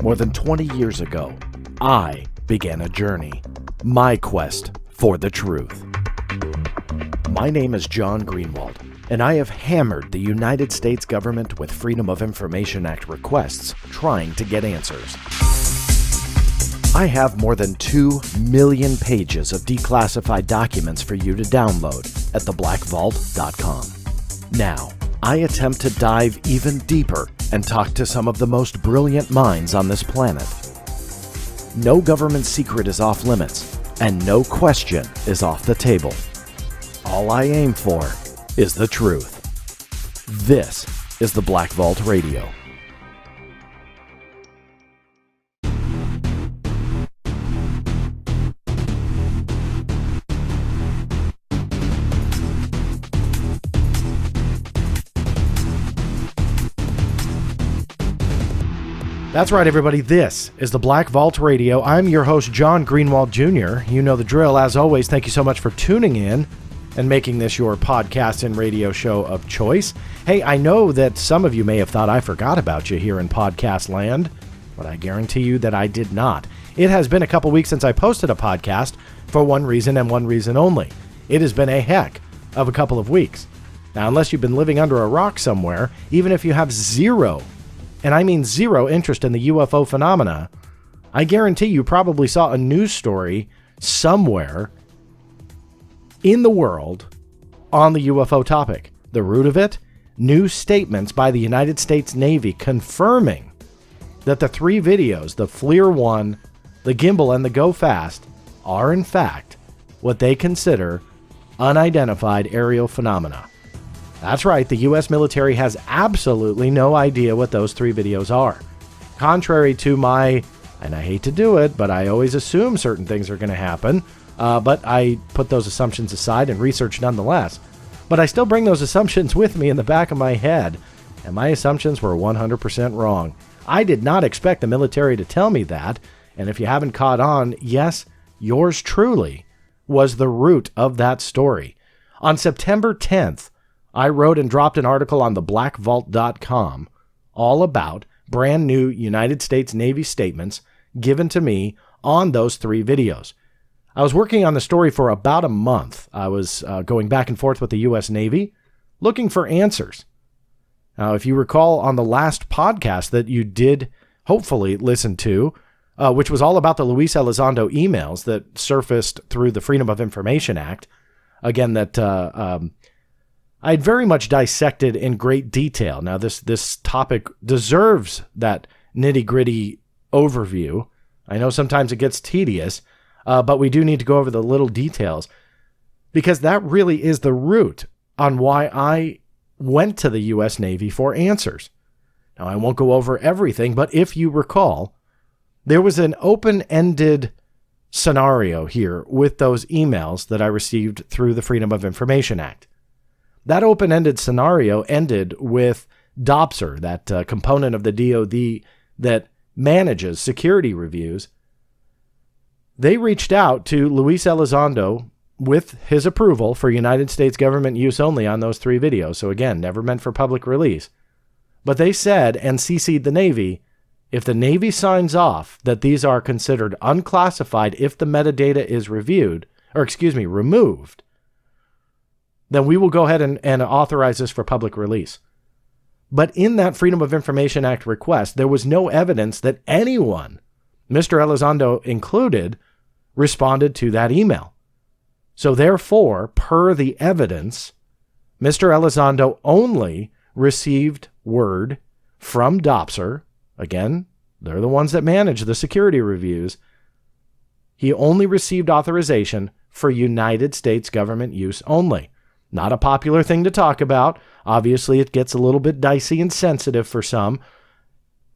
More than 20 years ago, I began a journey, my quest for the truth. My name is John Greenewald, and I have hammered the United States government with Freedom of Information Act requests trying to get answers. I have more than 2 million pages of declassified documents for you to download at theblackvault.com. Now, I attempt to dive even deeper and talk to some of the most brilliant minds on this planet. No government secret is off limits, and no question is off the table. All I aim for is the truth. This is the Black Vault Radio. That's right, everybody. This is the Black Vault Radio. I'm your host, John Greenewald Jr. You know the drill. As always, thank you so much for tuning in and making this your podcast and radio show of choice. Hey, I know that some of you may have thought I forgot about you here in podcast land, but I guarantee you that I did not. It has been a couple weeks since I posted a podcast for one reason and one reason only. It has been a heck of a couple of weeks. Now, unless you've been living under a rock somewhere, even if you have zero, and I mean zero, interest in the UFO phenomena, I guarantee you probably saw a news story somewhere in the world on the UFO topic. The root of it, new statements by the United States Navy confirming that the 3 videos, the FLIR-1, the gimbal, and the Go Fast, are in fact what they consider unidentified aerial phenomena. That's right, the U.S. military has absolutely no idea what those 3 videos are. Contrary to my, and I hate to do it, but I always assume certain things are going to happen, but I put those assumptions aside and research nonetheless. But I still bring those assumptions with me in the back of my head, and my assumptions were 100% wrong. I did not expect the military to tell me that, and if you haven't caught on, yes, yours truly was the root of that story. On September 10th, I wrote and dropped an article on theblackvault.com all about brand new United States Navy statements given to me on those 3 videos. I was working on the story for about a month. I was going back and forth with the U.S. Navy, looking for answers. Now, if you recall on the last podcast that you did hopefully listen to, which was all about the Luis Elizondo emails that surfaced through the Freedom of Information Act, again, that I'd very much dissected in great detail. Now, this topic deserves that nitty-gritty overview. I know sometimes it gets tedious, but we do need to go over the little details, because that really is the root on why I went to the U.S. Navy for answers. Now, I won't go over everything, but if you recall, there was an open-ended scenario here with those emails that I received through the Freedom of Information Act. That open-ended scenario ended with DOPSR, that component of the DoD that manages security reviews. They reached out to Luis Elizondo with his approval for United States government use only on those 3 videos. So again, never meant for public release. But they said, and CC'd the Navy, if the Navy signs off that these are considered unclassified if the metadata is removed, then we will go ahead and authorize this for public release. But in that Freedom of Information Act request, there was no evidence that anyone, Mr. Elizondo included, responded to that email. So therefore, per the evidence, Mr. Elizondo only received word from DOPSR. Again, they're the ones that manage the security reviews. He only received authorization for United States government use only. Not a popular thing to talk about. Obviously, it gets a little bit dicey and sensitive for some,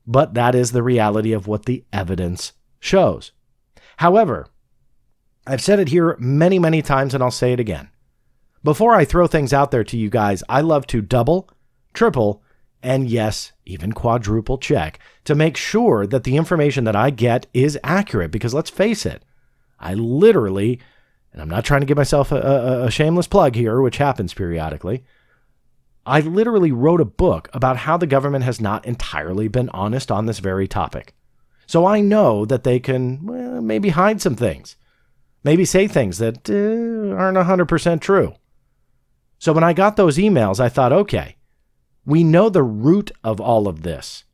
but that is the reality of what the evidence shows. However, I've said it here many, many times, and I'll say it again. Before I throw things out there to you guys, I love to double, triple, and yes, even quadruple check to make sure that the information that I get is accurate, because let's face it, I literally, and I'm not trying to give myself a shameless plug here, which happens periodically, I literally wrote a book about how the government has not entirely been honest on this very topic. So I know that they can maybe hide some things, maybe say things that aren't 100% true. So when I got those emails, I thought, okay, we know the root of all of this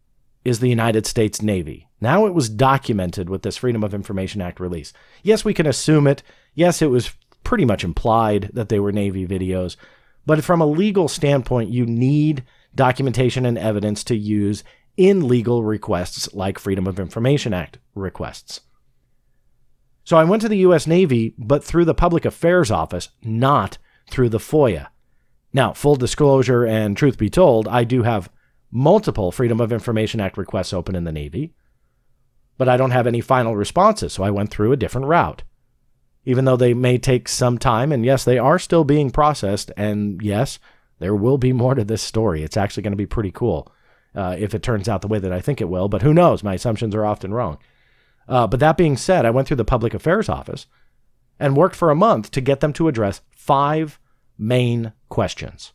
is the United States Navy. Now it was documented with this Freedom of Information Act release. Yes, we can assume it. Yes, it was pretty much implied that they were Navy videos. But from a legal standpoint, you need documentation and evidence to use in legal requests like Freedom of Information Act requests. So I went to the U.S. Navy, but through the Public Affairs Office, not through the FOIA. Now, full disclosure and truth be told, I do have multiple Freedom of Information Act requests open in the Navy, but I don't have any final responses, so I went through a different route. Even though they may take some time, and yes, they are still being processed, and yes, there will be more to this story. It's actually going to be pretty cool if it turns out the way that I think it will, but who knows? My assumptions are often wrong. But that being said, I went through the Public Affairs Office and worked for a month to get them to address 5 main questions.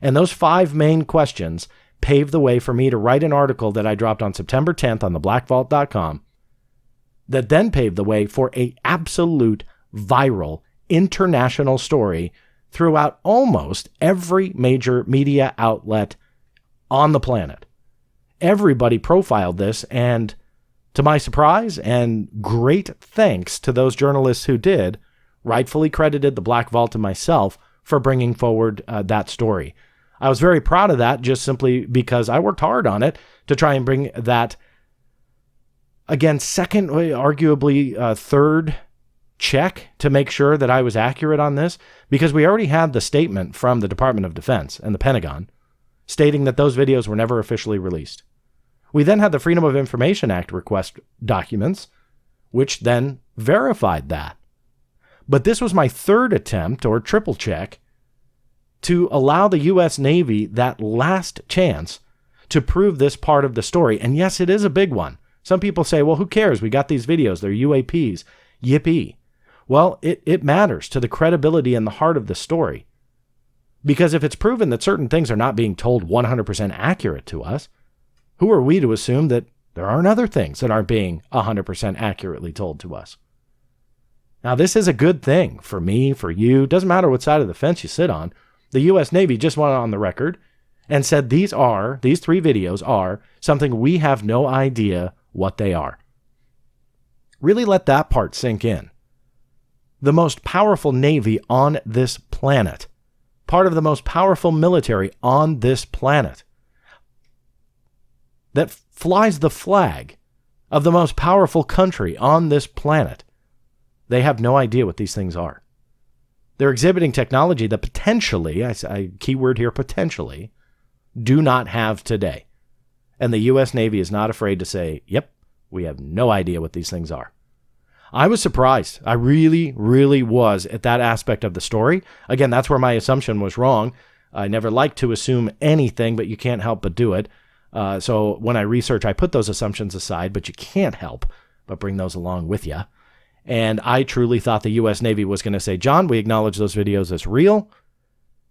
And those 5 main questions paved the way for me to write an article that I dropped on September 10th on theblackvault.com that then paved the way for an absolute viral international story throughout almost every major media outlet on the planet. Everybody profiled this, and to my surprise and great thanks to those journalists who did, rightfully credited the Black Vault and myself for bringing forward that story. I was very proud of that just simply because I worked hard on it to try and bring that, again, second, arguably third check to make sure that I was accurate on this, because we already had the statement from the Department of Defense and the Pentagon stating that those videos were never officially released. We then had the Freedom of Information Act request documents, which then verified that. But this was my third attempt, or triple check, to allow the U.S. Navy that last chance to prove this part of the story. And yes, it is a big one. Some people say, well, who cares? We got these videos. They're UAPs. Yippee. Well, it matters to the credibility and the heart of the story. Because if it's proven that certain things are not being told 100% accurate to us, who are we to assume that there aren't other things that aren't being 100% accurately told to us? Now, this is a good thing for me, for you. Doesn't matter what side of the fence you sit on. The U.S. Navy just went on the record and said these 3 videos are something we have no idea what they are. Really let that part sink in. The most powerful Navy on this planet, part of the most powerful military on this planet, that flies the flag of the most powerful country on this planet, they have no idea what these things are. They're exhibiting technology that potentially, I keyword here, potentially, do not have today. And the U.S. Navy is not afraid to say, yep, we have no idea what these things are. I was surprised. I really, really was at that aspect of the story. Again, that's where my assumption was wrong. I never like to assume anything, but you can't help but do it. So when I research, I put those assumptions aside, but you can't help but bring those along with you. And I truly thought the U.S. Navy was going to say, John, we acknowledge those videos as real,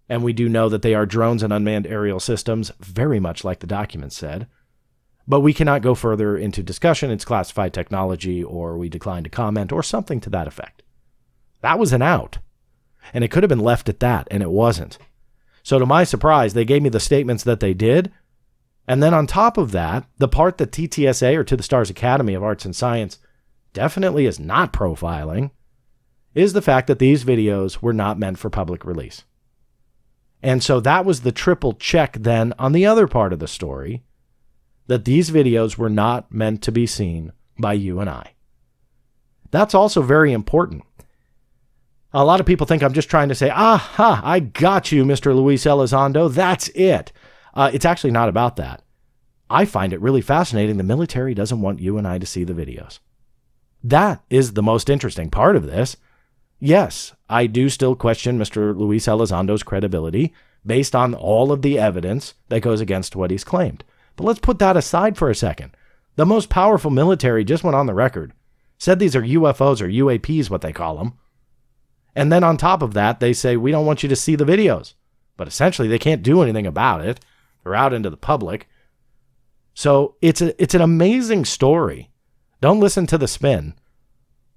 and we do know that they are drones and unmanned aerial systems, very much like the document said. But we cannot go further into discussion. It's classified technology, or we decline to comment, or something to that effect. That was an out. And it could have been left at that, and it wasn't. So to my surprise, they gave me the statements that they did. And then on top of that, the part that TTSA, or To the Stars Academy of Arts and Science, definitely is not profiling, is the fact that these videos were not meant for public release. And so that was the triple check then on the other part of the story, that these videos were not meant to be seen by you and I. That's also very important. A lot of people think I'm just trying to say, aha, I got you, Mr. Luis Elizondo, that's it. It's actually not about that. I find it really fascinating the military doesn't want you and I to see the videos. That is the most interesting part of this. Yes, I do still question Mr. Luis Elizondo's credibility based on all of the evidence that goes against what he's claimed. But let's put that aside for a second. The most powerful military just went on the record, said these are UFOs or UAPs, what they call them. And then on top of that, they say, we don't want you to see the videos. But essentially, they can't do anything about it. They're out into the public. So it's an amazing story. Don't listen to the spin.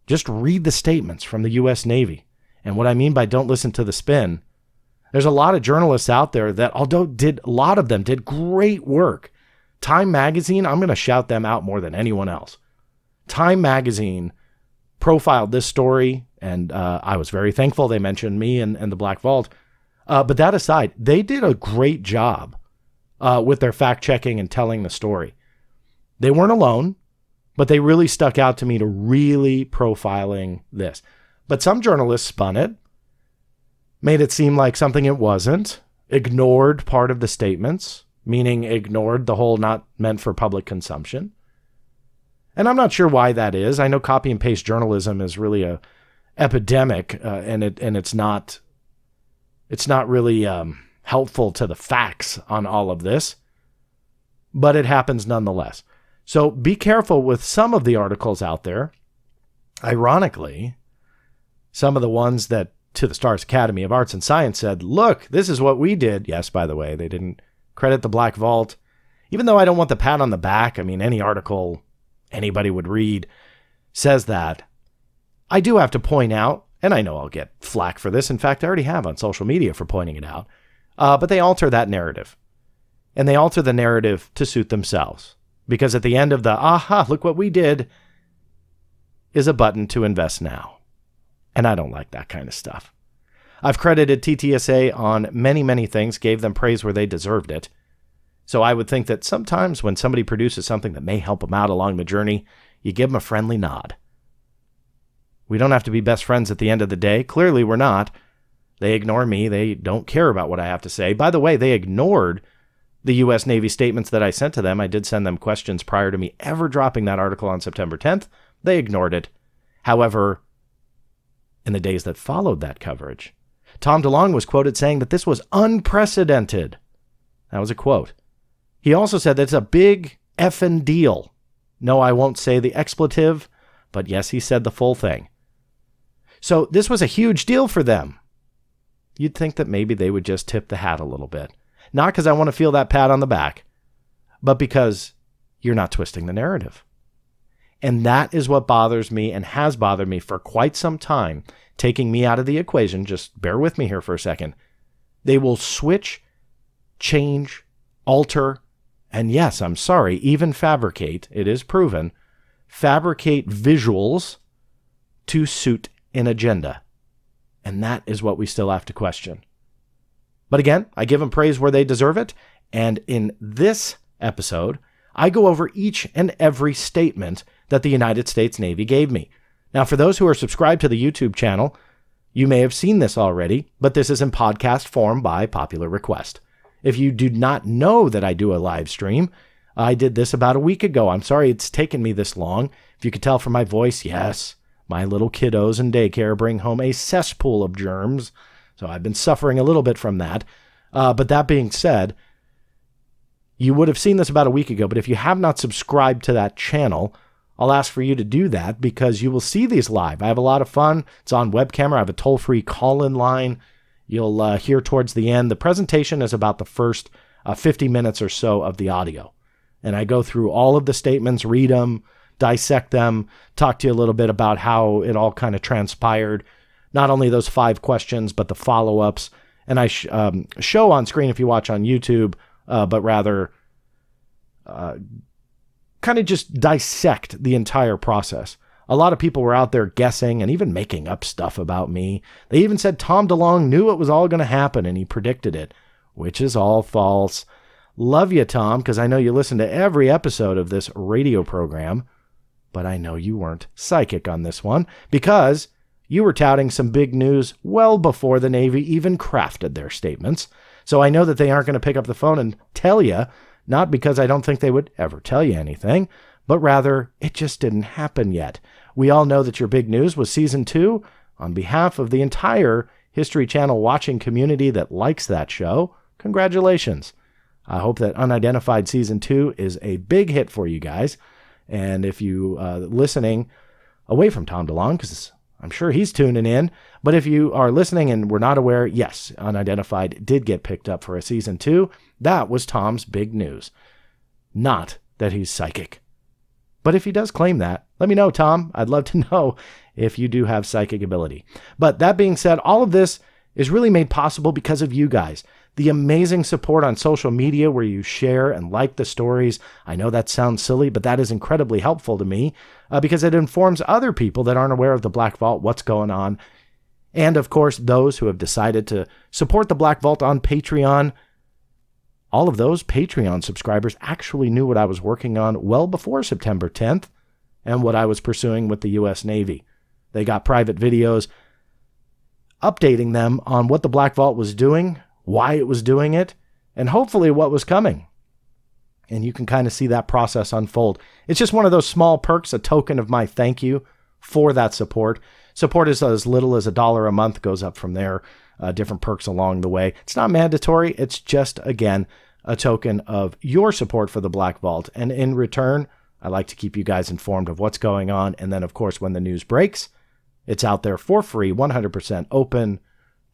Just read the statements from the U.S. Navy. And what I mean by don't listen to the spin, there's a lot of journalists out there that, although a lot of them did great work. Time Magazine, I'm going to shout them out more than anyone else. Time Magazine profiled this story, and I was very thankful they mentioned me and the Black Vault. But that aside, they did a great job with their fact-checking and telling the story. They weren't alone, but they really stuck out to me to really profiling this. But some journalists spun it, made it seem like something it wasn't, ignored part of the statements, meaning ignored the whole not meant for public consumption. And I'm not sure why that is. I know copy and paste journalism is really a epidemic, and it's not really helpful to the facts on all of this, but it happens nonetheless. So be careful with some of the articles out there. Ironically, some of the ones that to the Stars Academy of Arts and Science said, look, this is what we did. Yes, by the way, they didn't credit the Black Vault. Even though I don't want the pat on the back, I mean, any article anybody would read says that. I do have to point out, and I know I'll get flack for this. In fact, I already have on social media for pointing it out. But they alter that narrative. And they alter the narrative to suit themselves. Because at the end of the, aha, look what we did, is a button to invest now. And I don't like that kind of stuff. I've credited TTSA on many, many things, gave them praise where they deserved it. So I would think that sometimes when somebody produces something that may help them out along the journey, you give them a friendly nod. We don't have to be best friends at the end of the day. Clearly we're not. They ignore me. They don't care about what I have to say. By the way, they ignored the U.S. Navy statements that I sent to them. I did send them questions prior to me ever dropping that article on September 10th. They ignored it. However, in the days that followed that coverage, Tom DeLonge was quoted saying that this was unprecedented. That was a quote. He also said that it's a big effing deal. No, I won't say the expletive, but yes, he said the full thing. So this was a huge deal for them. You'd think that maybe they would just tip the hat a little bit. Not because I want to feel that pat on the back, but because you're not twisting the narrative. And that is what bothers me and has bothered me for quite some time, taking me out of the equation. Just bear with me here for a second. They will switch, change, alter, and yes, I'm sorry, even fabricate, it is proven, fabricate visuals to suit an agenda. And that is what we still have to question. But again, I give them praise where they deserve it. And in this episode, I go over each and every statement that the United States Navy gave me. Now, for those who are subscribed to the YouTube channel, you may have seen this already, but this is in podcast form by popular request. If you do not know that I do a live stream, I did this about a week ago. I'm sorry it's taken me this long. If you could tell from my voice, yes, my little kiddos in daycare bring home a cesspool of germs. So I've been suffering a little bit from that. But that being said, you would have seen this about a week ago, but if you have not subscribed to that channel, I'll ask for you to do that because you will see these live. I have a lot of fun. It's on webcam. I have a toll-free call-in line. You'll hear towards the end. The presentation is about the first 50 minutes or so of the audio. And I go through all of the statements, read them, dissect them, talk to you a little bit about how it all kind of transpired. Not only those 5 questions, but the follow-ups. And I show on screen if you watch on YouTube, but rather kind of just dissect the entire process. A lot of people were out there guessing and even making up stuff about me. They even said Tom DeLonge knew it was all going to happen and he predicted it, which is all false. Love you, Tom, because I know you listen to every episode of this radio program, but I know you weren't psychic on this one because you were touting some big news well before the Navy even crafted their statements. So I know that they aren't going to pick up the phone and tell you, not because I don't think they would ever tell you anything, but rather it just didn't happen yet. We all know that your big news was season 2. On behalf of the entire History Channel watching community that likes that show, congratulations. I hope that Unidentified season 2 is a big hit for you guys. And if you listening away from Tom DeLonge, because I'm sure he's tuning in, but if you are listening and were not aware, yes, Unidentified did get picked up for a season 2. That was Tom's big news. Not that he's psychic. But if he does claim that, let me know, Tom. I'd love to know if you do have psychic ability. But that being said, all of this is really made possible because of you guys. The amazing support on social media where you share and like the stories. I know that sounds silly, but that is incredibly helpful to me because it informs other people that aren't aware of the Black Vault, what's going on. And of course, those who have decided to support the Black Vault on Patreon. All of those Patreon subscribers actually knew what I was working on well before September 10th and what I was pursuing with the U.S. Navy. They got private videos updating them on what the Black Vault was doing, why it was doing it, and hopefully what was coming. And you can kind of see that process unfold. It's just one of those small perks, a token of my thank you for that support. Support is as little as $1 a month, goes up from there, different perks along the way. It's not mandatory. It's just, again, a token of your support for the Black Vault. And in return, I like to keep you guys informed of what's going on. And then, of course, when the news breaks, it's out there for free, 100% open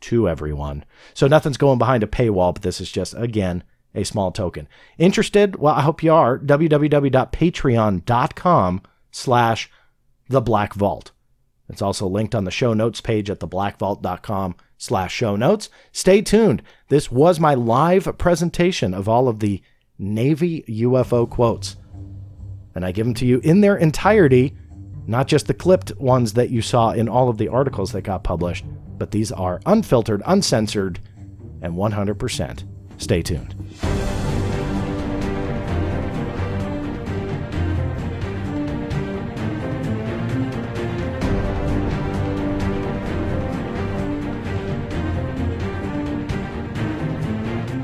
to everyone. So nothing's going behind a paywall, but this is just, again, a small token. Interested? Well, I hope you are. www.patreon.com/theblackvault. It's also linked on the show notes page at theblackvault.com/show notes. Stay tuned. This was my live presentation of all of the Navy UFO quotes. And I give them to you in their entirety, not just the clipped ones that you saw in all of the articles that got published, but these are unfiltered, uncensored, and 100%. Stay tuned.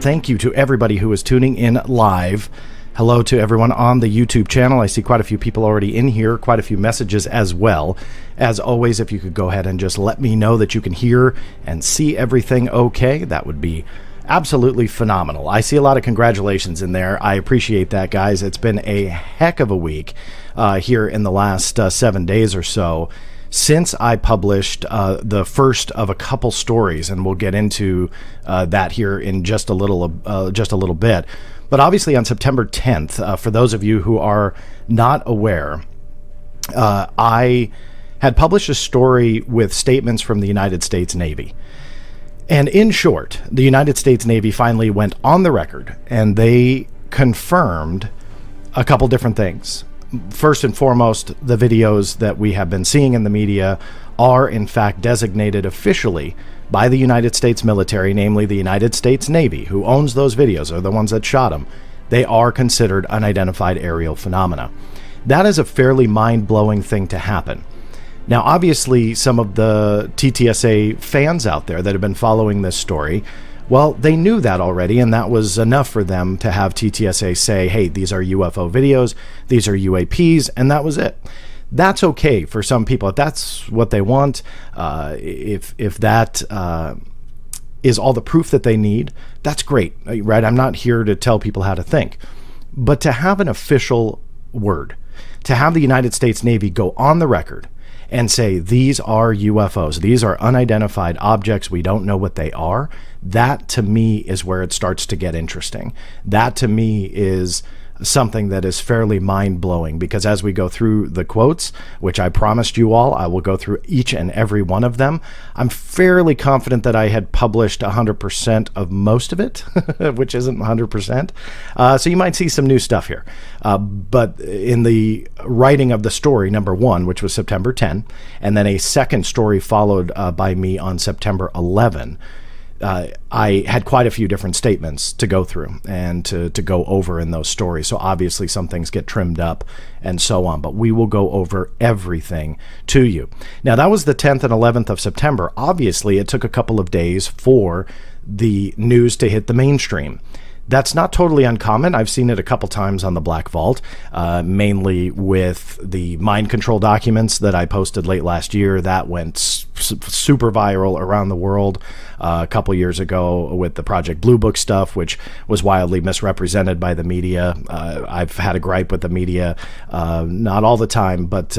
Thank you to everybody who is tuning in live. Hello to everyone on the YouTube channel. I see quite a few people already in here, quite a few messages as well. As always, if you could go ahead and just let me know that you can hear and see everything okay, that would be absolutely phenomenal. I see a lot of congratulations in there. I appreciate that, guys. It's been a heck of a week here in the last 7 days or so since I published the first of a couple stories, and we'll get into that here in just a little bit. But obviously on September 10th, for those of you who are not aware, I had published a story with statements from the United States Navy. And in short, the United States Navy finally went on the record and they confirmed a couple different things. First and foremost, the videos that we have been seeing in the media are in fact designated officially by the United States military, namely the United States Navy, who owns those videos, are the ones that shot them. They are considered unidentified aerial phenomena. That is a fairly mind-blowing thing to happen. Now, obviously, some of the TTSA fans out there that have been following this story, well, they knew that already, and that was enough for them to have TTSA say, hey, these are UFO videos, these are UAPs, and that was it. That's okay for some people. If that's what they want, if that is all the proof that they need, that's great, right? I'm not here to tell people how to think. But to have an official word, to have the United States Navy go on the record and say, these are UFOs, these are unidentified objects, we don't know what they are, that to me is where it starts to get interesting. That to me is something that is fairly mind-blowing, because as we go through the quotes, which I promised you all, I will go through each and every one of them. I'm fairly confident that I had published 100% of most of it, which isn't 100%. So you might see some new stuff here. But in the writing of the story, number one, which was September 10, and then a second story followed by me on September 11, I had quite a few different statements to go through and to go over in those stories. So obviously some things get trimmed up and so on, but we will go over everything to you. Now, that was the 10th and 11th of September. Obviously, it took a couple of days for the news to hit the mainstream. That's not totally uncommon. I've seen it a couple times on the Black Vault, mainly with the mind control documents that I posted late last year. That went super viral around the world a couple years ago with the Project Blue Book stuff, which was wildly misrepresented by the media. I've had a gripe with the media, not all the time, but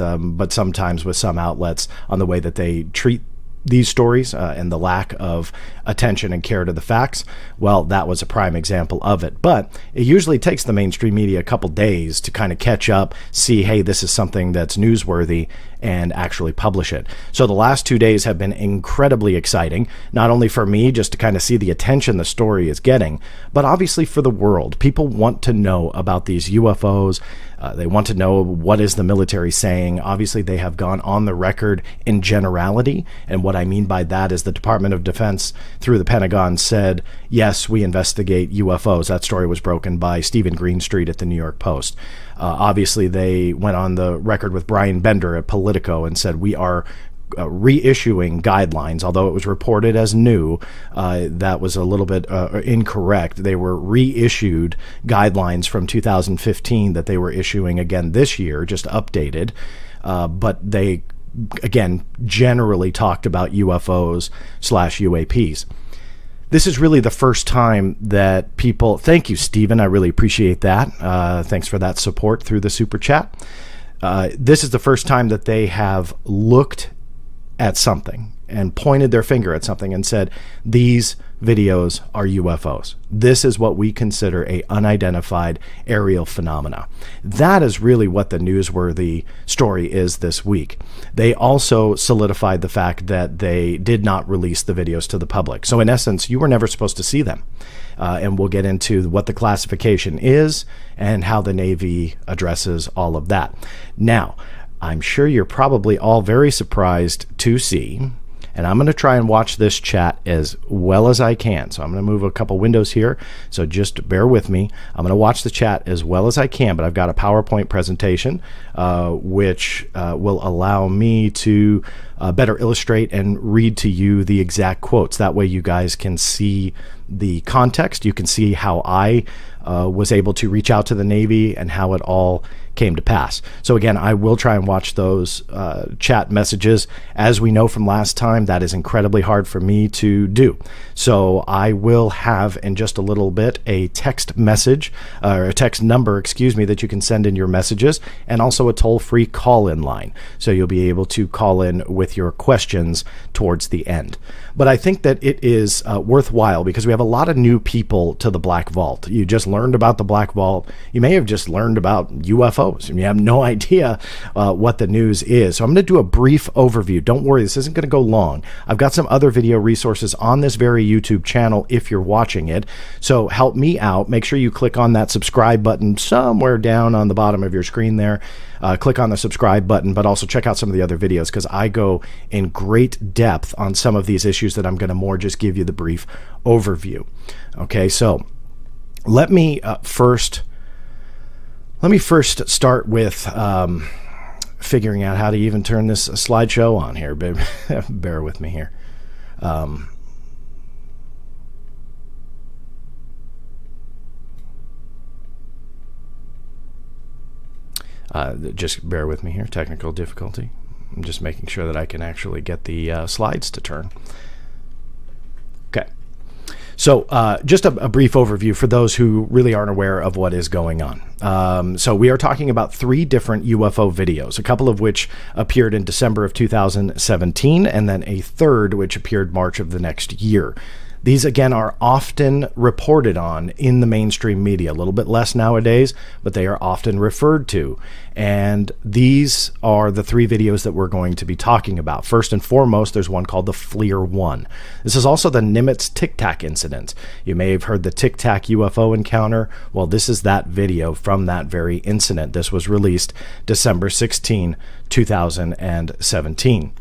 sometimes with some outlets on the way that they treat these stories and the lack of attention and care to the facts, well, that was a prime example of it. But it usually takes the mainstream media a couple days to kind of catch up, see, hey, this is something that's newsworthy, and actually publish it. So the last 2 days have been incredibly exciting, not only for me just to kind of see the attention the story is getting, but obviously for the world. People want to know about these UFOs. They want to know what is the military saying. Obviously, they have gone on the record in generality. And what I mean by that is the Department of Defense through the Pentagon said, yes, we investigate UFOs. That story was broken by Stephen Greenstreet at the New York Post. Obviously, they went on the record with Brian Bender at Politico and said, we are reissuing guidelines, although it was reported as new. That was a little bit incorrect. They were reissued guidelines from 2015 that they were issuing again this year, just updated. But they, again, generally talked about UFOs/UAPs. This is really the first time that people, thank you, Stephen, I really appreciate that. Thanks for that support through the super chat. This is the first time that they have looked at something and pointed their finger at something and said, these videos are UFOs. This is what we consider a unidentified aerial phenomena. That is really what the newsworthy story is this week. They also solidified the fact that they did not release the videos to the public. So in essence, you were never supposed to see them. And we'll get into what the classification is and how the Navy addresses all of that. Now, I'm sure you're probably all very surprised to see, and I'm going to try and watch this chat as well as I can. So I'm going to move a couple windows here, so just bear with me. I'm going to watch the chat as well as I can, but I've got a PowerPoint presentation which will allow me to better illustrate and read to you the exact quotes. That way you guys can see the context. You can see how I was able to reach out to the Navy and how it all came to pass. So again, I will try and watch those chat messages. As we know from last time, that is incredibly hard for me to do. So I will have in just a little bit a text message, or a text number, excuse me, that you can send in your messages, and also a toll-free call-in line. So you'll be able to call in with your questions towards the end. But I think that it is worthwhile because we have a lot of new people to the Black Vault. You just learned about the Black Vault. You may have just learned about UFOs and you have no idea what the news is. So I'm going to do a brief overview. Don't worry, this isn't going to go long. I've got some other video resources on this very YouTube channel if you're watching it. So help me out. Make sure you click on that subscribe button somewhere down on the bottom of your screen there. Click on the subscribe button, but also check out some of the other videos because I go in great depth on some of these issues that I'm going to more just give you the brief overview. Okay, so let me first start with figuring out how to even turn this slideshow on here. Bear with me here. Just bear with me here. Technical difficulty. I'm just making sure that I can actually get the slides to turn. Okay. So just a brief overview for those who really aren't aware of what is going on. So we are talking about 3 different UFO videos, a couple of which appeared in December of 2017, and then a third which appeared March of the next year. These, again, are often reported on in the mainstream media, a little bit less nowadays, but they are often referred to. And these are the 3 videos that we're going to be talking about. First and foremost, there's one called the FLIR-1. This is also the Nimitz Tic Tac incident. You may have heard the Tic Tac UFO encounter. Well, this is that video from that very incident. This was released December 16, 2017.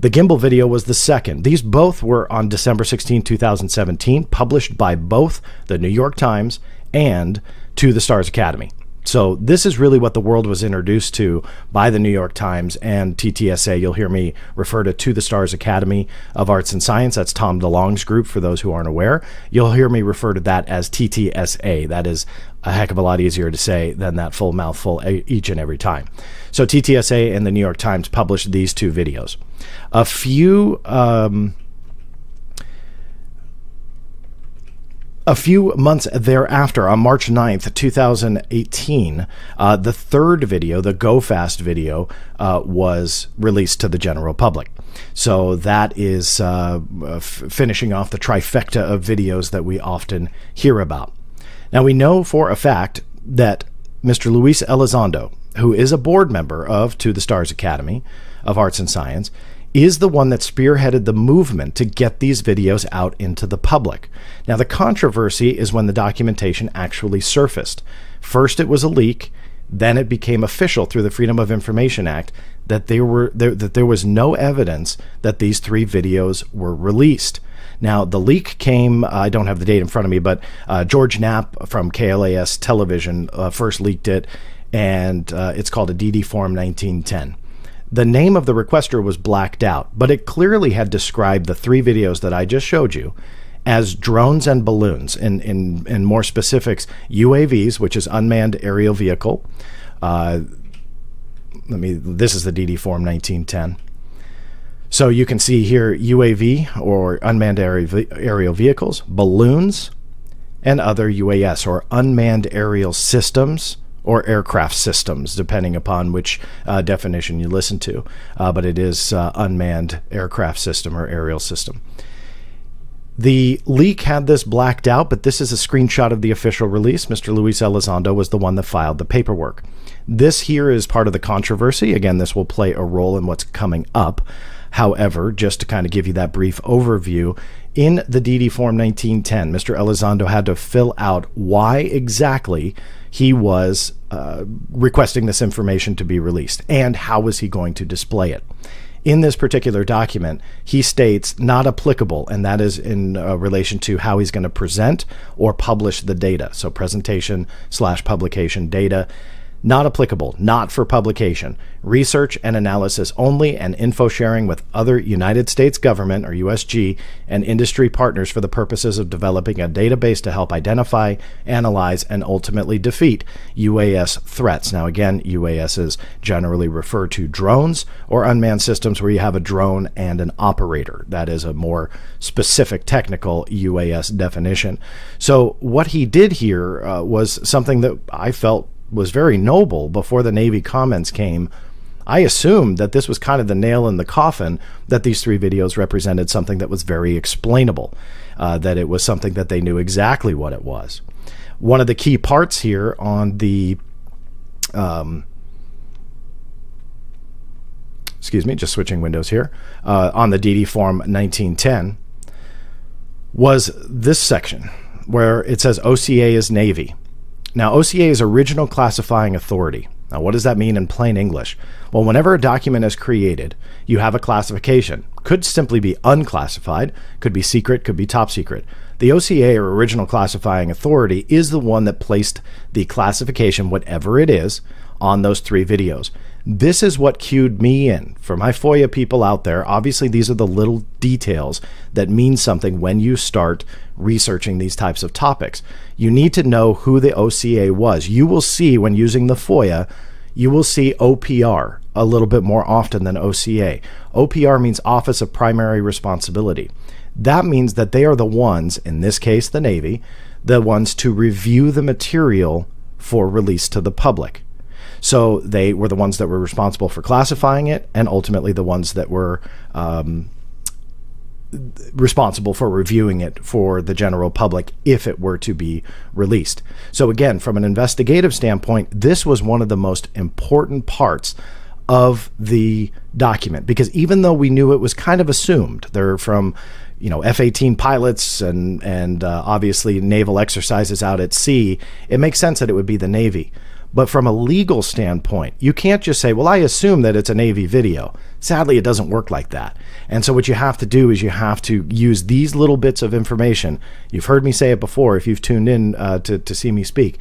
The gimbal video was the second. These both were on December 16, 2017, published by both the New York Times and To the Stars Academy. So this is really what the world was introduced to by the New York Times and TTSA. You'll hear me refer to the Stars Academy of Arts and Science. That's Tom DeLonge's group, for those who aren't aware. You'll hear me refer to that as TTSA. That is a heck of a lot easier to say than that full mouthful each and every time. So TTSA and the New York Times published these 2 videos. A few A few months thereafter, on March 9th, 2018, the third video, the Go Fast video, was released to the general public. So that is finishing off the trifecta of videos that we often hear about. Now, we know for a fact that Mr. Luis Elizondo, who is a board member of To the Stars Academy of Arts and Science, is the one that spearheaded the movement to get these videos out into the public. Now, the controversy is when the documentation actually surfaced. First, it was a leak. Then it became official through the Freedom of Information Act that there was no evidence that these 3 videos were released. Now, the leak came, I don't have the date in front of me, but George Knapp from KLAS Television first leaked it, and it's called a DD Form 1910. The name of the requester was blacked out, but it clearly had described the 3 videos that I just showed you as drones and balloons. In more specifics, UAVs, which is unmanned aerial vehicle. This is the DD Form 1910. So you can see here UAV, or unmanned aerial vehicles, balloons, and other UAS, or unmanned aerial systems, or aircraft systems, depending upon which definition you listen to. But it is unmanned aircraft system or aerial system. The leak had this blacked out, but this is a screenshot of the official release. Mr. Luis Elizondo was the one that filed the paperwork. This here is part of the controversy. Again, this will play a role in what's coming up. However, just to kind of give you that brief overview, in the DD Form 1910, Mr. Elizondo had to fill out why exactly he was requesting this information to be released and how was he going to display it. In this particular document, he states not applicable, and that is in relation to how he's going to present or publish the data. So presentation/publication data. Not applicable, not for publication. Research and analysis only, and info sharing with other United States government, or USG, and industry partners for the purposes of developing a database to help identify, analyze, and ultimately defeat UAS threats. Now, again, UASs generally refer to drones or unmanned systems where you have a drone and an operator. That is a more specific technical UAS definition. So what he did here was something that I felt was very noble. Before the Navy comments came, I assumed that this was kind of the nail in the coffin, that these 3 videos represented something that was very explainable, that it was something that they knew exactly what it was. One of the key parts here on the just switching windows here, on the DD Form 1910 was this section where it says OCA is Navy. Now, OCA is Original Classifying Authority. Now, what does that mean in plain English? Well, whenever a document is created, you have a classification. Could simply be unclassified, could be secret, could be top secret. The OCA, or Original Classifying Authority, is the one that placed the classification, whatever it is, on those 3 videos. This is what cued me in. For my FOIA people out there, obviously these are the little details that mean something when you start researching these types of topics. You need to know who the OCA was. You will see when using the FOIA, you will see OPR a little bit more often than OCA. OPR means Office of Primary Responsibility. That means that they are the ones, in this case the Navy, the ones to review the material for release to the public. So they were the ones that were responsible for classifying it, and ultimately the ones that were responsible for reviewing it for the general public if it were to be released. So again, from an investigative standpoint, this was one of the most important parts of the document, because even though we knew it was kind of assumed, they're from F-18 pilots and obviously naval exercises out at sea, it makes sense that it would be the Navy. But from a legal standpoint, you can't just say, well, I assume that it's a Navy video. Sadly, it doesn't work like that. And so what you have to do is you have to use these little bits of information. You've heard me say it before if you've tuned in to see me speak.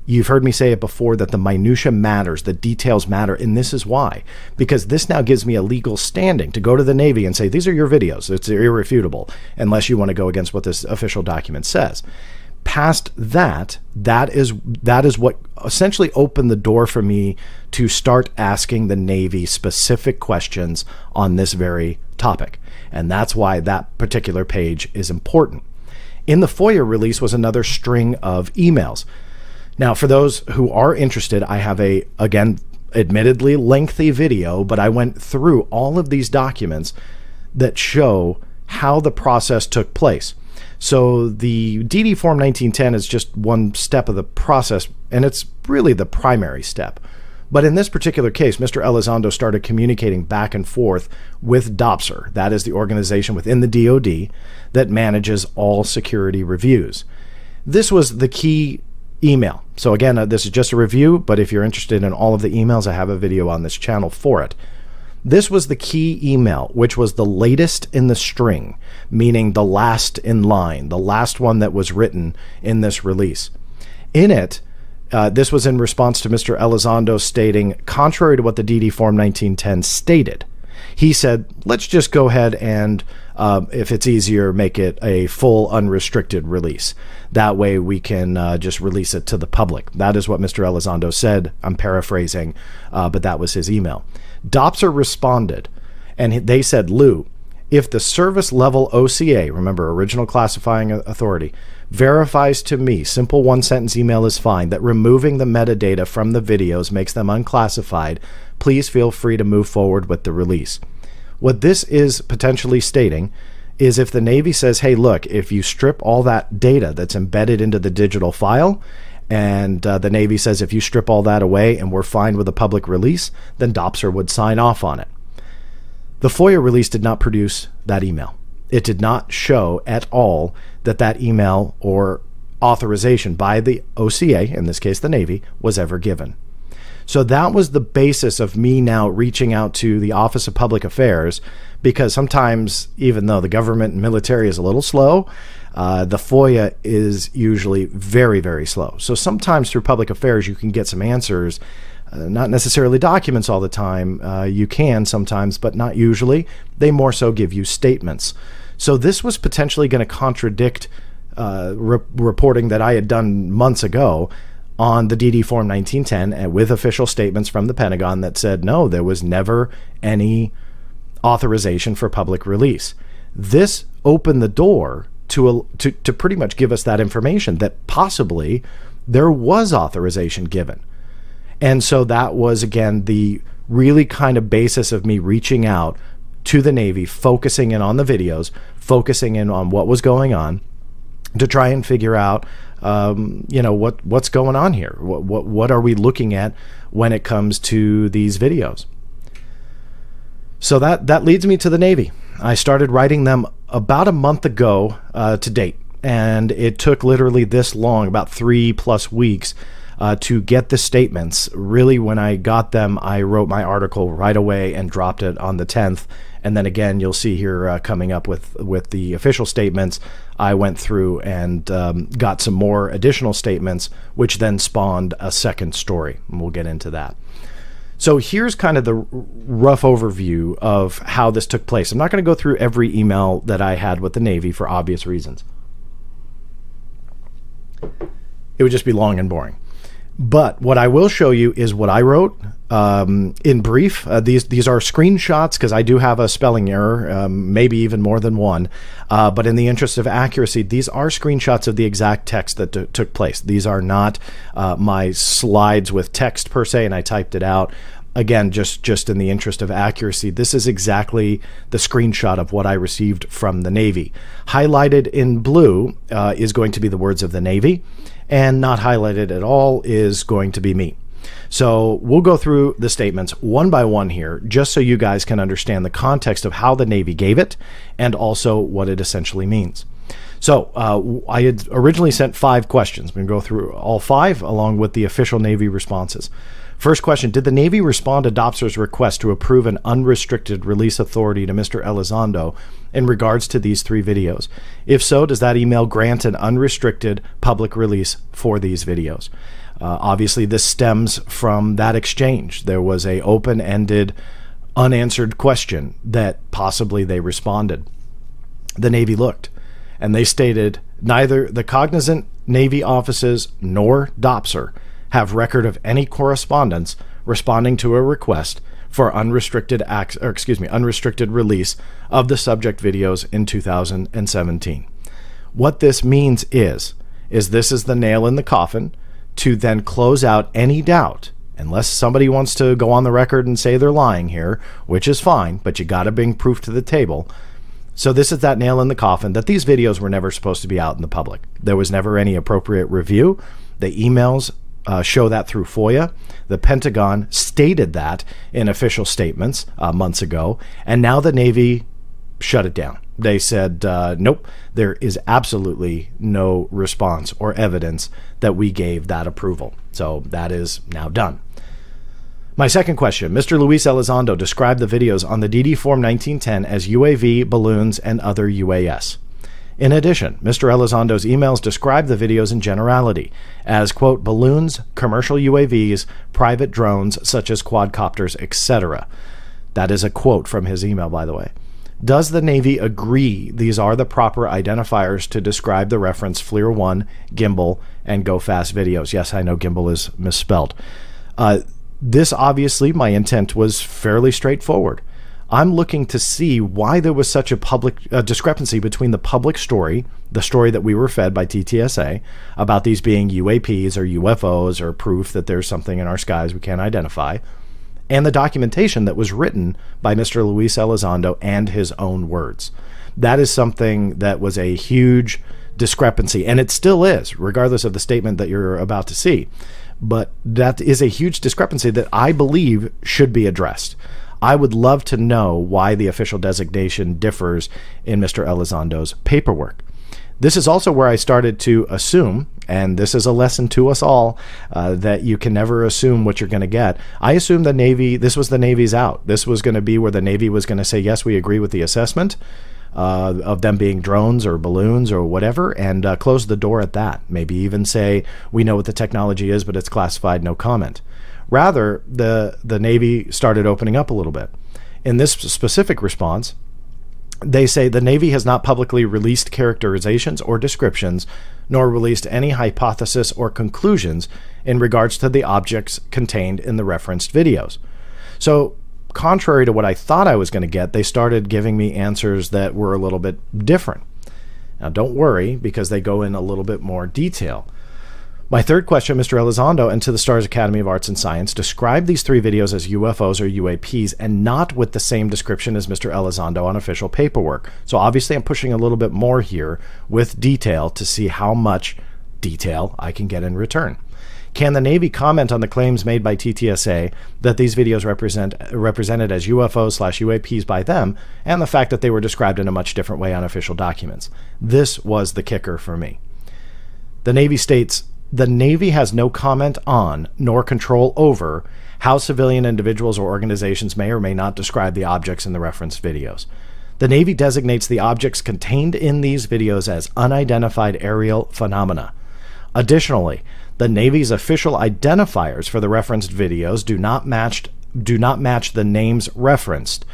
You've heard me say it before that the minutia matters, the details matter, and this is why. Because this now gives me a legal standing to go to the Navy and say, these are your videos. It's irrefutable, unless you want to go against what this official document says. Past that is what essentially opened the door for me to start asking the Navy specific questions on this very topic. And that's why that particular page is important. In the FOIA release was another string of emails. Now, for those who are interested, I have a, again, admittedly lengthy video, but I went through all of these documents that show how the process took place. So the DD Form 1910 is just one step of the process, and it's really the primary step. But in this particular case, Mr. Elizondo started communicating back and forth with DOPSR. That is the organization within the DoD that manages all security reviews. This was the key email. So again, this is just a review, but if you're interested in all of the emails, I have a video on this channel for it. This was the key email, which was the latest in the string, meaning the last in line, the last one that was written in this release. In it, this was in response to Mr. Elizondo stating, contrary to what the DD Form 1910 stated, he said, let's just go ahead and, if it's easier, make it a full unrestricted release. That way we can just release it to the public. That is what Mr. Elizondo said. I'm paraphrasing, but that was his email. DOPSR responded, and they said, Lou, if the service level OCA, remember, original classifying authority, verifies to me, simple one-sentence email is fine, that removing the metadata from the videos makes them unclassified, please feel free to move forward with the release. What this is potentially stating is if the Navy says, hey, look, if you strip all that data that's embedded into the digital file, and the Navy says if you strip all that away and we're fine with a public release, then DOPSR would sign off on it. The FOIA release did not produce that email. It did not show at all that that email or authorization by the OCA, in this case the Navy, was ever given. So that was the basis of me now reaching out to the Office of Public Affairs, because sometimes, even though the government and military is a little slow, the FOIA is usually very, very slow. So sometimes through public affairs, you can get some answers, not necessarily documents all the time. You can sometimes, but not usually. They more so give you statements. So this was potentially going to contradict reporting that I had done months ago on the DD Form 1910 and with official statements from the Pentagon that said, no, there was never any authorization for public release. This opened the door to pretty much give us that information that possibly there was authorization given. And so that was, again, the really kind of basis of me reaching out to the Navy, focusing in on the videos, focusing in on what was going on to try and figure out, what's going on here? What are we looking at when it comes to these videos? So that leads me to the Navy. I started writing them about a month ago to date, and it took literally this long, about 3+ weeks, to get the statements. Really, when I got them, I wrote my article right away and dropped it on the 10th. And then again, you'll see here coming up with the official statements, I went through and got some more additional statements, which then spawned a second story. And we'll get into that. So here's kind of the rough overview of how this took place. I'm not going to go through every email that I had with the Navy for obvious reasons. It would just be long and boring. But what I will show you is what I wrote in brief. These are screenshots because I do have a spelling error, maybe even more than one. But in the interest of accuracy, these are screenshots of the exact text that took place. These are not my slides with text per se, and I typed it out. Again, just in the interest of accuracy, this is exactly the screenshot of what I received from the Navy. Highlighted in blue is going to be the words of the Navy, and not highlighted at all is going to be me. So we'll go through the statements one by one here, just so you guys can understand the context of how the Navy gave it and also what it essentially means. So I had originally sent 5 questions. We're going to go through all 5 along with the official Navy responses. First question, did the Navy respond to DOPSR's request to approve an unrestricted release authority to Mr. Elizondo in regards to these 3 videos? If so, does that email grant an unrestricted public release for these videos? Obviously, this stems from that exchange. There was a open-ended, unanswered question that possibly they responded. The Navy looked, and they stated, neither the cognizant Navy offices nor DOPSR have record of any correspondence responding to a request for unrestricted release of the subject videos in 2017. What this means is this is the nail in the coffin to then close out any doubt, unless somebody wants to go on the record and say they're lying here, which is fine, but you got to bring proof to the table. So this is that nail in the coffin that these videos were never supposed to be out in the public. There was never any appropriate review. The emails show that through FOIA. The Pentagon stated that in official statements months ago, and now the Navy shut it down. They said, nope, there is absolutely no response or evidence that we gave that approval. So that is now done. My second question, Mr. Luis Elizondo described the videos on the DD Form 1910 as UAV, balloons, and other UAS. In addition, Mr. Elizondo's emails describe the videos in generality as, quote, balloons, commercial UAVs, private drones such as quadcopters, etc. That is a quote from his email, by the way. Does the Navy agree these are the proper identifiers to describe the reference FLIR-1, gimbal, and go fast videos? Yes, I know gimbal is misspelled. This obviously, my intent was fairly straightforward. I'm looking to see why there was such a public discrepancy between the public story, the story that we were fed by TTSA about these being UAPs or UFOs or proof that there's something in our skies we can't identify, and the documentation that was written by Mr. Luis Elizondo and his own words. That is something that was a huge discrepancy, and it still is, regardless of the statement that you're about to see. But that is a huge discrepancy that I believe should be addressed. I would love to know why the official designation differs in Mr. Elizondo's paperwork. This is also where I started to assume, and this is a lesson to us all, that you can never assume what you're going to get. I assumed the Navy, this was the Navy's out. This was going to be where the Navy was going to say, yes, we agree with the assessment of them being drones or balloons or whatever, and close the door at that. Maybe even say, we know what the technology is, but it's classified, no comment. Rather, the Navy started opening up a little bit. In this specific response, they say the Navy has not publicly released characterizations or descriptions, nor released any hypothesis or conclusions in regards to the objects contained in the referenced videos. So, contrary to what I thought I was going to get, they started giving me answers that were a little bit different. Now, don't worry, because they go in a little bit more detail. My third question, Mr. Elizondo and to the Stars Academy of Arts and Science, describe these three videos as UFOs or UAPs and not with the same description as Mr. Elizondo on official paperwork. So obviously I'm pushing a little bit more here with detail to see how much detail I can get in return. Can the Navy comment on the claims made by TTSA that these videos represented as UFOs/UAPs by them, and the fact that they were described in a much different way on official documents? This was the kicker for me. The Navy states, the Navy has no comment on, nor control over, how civilian individuals or organizations may or may not describe the objects in the referenced videos. The Navy designates the objects contained in these videos as unidentified aerial phenomena. Additionally, the Navy's official identifiers for the referenced videos do not match the names referenced,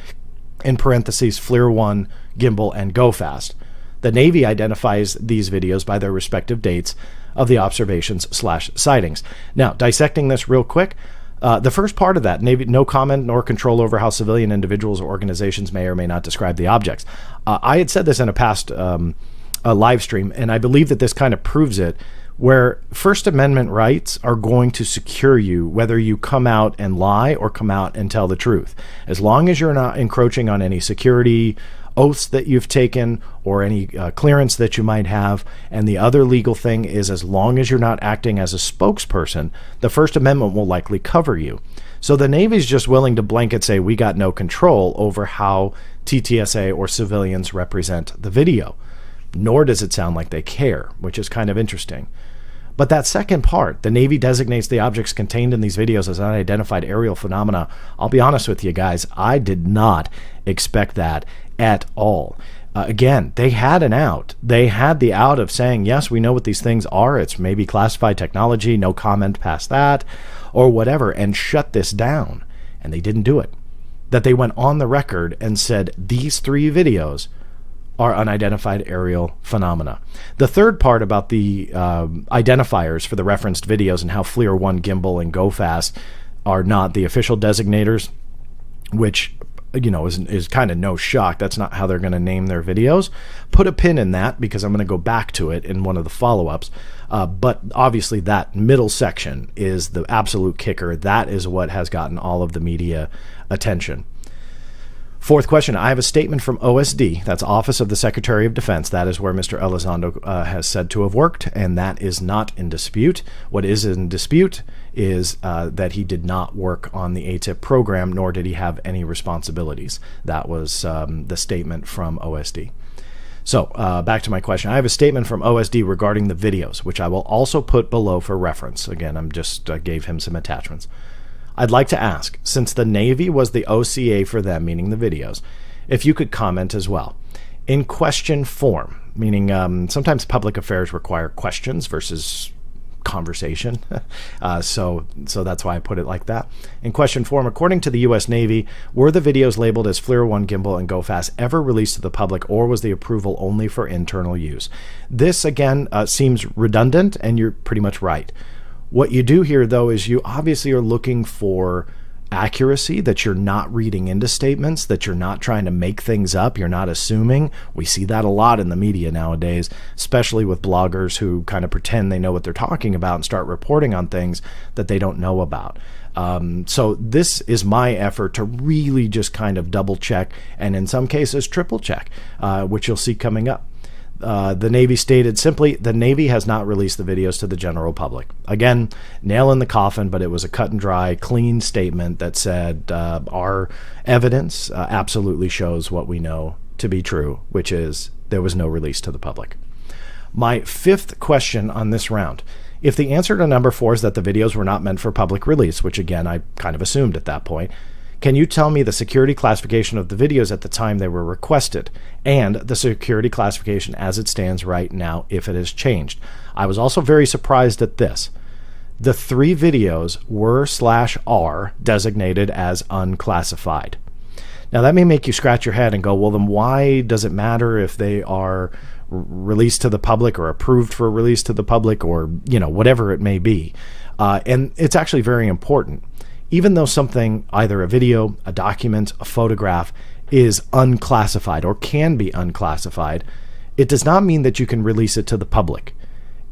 in parentheses FLIR-1, gimbal, and go fast. The Navy identifies these videos by their respective dates of the observations/sightings. Now, dissecting this real quick, the first part of that, Navy, no comment nor control over how civilian individuals or organizations may or may not describe the objects. I had said this in a past live stream, and I believe that this kind of proves it, where First Amendment rights are going to secure you whether you come out and lie or come out and tell the truth. As long as you're not encroaching on any security oaths that you've taken or any clearance that you might have. And the other legal thing is, as long as you're not acting as a spokesperson, the First Amendment will likely cover you. So the Navy's just willing to blanket say, we got no control over how TTSA or civilians represent the video. Nor does it sound like they care, which is kind of interesting. But that second part, the Navy designates the objects contained in these videos as unidentified aerial phenomena. I'll be honest with you guys, I did not expect that at all. Again, they had an out. They had the out of saying, yes, we know what these things are. It's maybe classified technology, no comment past that, or whatever, and shut this down. And they didn't do it. That they went on the record and said, these three videos are unidentified aerial phenomena. The third part about the identifiers for the referenced videos and how FLIR-1, gimbal, and go fast are not the official designators, which is kind of no shock. That's not how they're going to name their videos. Put a pin in that because I'm going to go back to it in one of the follow-ups. But obviously that middle section is the absolute kicker. That is what has gotten all of the media attention. Fourth question, I have a statement from OSD, that's Office of the Secretary of Defense. That is where Mr. Elizondo has said to have worked, and that is not in dispute. What is in dispute is that he did not work on the ATIP program, nor did he have any responsibilities. That was the statement from OSD. So back to my question. I have a statement from OSD regarding the videos, which I will also put below for reference. Again, I'm just gave him some attachments. I'd like to ask, since the Navy was the OCA for them, meaning the videos, if you could comment as well. In question form, meaning sometimes public affairs require questions versus conversation. So that's why I put it like that. In question form, according to the U.S. Navy, were the videos labeled as FLIR 1 gimbal and GoFast ever released to the public, or was the approval only for internal use? This, again, seems redundant, and you're pretty much right. What you do here, though, is you obviously are looking for accuracy, that you're not reading into statements, that you're not trying to make things up, you're not assuming. We see that a lot in the media nowadays, especially with bloggers who kind of pretend they know what they're talking about and start reporting on things that they don't know about. So this is my effort to really just kind of double check, and in some cases triple check, which you'll see coming up. The Navy stated simply, the Navy has not released the videos to the general public. Again, nail in the coffin, but it was a cut and dry, clean statement that said our evidence absolutely shows what we know to be true, which is there was no release to the public. My fifth question on this round. If the answer to number 4 is that the videos were not meant for public release, which again I kind of assumed at that point, can you tell me the security classification of the videos at the time they were requested and the security classification as it stands right now if it has changed? I was also very surprised at this. The 3 videos were/are designated as unclassified. Now that may make you scratch your head and go, well, then why does it matter if they are released to the public or approved for release to the public or, whatever it may be? And it's actually very important. Even though something, either a video, a document, a photograph, is unclassified or can be unclassified, it does not mean that you can release it to the public.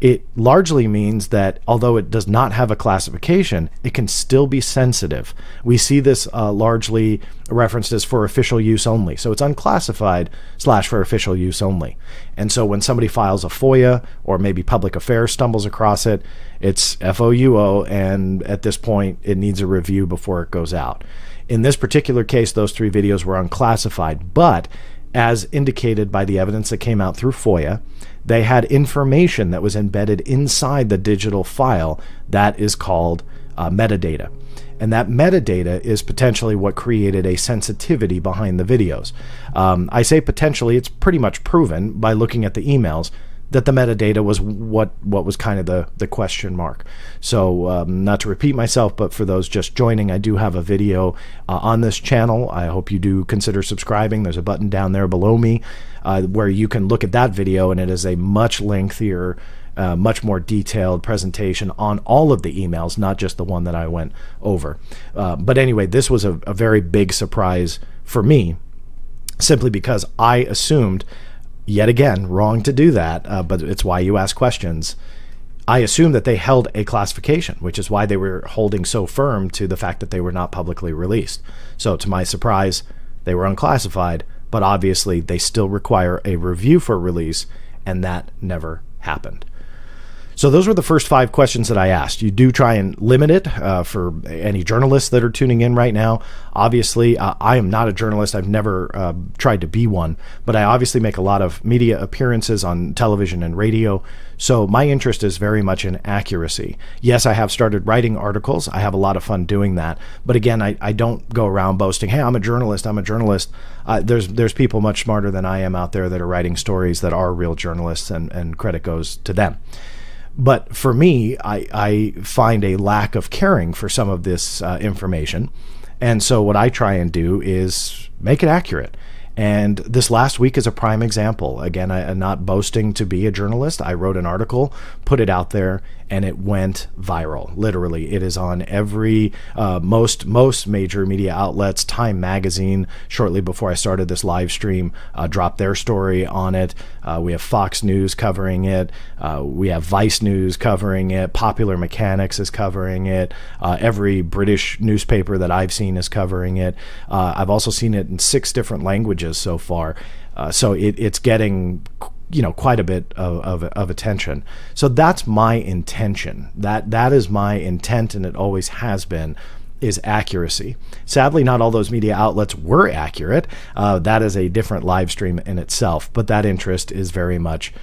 It largely means that although it does not have a classification, it can still be sensitive. We see this largely referenced as for official use only. So it's unclassified / for official use only. And so when somebody files a FOIA or maybe public affairs stumbles across it, it's FOUO, and at this point it needs a review before it goes out. In this particular case, those 3 videos were unclassified, but as indicated by the evidence that came out through FOIA, they had information that was embedded inside the digital file that is called metadata. And that metadata is potentially what created a sensitivity behind the videos. I say potentially, it's pretty much proven by looking at the emails that the metadata was what was kind of the question mark. So not to repeat myself, but for those just joining, I do have a video on this channel. I hope you do consider subscribing. There's a button down there below me where you can look at that video, and it is a much lengthier, much more detailed presentation on all of the emails, not just the one that I went over. But anyway, this was a very big surprise for me, simply because I assumed, yet again, wrong to do that, but it's why you ask questions. I assumed that they held a classification, which is why they were holding so firm to the fact that they were not publicly released. So to my surprise, they were unclassified, but obviously they still require a review for release, and that never happened. So those were the first 5 questions that I asked. You do try and limit it for any journalists that are tuning in right now. Obviously, I am not a journalist. I've never tried to be one, but I obviously make a lot of media appearances on television and radio. So my interest is very much in accuracy. Yes, I have started writing articles. I have a lot of fun doing that. But again, I don't go around boasting, hey, I'm a journalist. I'm a journalist. There's people much smarter than I am out there that are writing stories that are real journalists, and credit goes to them. But for me, I find a lack of caring for some of this information. And so what I try and do is make it accurate. And this last week is a prime example. Again, I'm not boasting to be a journalist. I wrote an article, put it out there, and it went viral. Literally, it is on every most major media outlets. Time magazine, shortly before I started this live stream, dropped their story on it. We have Fox News covering it. We have Vice News covering it. Popular Mechanics is covering it. Every British newspaper that I've seen is covering it. I've also seen it in 6 different languages so far. So it's getting quite a bit of attention. So that's my intention. That is my intent, and it always has been, is accuracy. Sadly, not all those media outlets were accurate. That is a different live stream in itself, but that interest is very much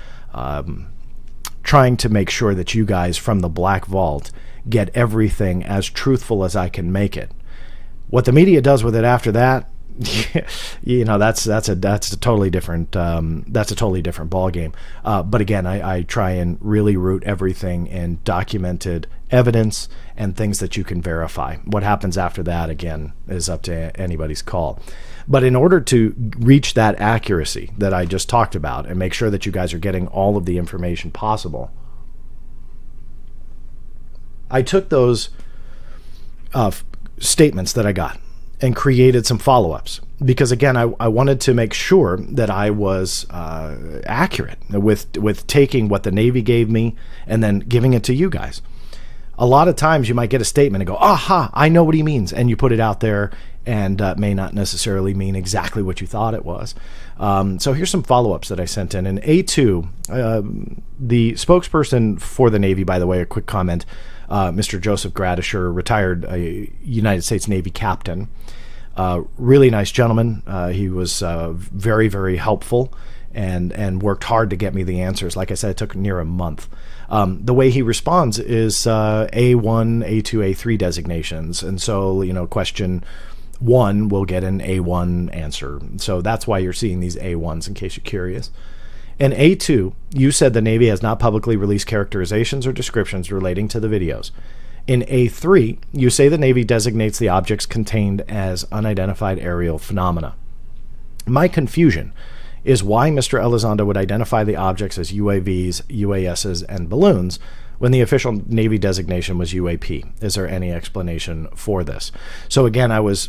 trying to make sure that you guys from the Black Vault get everything as truthful as I can make it. What the media does with it after that, that's a totally different ball game. But again, I try and really root everything in documented evidence and things that you can verify. What happens after that, again, is up to anybody's call. But in order to reach that accuracy that I just talked about and make sure that you guys are getting all of the information possible, I took those statements that I got and created some follow-ups, because again, I wanted to make sure that I was accurate with taking what the Navy gave me and then giving it to you guys. A lot of times you might get a statement and go, aha, I know what he means, and you put it out there and may not necessarily mean exactly what you thought it was. So here's some follow-ups that I sent in. In A2, the spokesperson for the Navy, by the way, a quick comment, Mr. Joseph Gradisher, retired United States Navy captain. Really nice gentleman. He was very, very helpful and worked hard to get me the answers. Like I said, it took near a month. The way he responds is A1, A2, A3 designations. And so, question 1 will get an A1 answer. So that's why you're seeing these A1s, in case you're curious. In A2, you said the Navy has not publicly released characterizations or descriptions relating to the videos. In A3, you say the Navy designates the objects contained as unidentified aerial phenomena. My confusion is why Mr. Elizondo would identify the objects as UAVs, UASs, and balloons when the official Navy designation was UAP. Is there any explanation for this? So again, I was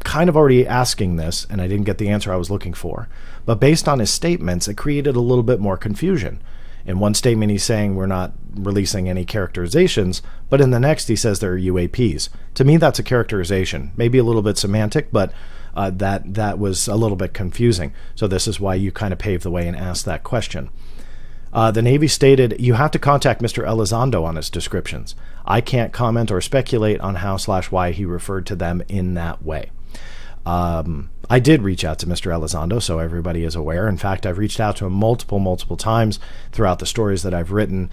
kind of already asking this, and I didn't get the answer I was looking for. But based on his statements, it created a little bit more confusion. In one statement, he's saying we're not releasing any characterizations, but in the next, he says they're UAPs. To me, that's a characterization. Maybe a little bit semantic, but that was a little bit confusing. So this is why you kind of paved the way and asked that question. The Navy stated, you have to contact Mr. Elizondo on his descriptions. I can't comment or speculate on how/why he referred to them in that way. I did reach out to Mr. Elizondo, so everybody is aware. In fact, I've reached out to him multiple times throughout the stories that I've written.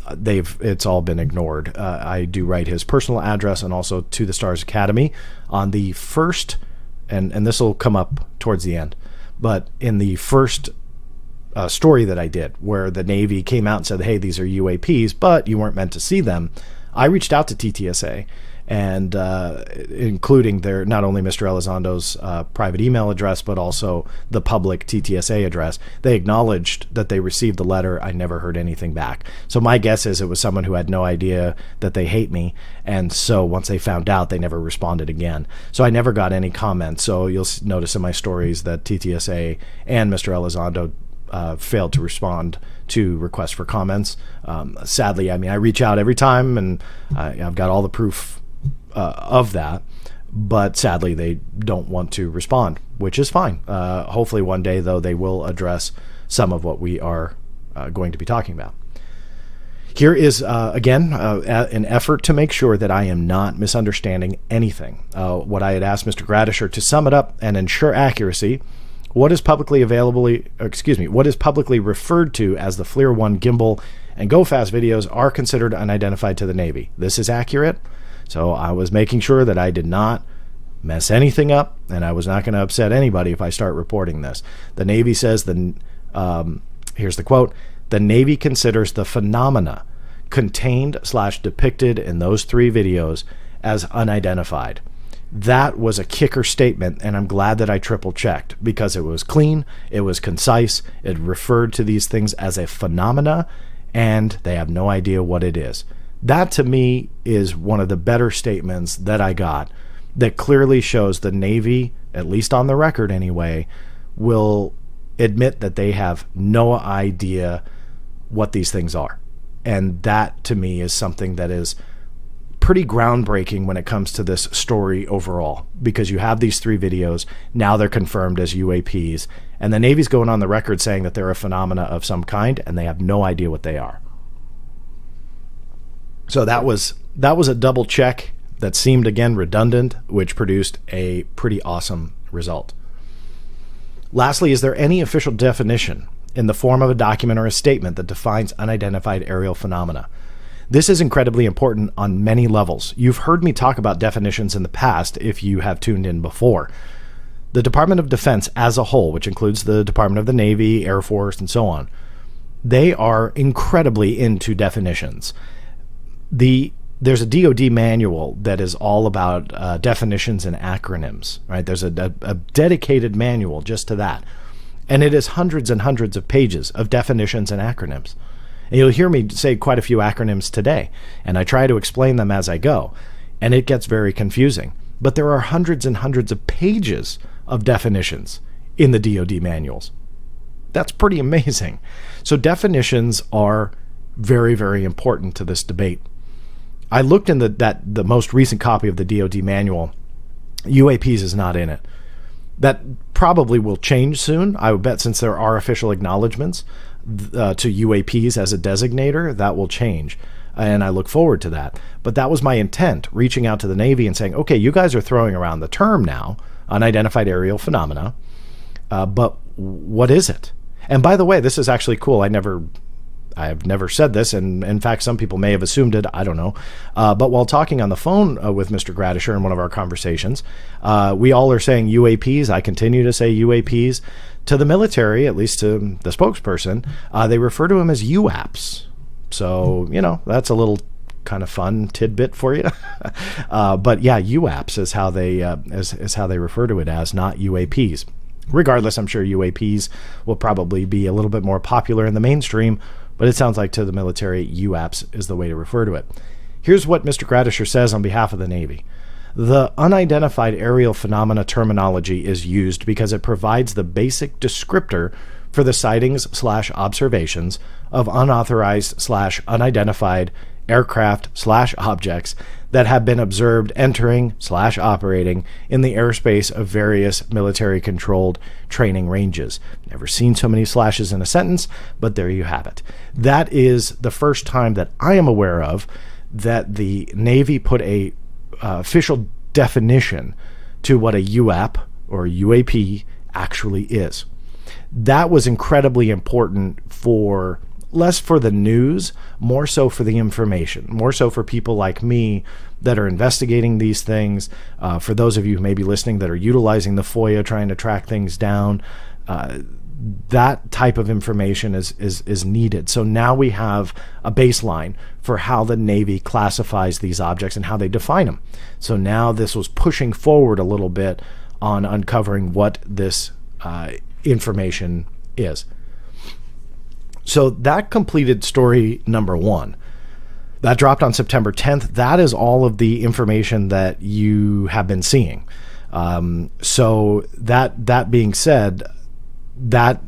It's all been ignored. I do write his personal address and also to the Stars Academy on the first, and this will come up towards the end, but in the first story that I did, where the Navy came out and said, hey, these are UAPs, but you weren't meant to see them, I reached out to TTSA, and including their, not only Mr. Elizondo's private email address, but also the public TTSA address. They acknowledged that they received the letter. I never heard anything back. So my guess is it was someone who had no idea that they hate me, and so once they found out, they never responded again. So I never got any comments. So you'll notice in my stories that TTSA and Mr. Elizondo failed to respond to requests for comments. Sadly, I mean, I reach out every time, and I've got all the proof of that, but sadly they don't want to respond, which is fine. Hopefully one day, though, they will address some of what we are going to be talking about. Here is, again, an effort to make sure that I am not misunderstanding anything. What I had asked Mr. Gradisher to sum it up and ensure accuracy. What is publicly referred to as the FLIR 1 gimbal and Go Fast videos are considered unidentified to the Navy. This is accurate. So I was making sure that I did not mess anything up, and I was not going to upset anybody if I start reporting this. The Navy says, here's the quote, the Navy considers the phenomena contained/depicted in those 3 videos as unidentified. That was a kicker statement, and I'm glad that I triple checked, because it was clean, it was concise, it referred to these things as a phenomena, and they have no idea what it is. That to me is one of the better statements that I got that clearly shows the Navy, at least on the record anyway, will admit that they have no idea what these things are. And that to me is something that is pretty groundbreaking when it comes to this story overall, because you have these 3 videos, now they're confirmed as UAPs, and the Navy's going on the record saying that they're a phenomena of some kind, and they have no idea what they are. So that was a double check that seemed again redundant, which produced a pretty awesome result. Lastly, is there any official definition in the form of a document or a statement that defines unidentified aerial phenomena? This is incredibly important on many levels. You've heard me talk about definitions in the past if you have tuned in before. The Department of Defense as a whole, which includes the Department of the Navy, Air Force, and so on, they are incredibly into definitions. There's a DoD manual that is all about definitions and acronyms, right? There's a dedicated manual just to that. And it is hundreds and hundreds of pages of definitions and acronyms. And you'll hear me say quite a few acronyms today, and I try to explain them as I go, and it gets very confusing. But there are hundreds and hundreds of pages of definitions in the DoD manuals. That's pretty amazing. So definitions are very, very important to this debate. I looked in the most recent copy of the DoD manual. UAPs is not in it. That probably will change soon. I would bet, since there are official acknowledgments to UAPs as a designator, that will change. And I look forward to that. But that was my intent, reaching out to the Navy and saying, okay, you guys are throwing around the term now, unidentified aerial phenomena, but what is it? And by the way, this is actually cool. I have never said this, and in fact, some people may have assumed it. I don't know. But while talking on the phone with Mr. Gradisher in one of our conversations, we all are saying UAPs. I continue to say UAPs. To the military, at least to the spokesperson, they refer to them as UAPs. So, that's a little kind of fun tidbit for you. But yeah, UAPs is how they refer to it as, not UAPs. Regardless, I'm sure UAPs will probably be a little bit more popular in the mainstream, but it sounds like to the military, UAPs is the way to refer to it. Here's what Mr. Gradisher says on behalf of the Navy. The unidentified aerial phenomena terminology is used because it provides the basic descriptor for the sightings/observations of unauthorized/unidentified aircraft/objects that have been observed entering/operating in the airspace of various military-controlled training ranges. Never seen so many slashes in a sentence, but there you have it. That is the first time that I am aware of that the Navy put a official definition to what a UAP or UAP actually is. That was incredibly important for less for the news, more so for the information, more so for people like me that are investigating these things. For those of you who may be listening that are utilizing the FOIA, trying to track things down, that type of information is needed. So now we have a baseline for how the Navy classifies these objects and how they define them. So now this was pushing forward a little bit on uncovering what this information is. So that completed story number 1. That dropped on September 10th. That is all of the information that you have been seeing. So that being said, that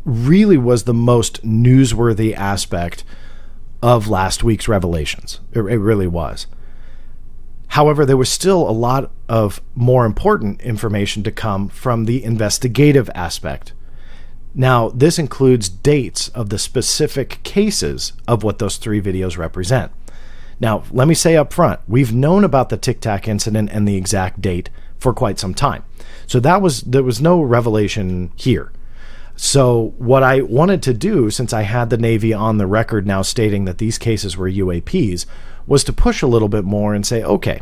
really was the most newsworthy aspect of last week's revelations. It really was. However, there was still a lot of more important information to come from the investigative aspect. Now, this includes dates of the specific cases of what those 3 videos represent. Now, let me say up front, we've known about the Tic Tac incident and the exact date for quite some time. So there was no revelation here. So what I wanted to do, since I had the Navy on the record now stating that these cases were UAPs, was to push a little bit more and say, okay,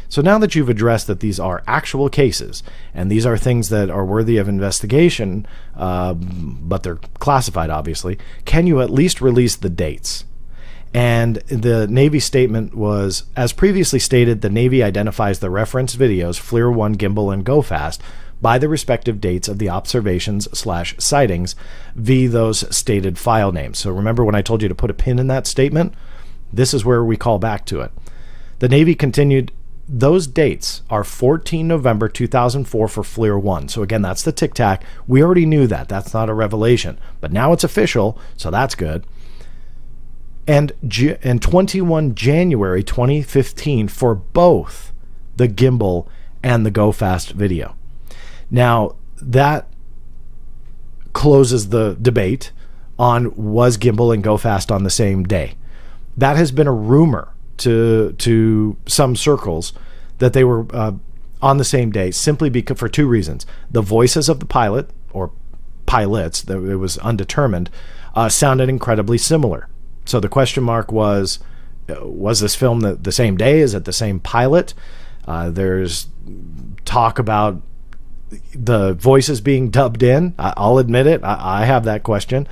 so now that you've addressed that these are actual cases, and these are things that are worthy of investigation, but they're classified, obviously, can you at least release the dates? And the Navy statement was, as previously stated, the Navy identifies the reference videos, FLIR 1, Gimbal, and Go Fast, by the respective dates of the observations/sightings via those stated file names. So remember when I told you to put a pin in that statement? This is where we call back to it. The Navy continued, those dates are 14 November 2004 for FLIR 1. So again, that's the Tic Tac. We already knew that. That's not a revelation. But now it's official, so that's good. And 21 January 2015 for both the Gimbal and the Go Fast video. Now, that closes the debate on was Gimbal and Go Fast on the same day. That has been a rumor to some circles that they were on the same day, simply because for two reasons. The voices of the pilot, or pilots, it was undetermined, sounded incredibly similar. So the question mark was this film the same day? Is it the same pilot? There's talk about the voices being dubbed in. I'll admit it. I have that question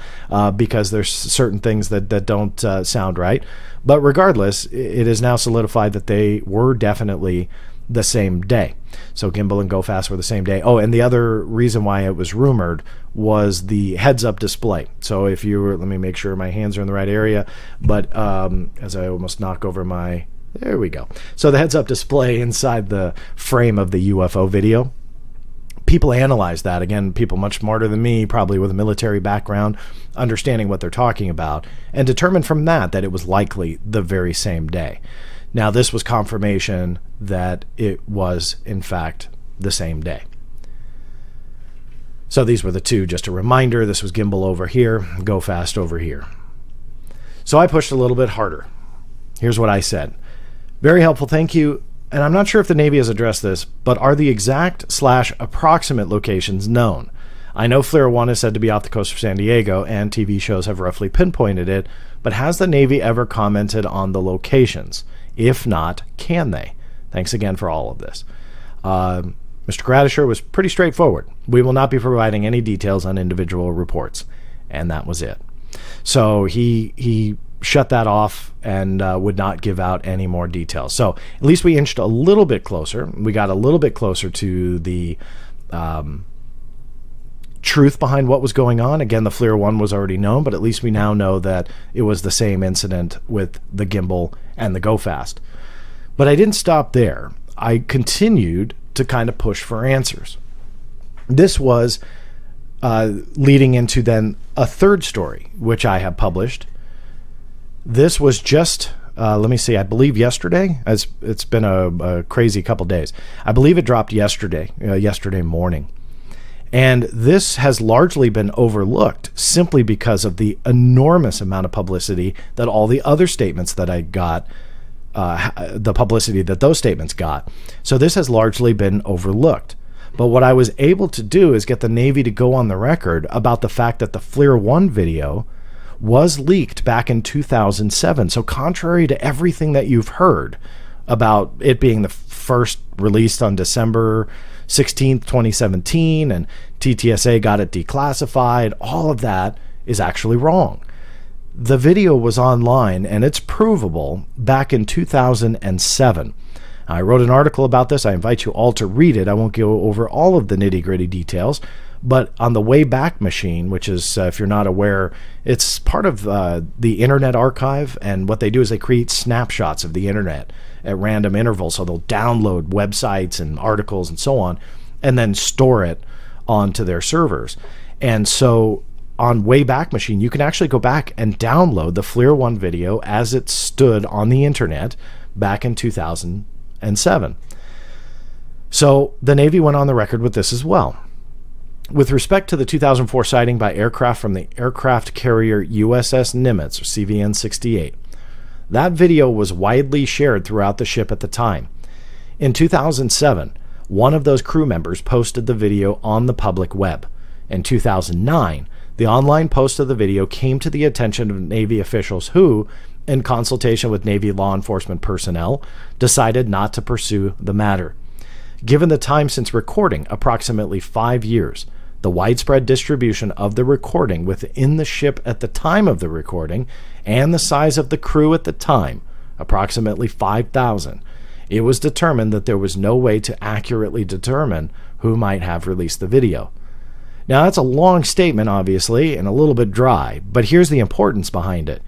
because there's certain things that don't sound right. But regardless, it is now solidified that they were definitely the same day. So Gimbal and Go Fast were the same day. Oh, and the other reason why it was rumored was the heads-up display. So if you were, let me make sure my hands are in the right area, but as I almost knock over my, there we go. So the heads-up display inside the frame of the UFO video, people analyze that. Again, people much smarter than me, probably with a military background, understanding what they're talking about, and determined from that it was likely the very same day. Now, this was confirmation that it was, in fact, the same day. So these were the two. Just a reminder, this was Gimbal over here, Go Fast over here. So I pushed a little bit harder. Here's what I said. Very helpful, thank you. And I'm not sure if the Navy has addressed this, but are the exact/approximate locations known? I know FLIR 1 is said to be off the coast of San Diego, and TV shows have roughly pinpointed it, but has the Navy ever commented on the locations? If not, can they? Thanks again for all of this. Mr. Gradisher was pretty straightforward. We will not be providing any details on individual reports. And that was it. So he shut that off and would not give out any more details. So at least we inched a little bit closer. We got a little bit closer to the truth behind what was going on. Again, the FLIR 1 was already known, but at least we now know that it was the same incident with the Gimbal and the Go Fast. But I didn't stop there. I continued to kind of push for answers. This was leading into then a third story, which I have published. This was just, let me see, I believe yesterday. It's been a crazy couple days. I believe it dropped yesterday morning. And this has largely been overlooked simply because of the enormous amount of publicity that all the other statements that I got, the publicity that those statements got. So this has largely been overlooked. But what I was able to do is get the Navy to go on the record about the fact that the FLIR 1 video was leaked back in 2007. So contrary to everything that you've heard about it being the first released on December 16th, 2017, and TTSA got it declassified, all of that is actually wrong. The video was online, and it's provable, back in 2007. I wrote an article about this. I invite you all to read it. I won't go over all of the nitty-gritty details, but on the Wayback Machine, which is, if you're not aware, it's part of the Internet Archive, and what they do is they create snapshots of the Internet at random intervals. So they'll download websites and articles and so on, and then store it onto their servers. And so on Wayback Machine, you can actually go back and download the FLIR 1 video as it stood on the Internet back in 2007. So the Navy went on the record with this as well. With respect to the 2004 sighting by aircraft from the aircraft carrier USS Nimitz, or CVN-68, that video was widely shared throughout the ship at the time. In 2007, one of those crew members posted the video on the public web. In 2009, the online post of the video came to the attention of Navy officials who, in consultation with Navy law enforcement personnel, decided not to pursue the matter. Given the time since recording, approximately 5 years, the widespread distribution of the recording within the ship at the time of the recording, and the size of the crew at the time, approximately 5,000, it was determined that there was no way to accurately determine who might have released the video. Now, that's a long statement, obviously, and a little bit dry, but here's the importance behind it.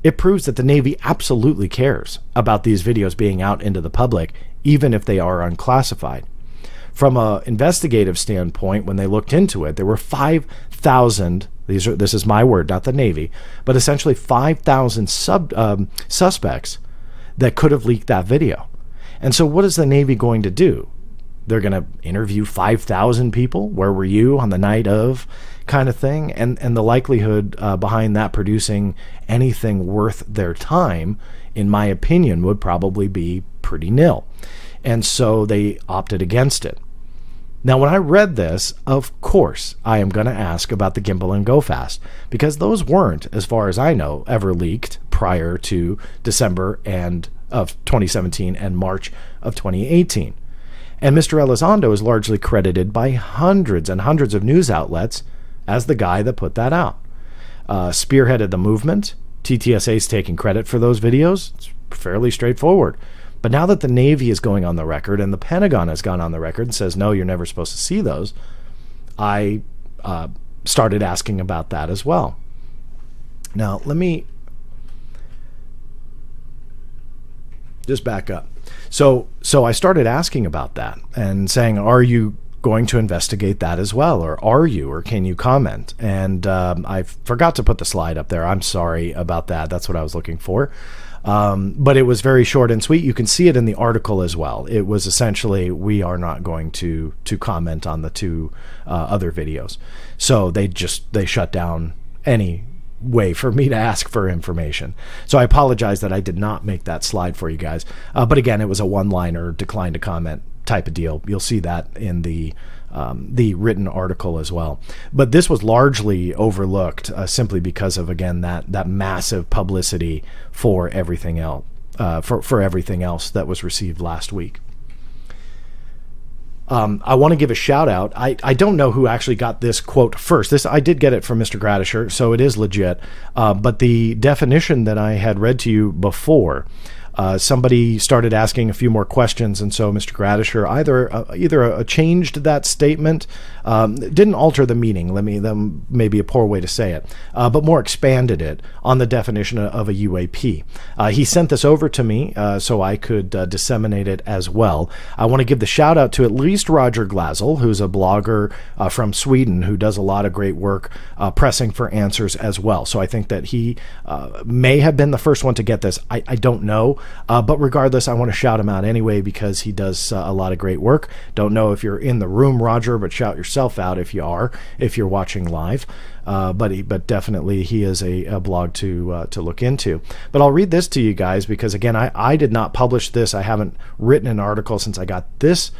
It proves that the Navy absolutely cares about these videos being out into the public, even if they are unclassified. From an investigative standpoint, when they looked into it, there were 5,000, this is my word, not the Navy, but essentially 5,000 suspects that could have leaked that video. And so what is the Navy going to do? They're going to interview 5,000 people. Where were you on the night of, kind of thing? And the likelihood behind that producing anything worth their time, in my opinion, would probably be pretty nil. And so they opted against it. Now, when I read this, of course, I am going to ask about the gimbal and go fast, because those weren't, as far as I know, ever leaked prior to December of 2017 and March of 2018. And Mr. Elizondo is largely credited by hundreds and hundreds of news outlets as the guy that put that out. Spearheaded the movement. TTSA's taking credit for those videos. It's fairly straightforward. But now that the Navy is going on the record and the Pentagon has gone on the record and says, no, you're never supposed to see those, I started asking about that as well. Now, let me just back up. So I started asking about that and saying, are you going to investigate that as well? Or are you, or can you comment? And I forgot to put the slide up there. I'm sorry about that. That's what I was looking for. But it was very short and sweet. You can see it in the article as well. It was essentially, we are not going to comment on the two other videos. So they shut down any way for me to ask for information. So I apologize that I did not make that slide for you guys. But again, it was a one-liner decline to comment type of deal. You'll see that in the written article as well. But this was largely overlooked simply because of, again, that massive publicity for everything else, for everything else that was received last week. I want to give a shout out. I don't know who actually got this quote first. I did get it from Mr. Gradisher, so it is legit. But the definition that I had read to you before, somebody started asking a few more questions, and so Mr. Gradisher either changed that statement, didn't alter the meaning, that may be a poor way to say it, but more expanded it on the definition of a UAP. He sent this over to me so I could disseminate it as well. I want to give the shout out to at least Roger Glazel, who's a blogger from Sweden who does a lot of great work pressing for answers as well. So I think that he may have been the first one to get this. I don't know. But regardless, I want to shout him out anyway because he does a lot of great work. Don't know if you're in the room, Roger, but shout yourself out if you're watching live. But definitely he is a blog to look into. But I'll read this to you guys because, again, I did not publish this. I haven't written an article since I got this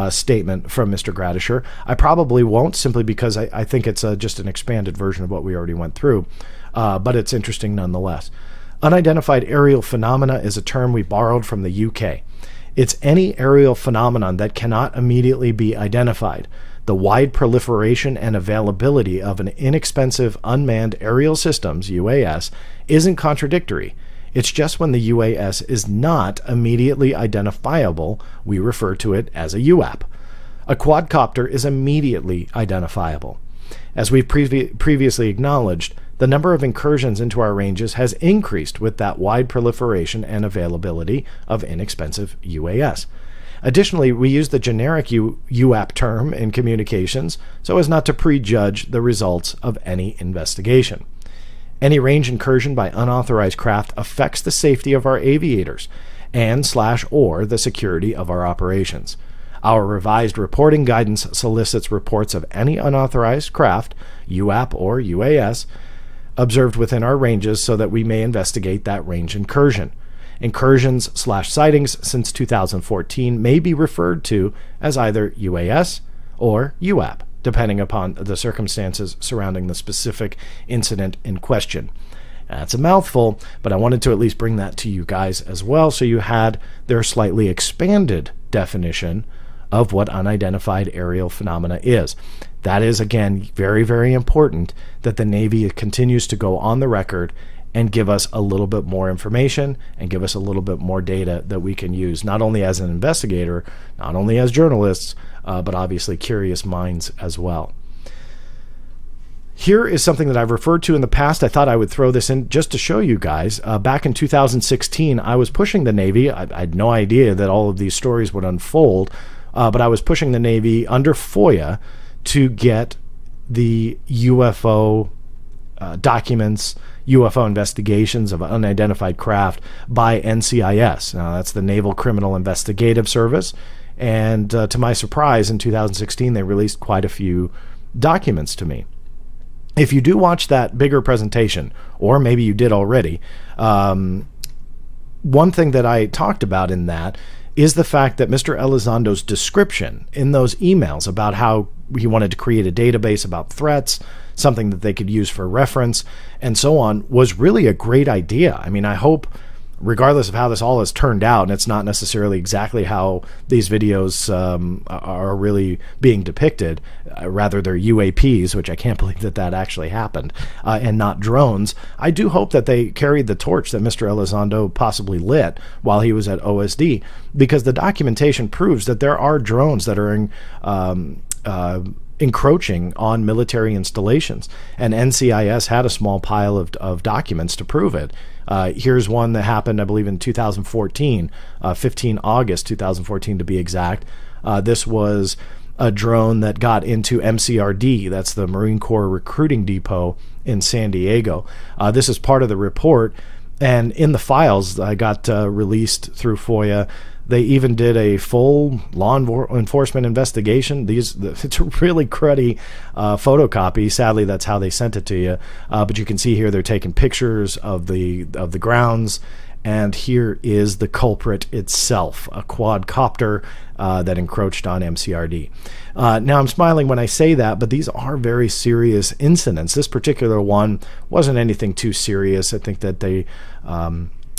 statement from Mr. Gradisher. I probably won't, simply because I think it's just an expanded version of what we already went through. But it's interesting nonetheless. Unidentified aerial phenomena is a term we borrowed from the UK. It's any aerial phenomenon that cannot immediately be identified. The wide proliferation and availability of an inexpensive unmanned aerial systems, UAS, isn't contradictory. It's just when the UAS is not immediately identifiable, we refer to it as a UAP. A quadcopter is immediately identifiable. As we've previously acknowledged, the number of incursions into our ranges has increased with that wide proliferation and availability of inexpensive UAS. Additionally, we use the generic UAP term in communications so as not to prejudge the results of any investigation. Any range incursion by unauthorized craft affects the safety of our aviators and/or the security of our operations. Our revised reporting guidance solicits reports of any unauthorized craft, UAP or UAS, observed within our ranges so that we may investigate that range incursion. Incursions/sightings since 2014 may be referred to as either UAS or UAP, depending upon the circumstances surrounding the specific incident in question. That's a mouthful, but I wanted to at least bring that to you guys as well so you had their slightly expanded definition of what unidentified aerial phenomena is. That is, again, very, very important that the Navy continues to go on the record and give us a little bit more information and give us a little bit more data that we can use, not only as an investigator, not only as journalists, but obviously curious minds as well. Here is something that I've referred to in the past. I thought I would throw this in just to show you guys. Back in 2016, I was pushing the Navy. I had no idea that all of these stories would unfold, but I was pushing the Navy under FOIA to get the UFO documents, UFO investigations of unidentified craft by NCIS. Now, that's the Naval Criminal Investigative Service. And to my surprise, in 2016, they released quite a few documents to me. If you do watch that bigger presentation, or maybe you did already, one thing that I talked about in that is the fact that Mr. Elizondo's description in those emails about how he wanted to create a database about threats, something that they could use for reference, and so on, was really a great idea. I mean, I hope, regardless of how this all has turned out, and it's not necessarily exactly how these videos are really being depicted, rather they're UAPs, which I can't believe that actually happened, and not drones. I do hope that they carried the torch that Mr. Elizondo possibly lit while he was at OSD, because the documentation proves that there are drones that are encroaching on military installations, and NCIS had a small pile of documents to prove it. Here's one that happened, I believe, in 2014, 15 August 2014 to be exact. This was a drone that got into MCRD, that's the Marine Corps Recruiting Depot in San Diego. This is part of the report, and in the files I got released through FOIA, they even did a full law enforcement investigation. It's a really cruddy photocopy. Sadly, that's how they sent it to you. But you can see here they're taking pictures of the grounds, and here is the culprit itself, a quadcopter that encroached on MCRD. Now, I'm smiling when I say that, but these are very serious incidents. This particular one wasn't anything too serious. I think that they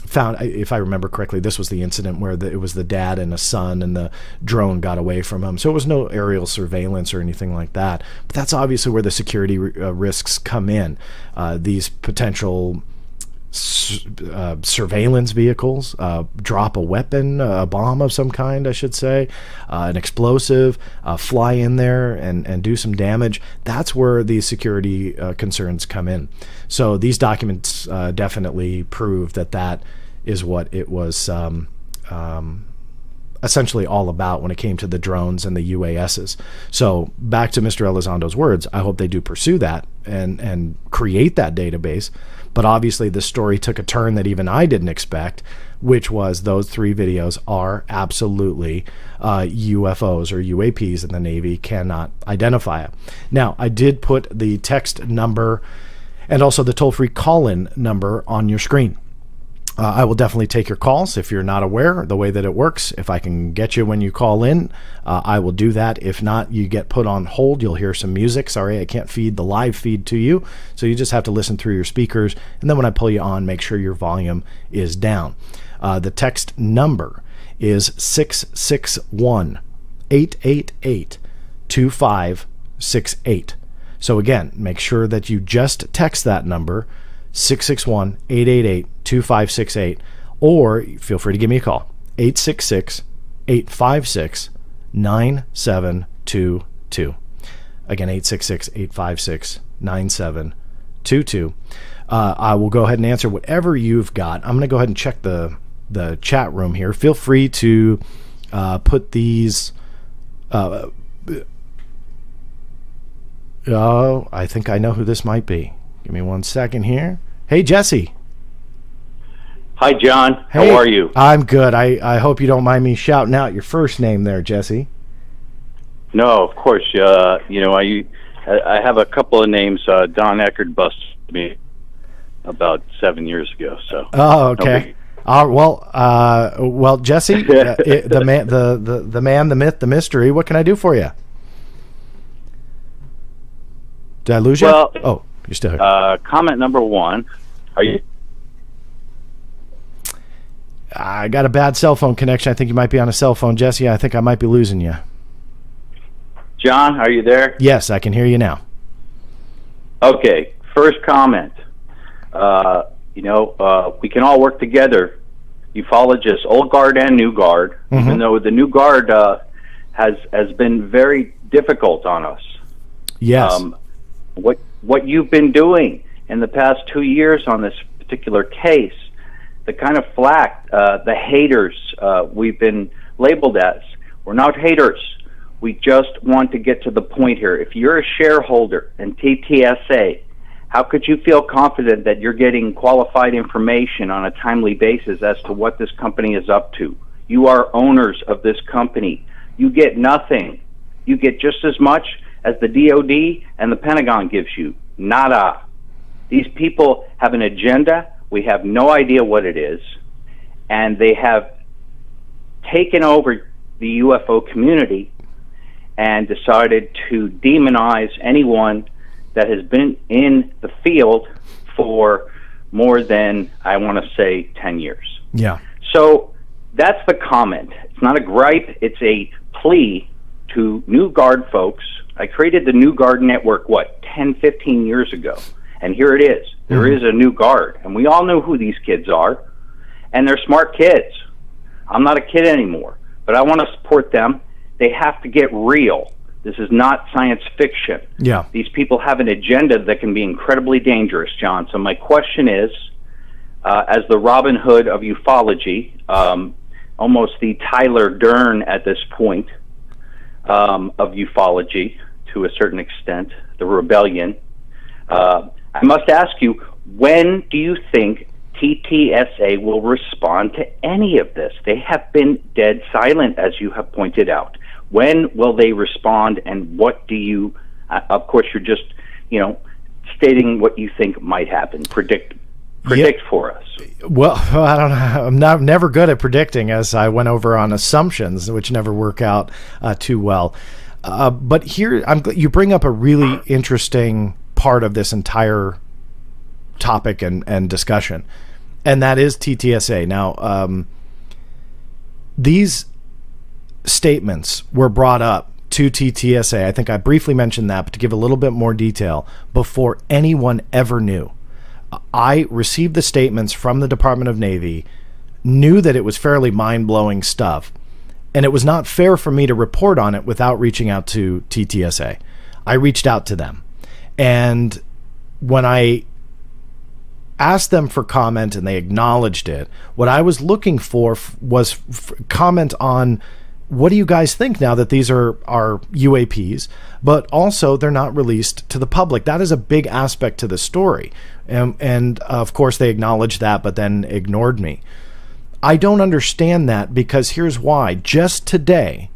found, if I remember correctly, this was the incident where it was the dad and a son, and the drone got away from him. So it was no aerial surveillance or anything like that. But that's obviously where the security risks come in. These potential surveillance vehicles drop a weapon, a bomb of some kind, I should say, an explosive, fly in there and do some damage. That's where these security concerns come in. So these documents definitely prove that is what it was essentially all about when it came to the drones and the UASs. So back to Mr. Elizondo's words, I hope they do pursue that and create that database. But obviously this story took a turn that even I didn't expect, which was those 3 videos are absolutely UFOs or UAPs, and the Navy cannot identify it. Now, I did put the text number and also the toll-free call-in number on your screen. I will definitely take your calls. If you're not aware the way that it works, if I can get you when you call in, I will do that. If not, you get put on hold. You'll hear some music. Sorry, I can't feed the live feed to you. So you just have to listen through your speakers. And then when I pull you on, make sure your volume is down. The text number is 661-888-2568. So again, make sure that you just text that number, 661-888-2568, or feel free to give me a call, 866-856-9722. Again, 866-856-9722. I will go ahead and answer whatever you've got. I'm going to go ahead and check the chat room here. Feel free to put these... I think I know who this might be. Give me 1 second here. Hey, Jesse. Hi, John. Hey, how are you? I'm good. I hope you don't mind me shouting out your first name there, Jesse. No, of course. I have a couple of names. Don Eckert busted me about 7 years ago. So. Oh, okay. Well, Jesse, the man, the myth, the mystery. What can I do for you? Did I lose you? Well, oh, you're still here. Comment number 1. Are you? I got a bad cell phone connection. I think you might be on a cell phone, Jesse. I think I might be losing you. John, are you there? Yes, I can hear you now. Okay, first comment. We can all work together, ufologists, old guard and new guard, even though the new guard has been very difficult on us. Yes. What you've been doing in the past 2 years on this particular case, the kind of flack, the haters we've been labeled as, we're not haters. We just want to get to the point here. If you're a shareholder in TTSA, how could you feel confident that you're getting qualified information on a timely basis as to what this company is up to? You are owners of this company. You get nothing. You get just as much as the DOD and the Pentagon gives you. Nada. These people have an agenda. We have no idea what it is. And they have taken over the UFO community and decided to demonize anyone that has been in the field for more than, I want to say, 10 years. Yeah. So that's the comment. It's not a gripe. It's a plea to New Guard folks. I created the New Guard Network, 10, 15 years ago. And here it is. There is a New Guard. And we all know who these kids are. And they're smart kids. I'm not a kid anymore. But I want to support them. They have to get real. This is not science fiction. Yeah. These people have an agenda that can be incredibly dangerous, John. So my question is, as the Robin Hood of ufology, almost the Tyler Durden at this point of ufology to a certain extent, the rebellion, I must ask you, when do you think TTSA will respond to any of this? They have been dead silent, as you have pointed out. When will they respond, and what do you, of course, you're just, stating what you think might happen. Predict for us. Well, I don't know. I'm never good at predicting, as I went over on assumptions, which never work out too well. But here, you bring up a really interesting part of this entire topic and discussion, and that is TTSA. Now, these statements were brought up to TTSA. I think I briefly mentioned that, but to give a little bit more detail, before anyone ever knew. I received the statements from the Department of Navy, knew that it was fairly mind-blowing stuff, and it was not fair for me to report on it without reaching out to TTSA. I reached out to them, and when I asked them for comment and they acknowledged it, what I was looking for was comment on, what do you guys think now that these are UAPs, but also they're not released to the public? That is a big aspect to the story. And of course they acknowledged that, but then ignored me. I don't understand that, because here's why. Just today,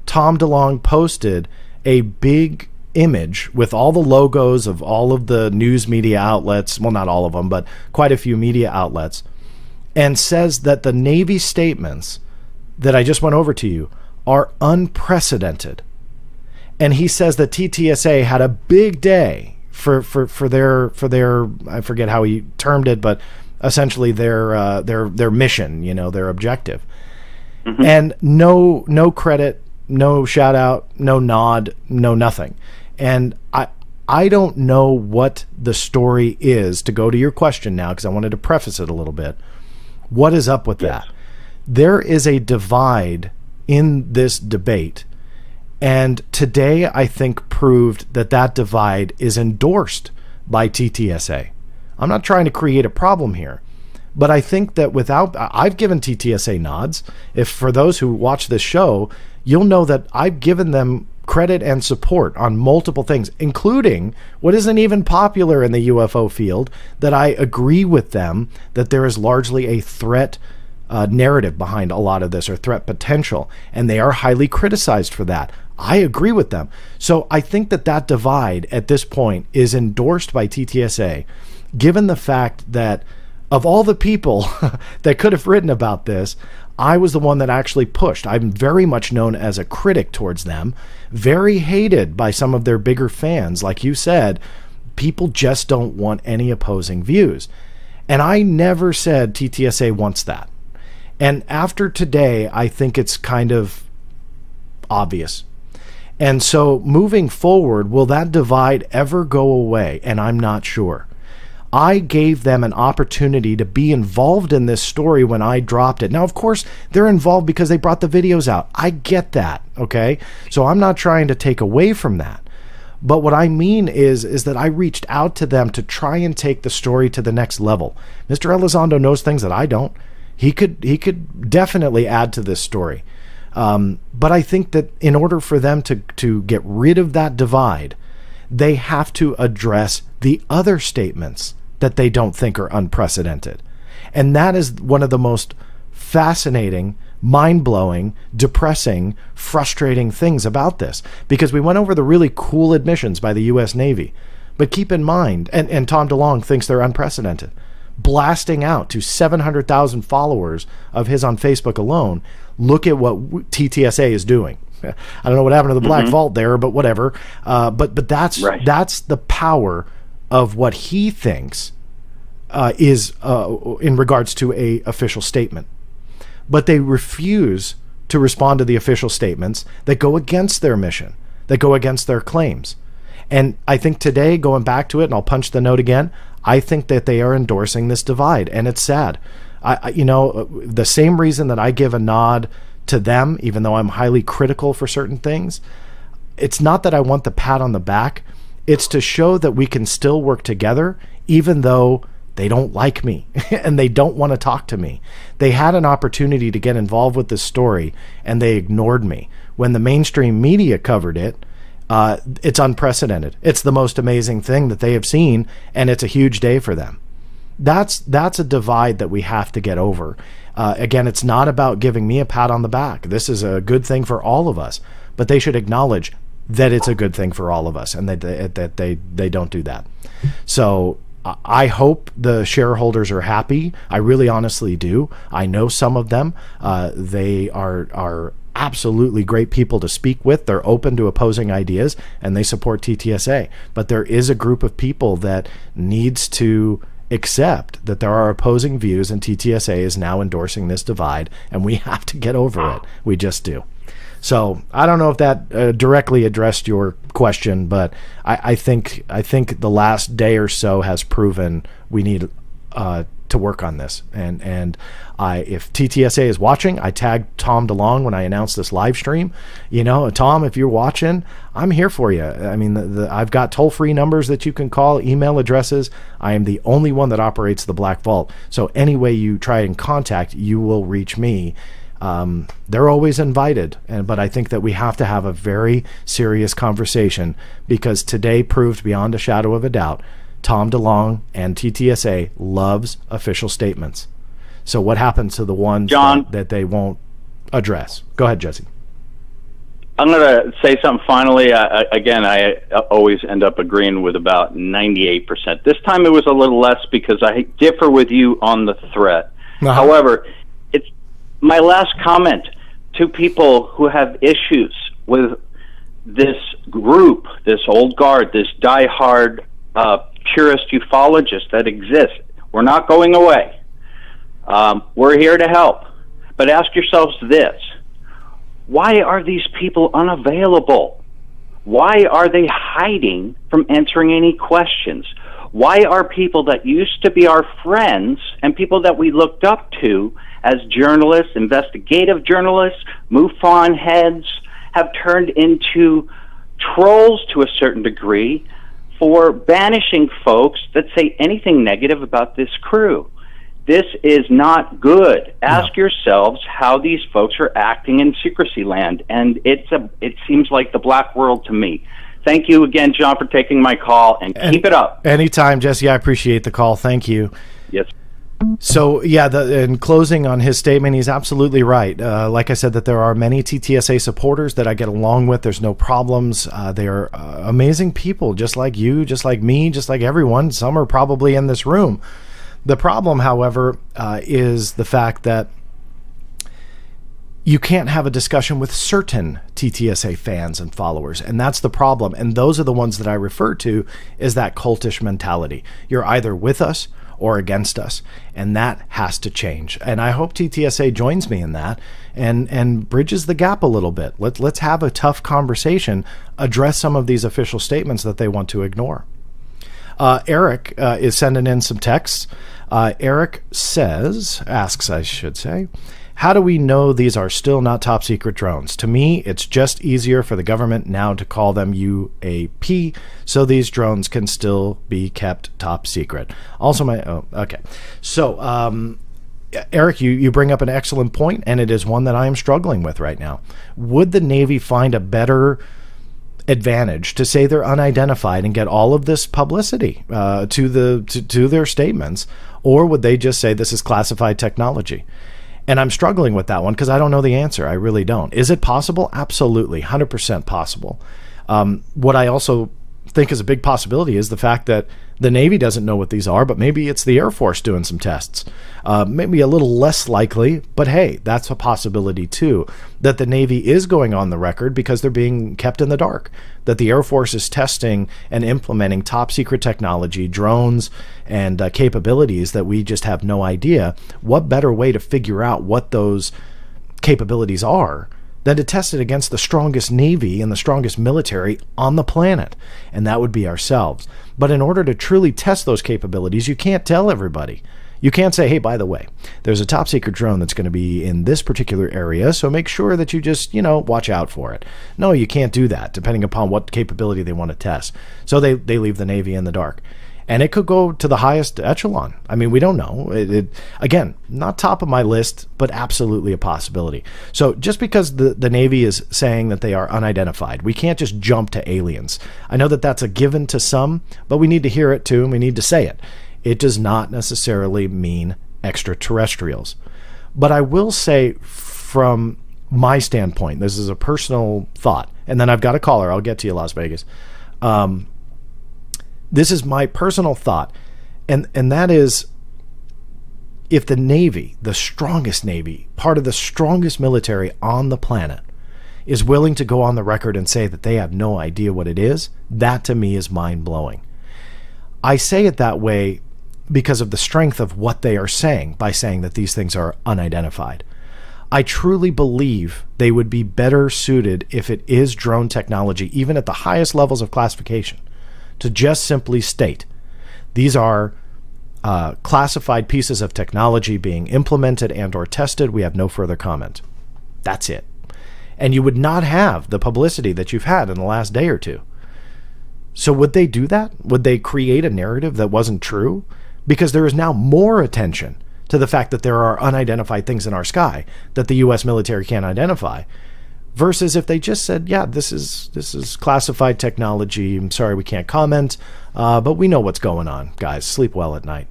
Tom DeLonge posted a big image with all the logos of all of the news media outlets, well, not all of them, but quite a few media outlets, and says that the Navy statements that I just went over to you are unprecedented. And he says that TTSA had a big day for their I forget how he termed it, but essentially their mission, their objective. And no credit, no shout out, no nod, no nothing. And I don't know what the story is, to go to your question now, because I wanted to preface it a little bit. What is up with that? There is a divide in this debate, and today I think proved that divide is endorsed by TTSA. I'm not trying to create a problem here, but I think that I've given TTSA nods. If for those who watch this show, you'll know that I've given them credit and support on multiple things, including what isn't even popular in the UFO field, that I agree with them that there is largely a threat narrative behind a lot of this, or threat potential, and they are highly criticized for that. I agree with them. So I think that divide at this point is endorsed by TTSA, given the fact that of all the people that could have written about this, I was the one that actually pushed. I'm very much known as a critic towards them, very hated by some of their bigger fans. Like you said, people just don't want any opposing views. And I never said TTSA wants that. And after today, I think it's kind of obvious. And so moving forward, will that divide ever go away? And I'm not sure. I gave them an opportunity to be involved in this story when I dropped it. Now, of course, they're involved because they brought the videos out. I get that, okay? So I'm not trying to take away from that. But what I mean is that I reached out to them to try and take the story to the next level. Mr. Elizondo knows things that I don't. He could definitely add to this story. But I think that in order for them to get rid of that divide, they have to address the other statements that they don't think are unprecedented. And that is one of the most fascinating, mind-blowing, depressing, frustrating things about this, because we went over the really cool admissions by the U.S. Navy. But keep in mind, and Tom DeLonge thinks they're unprecedented, blasting out to 700,000 followers of his on Facebook alone, look at what TTSA is doing. I don't know what happened to the Black Vault there, but whatever. But that's right. That's the power of what he thinks is in regards to a official statement. But they refuse to respond to the official statements that go against their mission, that go against their claims. And I think today, going back to it, and I'll punch the note again, I think that they are endorsing this divide, and it's sad. The same reason that I give a nod to them, even though I'm highly critical for certain things, it's not that I want the pat on the back. It's to show that we can still work together, even though they don't like me and they don't want to talk to me. They had an opportunity to get involved with this story, and they ignored me. When the mainstream media covered it, it's unprecedented. It's the most amazing thing that they have seen, and it's a huge day for them. That's a divide that we have to get over. Again, it's not about giving me a pat on the back. This is a good thing for all of us, but they should acknowledge that it's a good thing for all of us, and that they don't do that. So I hope the shareholders are happy. I really honestly do. I know some of them. They are absolutely great people to speak with. They're open to opposing ideas, and they support TTSA. But there is a group of people that needs to accept that there are opposing views, and TTSA is now endorsing this divide, and we have to get over it. We just do. So I don't know if that directly addressed your question, but I think the last day or so has proven we need to work on this. And if TTSA is watching, I tagged Tom DeLonge when I announced this live stream. Tom, if you're watching, I'm here for you. I mean, I've got toll-free numbers that you can call, email addresses. I am the only one that operates the Black Vault. So any way you try and contact, you will reach me. They're always invited, but I think that we have to have a very serious conversation, because today proved beyond a shadow of a doubt, Tom DeLonge and TTSA loves official statements. So what happens to the ones that they won't address? Go ahead, Jesse. I'm going to say something finally. I always end up agreeing with about 98%. This time it was a little less because I differ with you on the threat. Uh-huh. However, it's my last comment to people who have issues with this group, this old guard, this diehard purist ufologists that exist. We're not going away. We're here to help. But ask yourselves this. Why are these people unavailable? Why are they hiding from answering any questions? Why are people that used to be our friends and people that we looked up to as journalists, investigative journalists, MUFON heads, have turned into trolls to a certain degree for banishing folks that say anything negative about this crew? This is not good. Ask yourselves how these folks are acting in secrecy land, and it seems like the black world to me. Thank you again, John, for taking my call, and keep it up. Anytime, Jesse. I appreciate the call. Thank you. Yes. So, in closing on his statement, he's absolutely right. Like I said, that there are many TTSA supporters that I get along with. There's no problems. They are amazing people, just like you, just like me, just like everyone. Some are probably in this room. The problem, however, is the fact that you can't have a discussion with certain TTSA fans and followers, and that's the problem. And those are the ones that I refer to as that cultish mentality. You're either with us or against us. And that has to change. And I hope TTSA joins me in that and bridges the gap a little bit. Let's have a tough conversation, address some of these official statements that they want to ignore. Eric is sending in some texts. Eric asks, how do we know these are still not top secret drones? To me, it's just easier for the government now to call them UAP, so these drones can still be kept top secret. Also, okay. So, Eric, you bring up an excellent point, and it is one that I am struggling with right now. Would the Navy find a better advantage to say they're unidentified and get all of this publicity to their statements, or would they just say this is classified technology? And I'm struggling with that one because I don't know the answer. I really don't. Is it possible? Absolutely. 100% possible. What I also think is a big possibility is the fact that the Navy doesn't know what these are, but maybe it's the Air Force doing some tests. Maybe a little less likely, but hey, that's a possibility too, that the Navy is going on the record because they're being kept in the dark, that the Air Force is testing and implementing top secret technology, drones, and capabilities that we just have no idea. What better way to figure out what those capabilities are than to test it against the strongest Navy and the strongest military on the planet? And that would be ourselves. But in order to truly test those capabilities, you can't tell everybody. You can't say, hey, by the way, there's a top secret drone that's going to be in this particular area, so make sure that you just, watch out for it. No, you can't do that, depending upon what capability they want to test. So they leave the Navy in the dark. And it could go to the highest echelon. I mean, we don't know. Again, not top of my list, but absolutely a possibility. So just because the Navy is saying that they are unidentified, we can't just jump to aliens. I know that that's a given to some, but we need to hear it too, and we need to say it. It does not necessarily mean extraterrestrials. But I will say from my standpoint, this is a personal thought, and then I've got a caller. I'll get to you, Las Vegas. This is my personal thought, and that is, if the Navy, the strongest Navy, part of the strongest military on the planet, is willing to go on the record and say that they have no idea what it is, that to me is mind-blowing. I say it that way because of the strength of what they are saying by saying that these things are unidentified. I truly believe they would be better suited if it is drone technology, even at the highest levels of classification, to just simply state these are classified pieces of technology being implemented and or tested. We have no further comment. That's it. And you would not have the publicity that you've had in the last day or two. So would they do that? Would they create a narrative that wasn't true? Because there is now more attention to the fact that there are unidentified things in our sky that the U.S. military can't identify, versus if they just said, yeah, this is classified technology. I'm sorry, we can't comment, but we know what's going on, guys. Sleep well at night.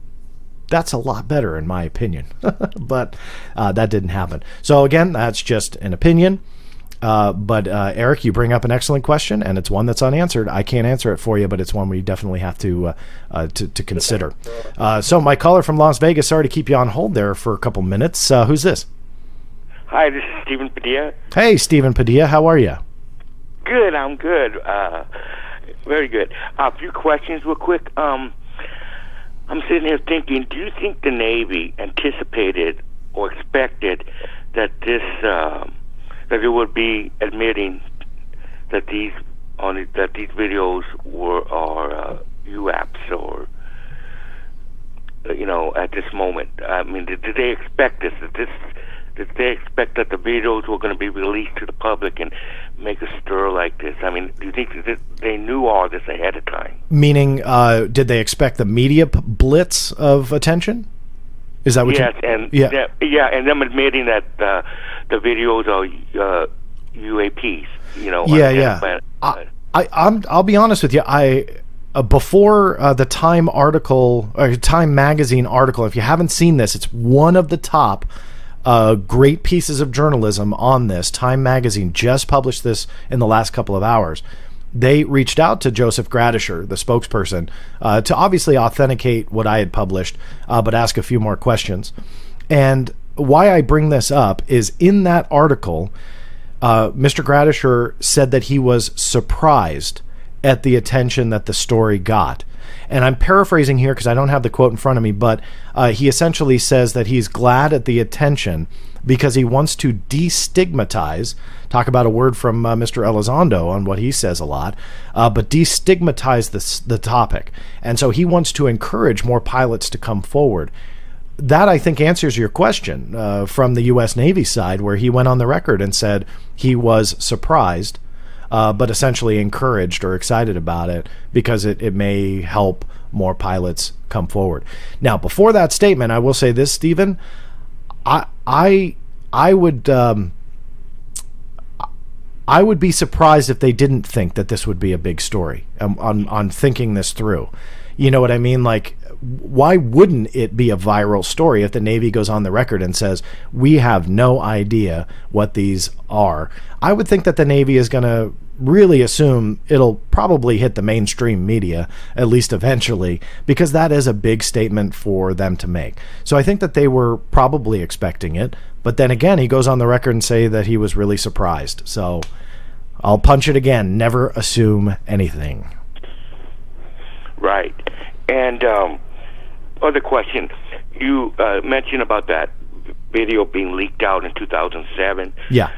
That's a lot better, in my opinion. But that didn't happen. So again, that's just an opinion. But Eric, you bring up an excellent question, and it's one that's unanswered. I can't answer it for you, but it's one we definitely have to consider. So my caller from Las Vegas, sorry to keep you on hold there for a couple minutes. Who's this? Hi, this is Stephen Padilla. Hey, Stephen Padilla, how are you? Good, I'm good. Very good. A few questions real quick. I'm sitting here thinking, do you think the Navy anticipated or expected that that it would be admitting that these videos are UAPs, or at this moment? I mean, did they expect this? Did they expect that the videos were going to be released to the public and make a stir like this? I mean, do you think that they knew all this ahead of time? Meaning, did they expect the media blitz of attention? Is that what yes, and and them admitting that the videos are UAPs. I'll be honest with you. Before the Time article, or Time magazine article, if you haven't seen this, it's one of the top great pieces of journalism on this. Time magazine just published this in the last couple of hours. They reached out to Joseph Gradisher, the spokesperson, to obviously authenticate what I had published, but ask a few more questions. And why I bring this up is in that article, Mr. Gradisher said that he was surprised at the attention that the story got. And I'm paraphrasing here because I don't have the quote in front of me, but he essentially says that he's glad at the attention because he wants to destigmatize, talk about a word from Mr. Elizondo on what he says a lot, but destigmatize the topic. And so he wants to encourage more pilots to come forward. That, I think, answers your question from the U.S. Navy side, where he went on the record and said he was surprised, but essentially encouraged or excited about it because it may help more pilots come forward. Now, before that statement, I will say this, Stephen. I would be surprised if they didn't think that this would be a big story on thinking this through. You know what I mean? Like, why wouldn't it be a viral story if the Navy goes on the record and says, we have no idea what these are? I would think that the Navy is going to really assume it'll probably hit the mainstream media, at least eventually, because that is a big statement for them to make. So I think that they were probably expecting it. But then again, he goes on the record and say that he was really surprised. So I'll punch it again. Never assume anything. Right. And other question, you mentioned about that video being leaked out in 2007. Yeah.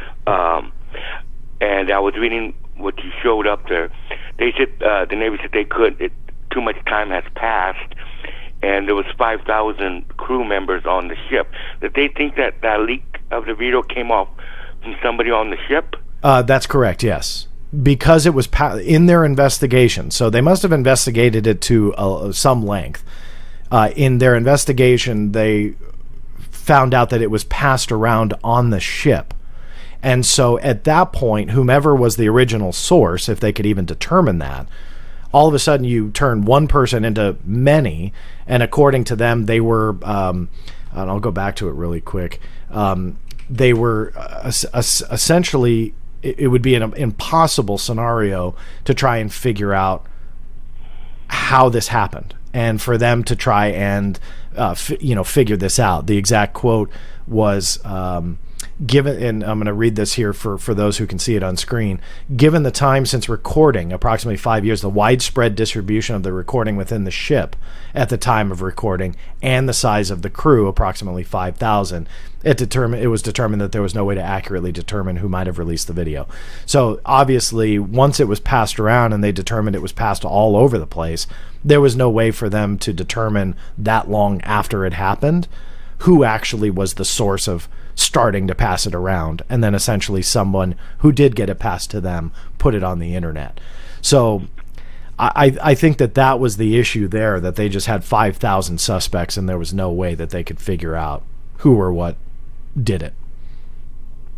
And I was reading what you showed up there. They said the Navy said they could. Too much time has passed, and there was 5,000 crew members on the ship. Did they think that leak of the video came off from somebody on the ship? That's correct. Yes. Because it was in their investigation. So they must have investigated it to some length. In their investigation, they found out that it was passed around on the ship. And so at that point, whomever was the original source, if they could even determine that, all of a sudden you turn one person into many. And according to them, they were, and I'll go back to it really quick, they were essentially, it would be an impossible scenario to try and figure out how this happened, and for them to try and figure this out. The exact quote was given, and I'm going to read this here for those who can see it on screen. Given the time since recording, approximately 5 years, the widespread distribution of the recording within the ship at the time of recording, and the size of the crew, approximately 5,000, it was determined that there was no way to accurately determine who might have released the video. So obviously, once it was passed around and they determined it was passed all over the place, there was no way for them to determine that long after it happened who actually was the source of starting to pass it around, and then essentially someone who did get it passed to them put it on the internet. So I think that was the issue there, that they just had 5,000 suspects and there was no way that they could figure out who or what did it.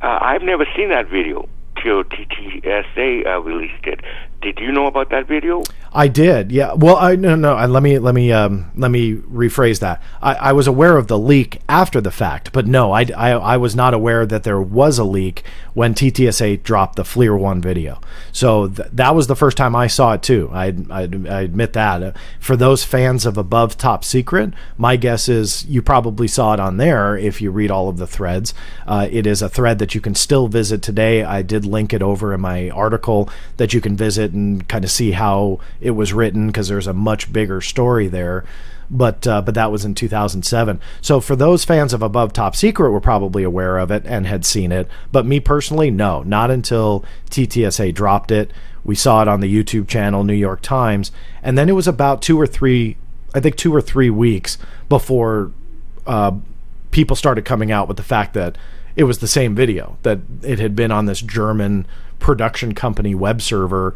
I've never seen that video till TTSA released it. Did you know about that video? I did, yeah. Well, no. And let me rephrase that. I was aware of the leak after the fact, but no, I was not aware that there was a leak when TTSA dropped the FLIR-1 video. So that was the first time I saw it too. I admit that. For those fans of Above Top Secret, my guess is you probably saw it on there if you read all of the threads. It is a thread that you can still visit today. I did link it over in my article that you can visit and kind of see how it was written, because there's a much bigger story there. But that was in 2007. So for those fans of Above Top Secret were probably aware of it and had seen it. But me personally, no, not until TTSA dropped it. We saw it on the YouTube channel, New York Times. And then it was about 2 or 3 weeks before people started coming out with the fact that it was the same video, that it had been on this German production company web server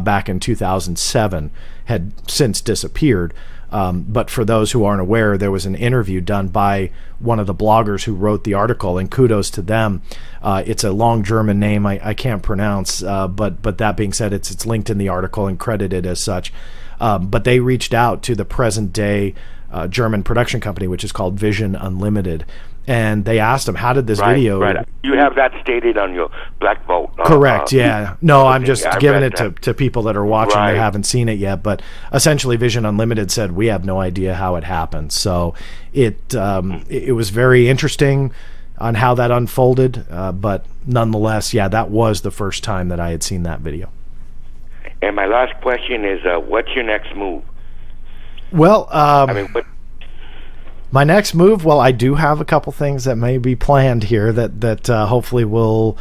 back in 2007, had since disappeared. But for those who aren't aware, there was an interview done by one of the bloggers who wrote the article, and kudos to them. It's a long German name I can't pronounce, but that being said, it's linked in the article and credited as such. But they reached out to the present day German production company, which is called Vision Unlimited. And they asked him, how did this video... Right. You have that stated on your Black Vault. Correct, yeah. No, I'm just giving it that. to people that are watching that haven't seen it yet. But essentially, Vision Unlimited said, we have no idea how it happened. So it was very interesting on how that unfolded. But nonetheless, yeah, that was the first time that I had seen that video. And my last question is, what's your next move? Well, What? my next move, well, I do have a couple things that may be planned here that hopefully will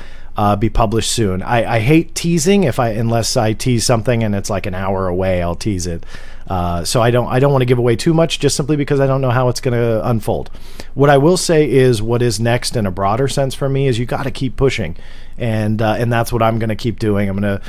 be published soon. I hate teasing unless I tease something and it's like an hour away, I'll tease it. So I don't want to give away too much, just simply because I don't know how it's going to unfold. What I will say is, what is next in a broader sense for me is you got to keep pushing, and that's what I'm going to keep doing. I'm going to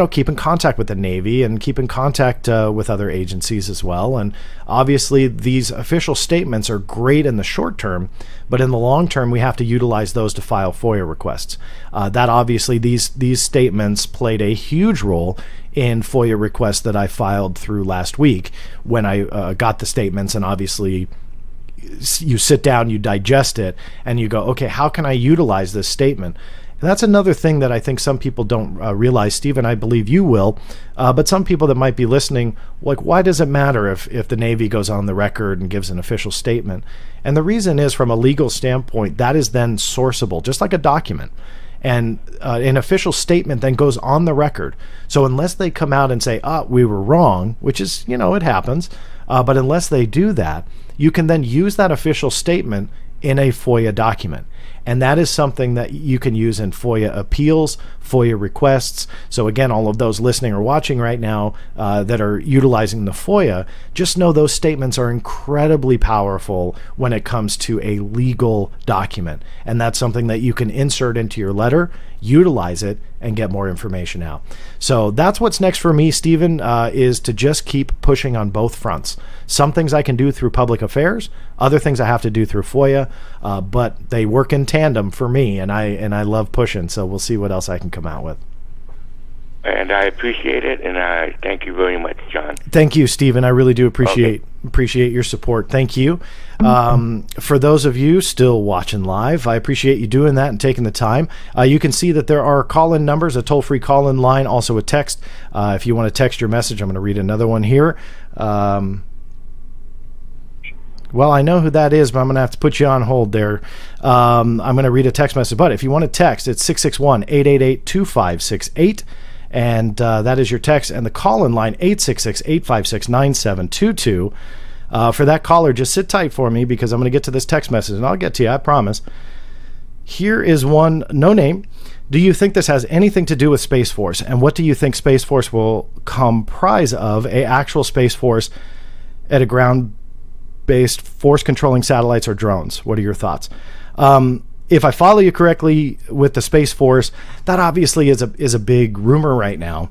keep in contact with the Navy and keep in contact with other agencies as well. And obviously these official statements are great in the short term, but in the long term, we have to utilize those to file FOIA requests. That obviously these statements played a huge role in FOIA requests that I filed through last week when I got the statements. And obviously you sit down, you digest it, and you go, okay, how can I utilize this statement? And that's another thing that I think some people don't realize. Stephen, I believe you will, but some people that might be listening, like, why does it matter if the Navy goes on the record and gives an official statement? And the reason is, from a legal standpoint, that is then sourceable, just like a document. And an official statement then goes on the record. So unless they come out and say, we were wrong, which is, it happens, but unless they do that, you can then use that official statement in a FOIA document. And that is something that you can use in FOIA appeals, FOIA requests. So again, all of those listening or watching right now that are utilizing the FOIA, just know those statements are incredibly powerful when it comes to a legal document. And that's something that you can insert into your letter, utilize it, and get more information out. So that's what's next for me, Stephen, is to just keep pushing on both fronts. Some things I can do through public affairs, other things I have to do through FOIA, but they work in tandem for me, and I love pushing. So we'll see what else I can come out with. And I appreciate it, and I thank you very much, John. Thank you, Stephen. I really do appreciate your support. Thank you. For those of you still watching live, I appreciate you doing that and taking the time. You can see that there are call-in numbers, a toll-free call-in line, also a text. If you want to text your message, I'm going to read another one here. Well, I know who that is, but I'm going to have to put you on hold there. I'm going to read a text message. But if you want to text, it's 661-888-2568. And that is your text. And the call-in line, 866-856-9722. For that caller, just sit tight for me, because I'm going to get to this text message, and I'll get to you, I promise. Here is one, no name. Do you think this has anything to do with Space Force? And what do you think Space Force will comprise of? A actual Space Force at a ground-based force controlling satellites or drones? What are your thoughts? If I follow you correctly with the Space Force, that obviously is a big rumor right now.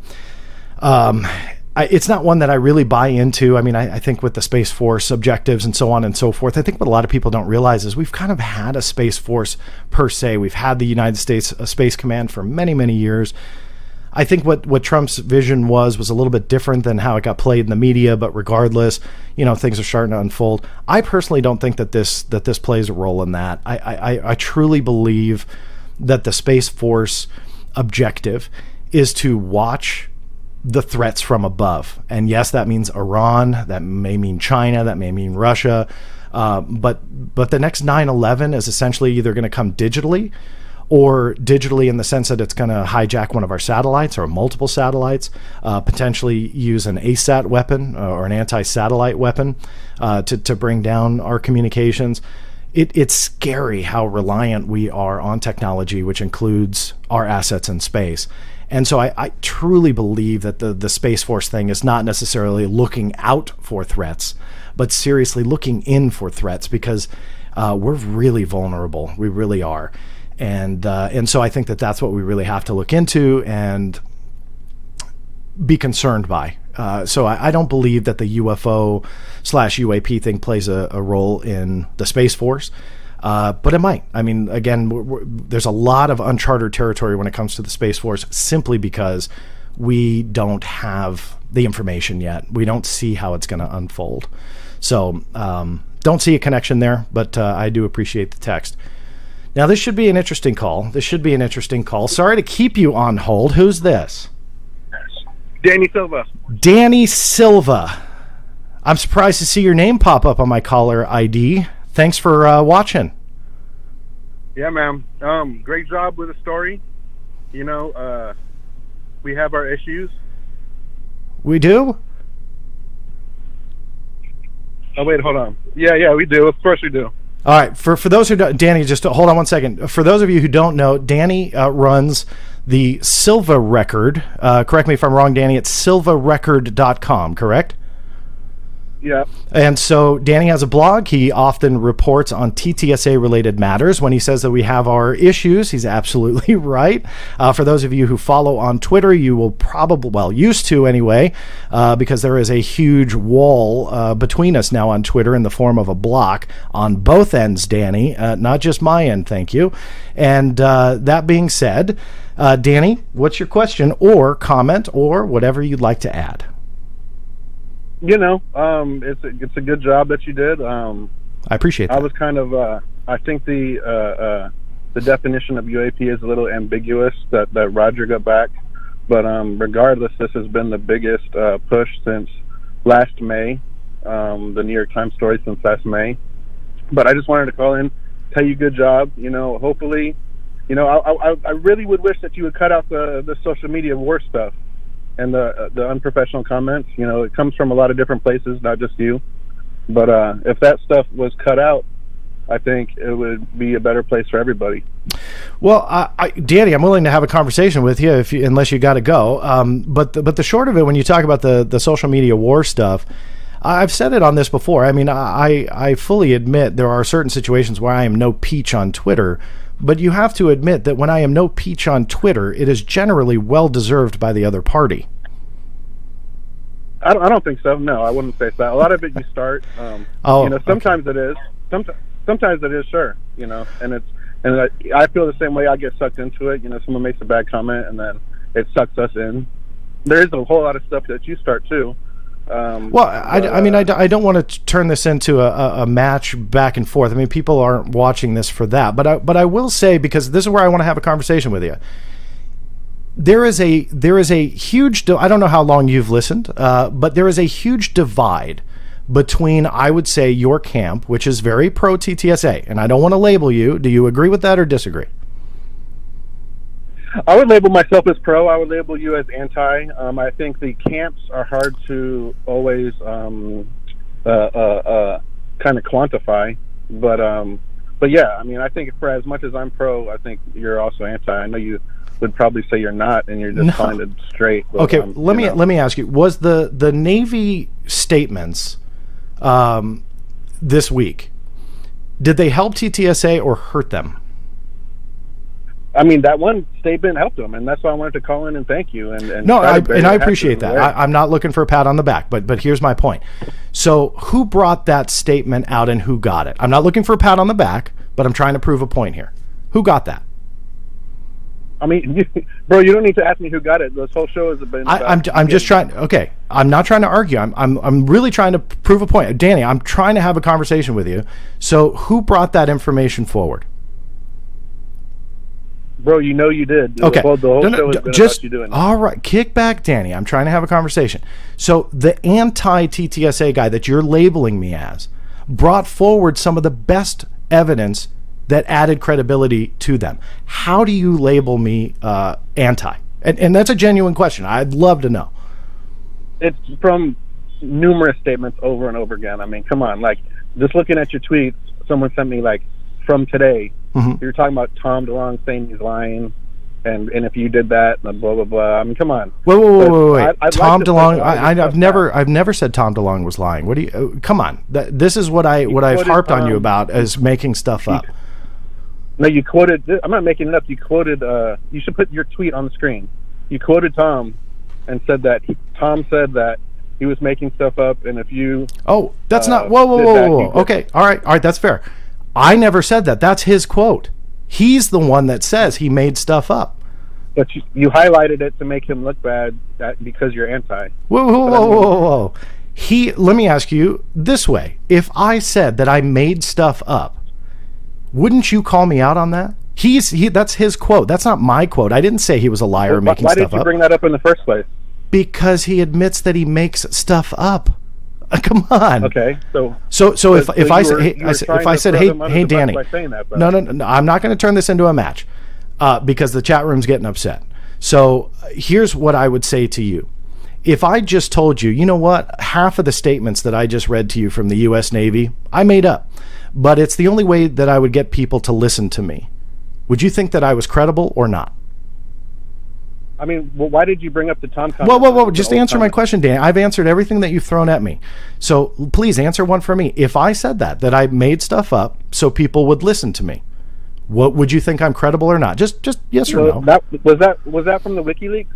It's not one that I really buy into. I mean, I think with the Space Force objectives and so on and so forth, I think what a lot of people don't realize is we've kind of had a Space Force per se. We've had the United States Space Command for many, many years. I think what Trump's vision was a little bit different than how it got played in the media, but regardless, things are starting to unfold. I personally don't think that this plays a role in that. I truly believe that the Space Force objective is to watch the threats from above. And yes, that means Iran, that may mean China, that may mean Russia, but the next 9/11 is essentially either going to come digitally, or digitally in the sense that it's going to hijack one of our satellites or multiple satellites, potentially use an ASAT weapon or an anti-satellite weapon to bring down our communications. It's scary how reliant we are on technology, which includes our assets in space. And so I truly believe that the Space Force thing is not necessarily looking out for threats, but seriously looking in for threats, because we're really vulnerable. We really are. And so I think that that's what we really have to look into and be concerned by. So I don't believe that the UFO/UAP thing plays a role in the Space Force, but it might. I mean, again, there's a lot of uncharted territory when it comes to the Space Force, simply because we don't have the information yet. We don't see how it's going to unfold. So don't see a connection there, but I do appreciate the text. Now, this should be an interesting call. Sorry to keep you on hold. Who's this? Danny Silva. Danny Silva. I'm surprised to see your name pop up on my caller ID. Thanks for watching. Yeah, man. Great job with the story. We have our issues, We do? Oh, wait, hold on. Yeah, we do. Of course we do. All right. For those who don't, Danny, just hold on one second. For those of you who don't know, Danny runs the Silva Record. Correct me if I'm wrong, Danny. It's silvarecord.com, correct? Yeah. And so Danny has a blog. He often reports on TTSA-related matters. When he says that we have our issues, he's absolutely right. For those of you who follow on Twitter, you will probably, well, used to anyway, because there is a huge wall between us now on Twitter in the form of a block on both ends, Danny, not just my end, thank you. And that being said, Danny, what's your question or comment or whatever you'd like to add? You know, it's a good job that you did. I appreciate that. I was kind of, I think the definition of UAP is a little ambiguous that Roger got back. But regardless, this has been the biggest push since last May, the New York Times story since last May. But I just wanted to call in, tell you good job. You know, hopefully, you know, I really would wish that you would cut out the social media war stuff. And the unprofessional comments, you know, it comes from a lot of different places, not just you. But if that stuff was cut out, I think it would be a better place for everybody. Well, Danny, I'm willing to have a conversation with you, unless you got to go. But the short of it, when you talk about the social media war stuff, I've said it on this before. I mean, I fully admit there are certain situations where I am no peach on Twitter. But you have to admit that when I am no peach on Twitter, it is generally well-deserved by the other party. I don't think so. No, I wouldn't say so. A lot of it you start. You know, sometimes it is. Sometimes it is, sure. You know, and I feel the same way. I get sucked into it. You know, someone makes a bad comment, and then it sucks us in. There is a whole lot of stuff that you start, too. I mean, I don't want to turn this into a match back and forth. I mean, people aren't watching this for that. But I will say, because this is where I want to have a conversation with you. There is a huge. I don't know how long you've listened, but there is a huge divide between, I would say, your camp, which is very pro TTSA, and I don't want to label you. Do you agree with that or disagree? I would label myself as pro. I would label you as anti. I think the camps are hard to always kind of quantify. But yeah, I mean, I think for as much as I'm pro, I think you're also anti. I know you would probably say you're not, and you're just calling it straight. But, okay, let me ask you: was the Navy statements this week, did they help TTSA or hurt them? I mean, that one statement helped them, and that's why I wanted to call in and thank you. And I appreciate that. I'm not looking for a pat on the back, but here's my point. So who brought that statement out and who got it? I'm not looking for a pat on the back, but I'm trying to prove a point here. Who got that? I mean, bro, you don't need to ask me who got it. This whole show has been. I'm just trying. Okay, I'm not trying to argue. I'm really trying to prove a point, Danny. I'm trying to have a conversation with you. So who brought that information forward? Bro, you know you did. Okay. The whole show has been about you doing that. All right. Kick back, Danny. I'm trying to have a conversation. So the anti-TTSA guy that you're labeling me as brought forward some of the best evidence that added credibility to them. How do you label me anti? And that's a genuine question. I'd love to know. It's from numerous statements over and over again. I mean, come on. Like, just looking at your tweets, someone sent me, like, from today. Mm-hmm. You're talking about Tom DeLonge saying he's lying, and if you did that, and blah blah blah. I mean, come on. Wait. Tom DeLonge. I've never said Tom DeLonge was lying. What do you? Come on. This is what I've harped on you about, as making stuff up. No, you quoted. I'm not making it up. You quoted. You should put your tweet on the screen. You quoted Tom, and said that Tom said that he was making stuff up, and if you. Oh, that's not. Whoa. Okay, all right. That's fair. I never said that. That's his quote. He's the one that says he made stuff up. But you highlighted it to make him look bad because you're anti. Whoa. Let me ask you this way. If I said that I made stuff up, wouldn't you call me out on that? That's his quote. That's not my quote. I didn't say he was a liar making stuff up. Why did you bring that up in the first place? Because he admits that he makes stuff up. Come on. Okay. So if I said, hey, Danny, no, I'm not going to turn this into a match because the chat room's getting upset. So here's what I would say to you. if I just told you, you know what, half of the statements that I just read to you from the U.S. Navy, I made up, but it's the only way that I would get people to listen to me, would you think that I was credible or not? I mean, well, why did you bring up the Tom comment? Whoa. Just answer my question, Dan. I've answered everything that you've thrown at me. So please answer one for me. If I said that I made stuff up so people would listen to me, what would you think I'm credible or not? Just yes or no. Was that from the WikiLeaks?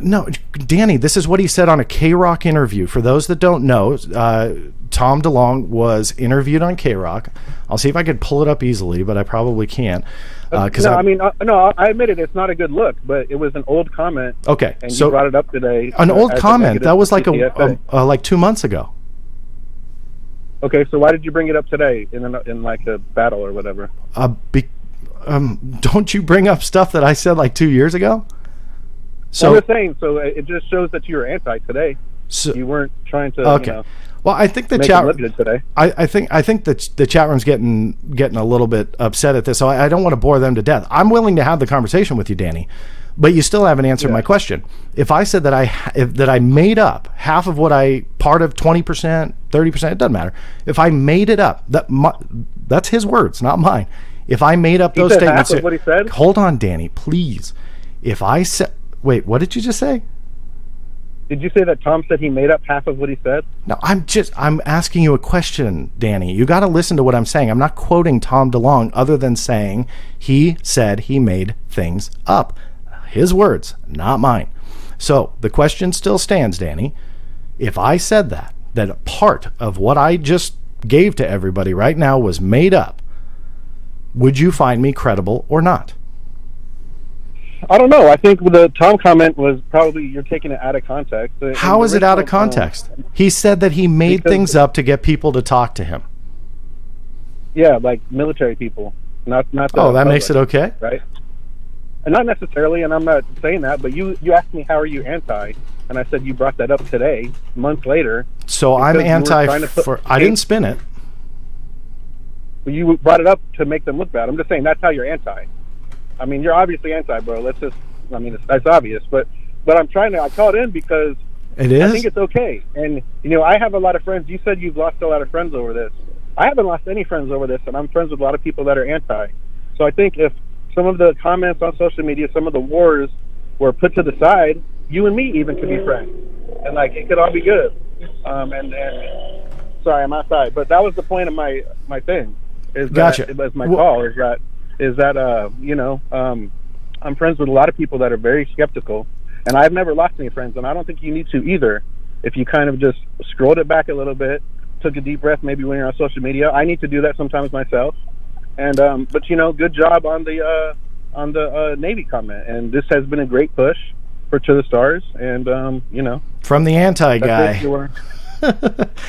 No, Danny, this is what he said on a K-Rock interview. For those that don't know, Tom DeLonge was interviewed on K-Rock. I'll see if I could pull it up easily, but I probably can't. I admit it. It's not a good look, but it was an old comment. Okay, and you brought it up today. An old comment that was like like 2 months ago. Okay, so why did you bring it up today in like a battle or whatever? Don't you bring up stuff that I said like 2 years ago? So I'm just saying. So it just shows that you were anti today. So you weren't trying to. Okay. Well, I think the chat. I think that the chat room's getting a little bit upset at this. So I don't want to bore them to death. I'm willing to have the conversation with you, Danny, but you still haven't answered my question. If I said that I made up half of what part of 20%, 30%, it doesn't matter. If I made it up, that's his words, not mine. If I made up those statements, half of what he said? Hold on, Danny, please. If I said, wait, what did you just say? Did you say that Tom said he made up half of what he said? No, I'm asking you a question, Danny. You got to listen to what I'm saying. I'm not quoting Tom DeLonge other than saying he said he made things up. His words, not mine. So the question still stands, Danny. If I said that part of what I just gave to everybody right now was made up, would you find me credible or not? I don't know. I think the Tom comment was probably you're taking it out of context. How is it out of context? He said that he made things up to get people to talk to him. Yeah, like military people, not. That makes it okay, right? And not necessarily, and I'm not saying that, but you asked me how are you anti, and I said you brought that up today, months later. So I'm anti I didn't spin it. You brought it up to make them look bad. I'm just saying that's how you're anti. I mean, you're obviously anti, bro. That's obvious. But I called in because it is. I think it's okay. And, I have a lot of friends. You said you've lost a lot of friends over this. I haven't lost any friends over this, and I'm friends with a lot of people that are anti. So I think if some of the comments on social media, some of the wars were put to the side, you and me even could be friends. And, it could all be good. Sorry, I'm outside. But that was the point of my thing. Gotcha. I'm friends with a lot of people that are very skeptical, and I've never lost any friends, and I don't think you need to either. If you kind of just scrolled it back a little bit, took a deep breath, maybe when you're on social media. I need to do that sometimes myself. And but good job on the Navy comment, and this has been a great push for To the Stars, and from the anti guy.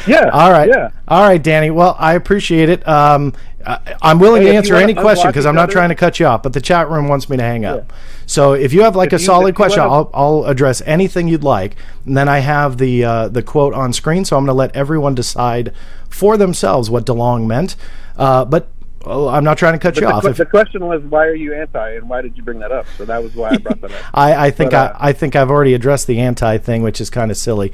Yeah. All right. Yeah. All right, Danny. Well, I appreciate it. I'm willing to answer any question because I'm not trying to cut you off, but the chat room wants me to hang up. Yeah. So if you have a solid question, I'll address anything you'd like. And then I have the quote on screen, so I'm going to let everyone decide for themselves what DeLonge meant. But I'm not trying to cut you off. The question was, why are you anti, and why did you bring that up? So that was why I brought that up. I think I've already addressed the anti thing, which is kind of silly.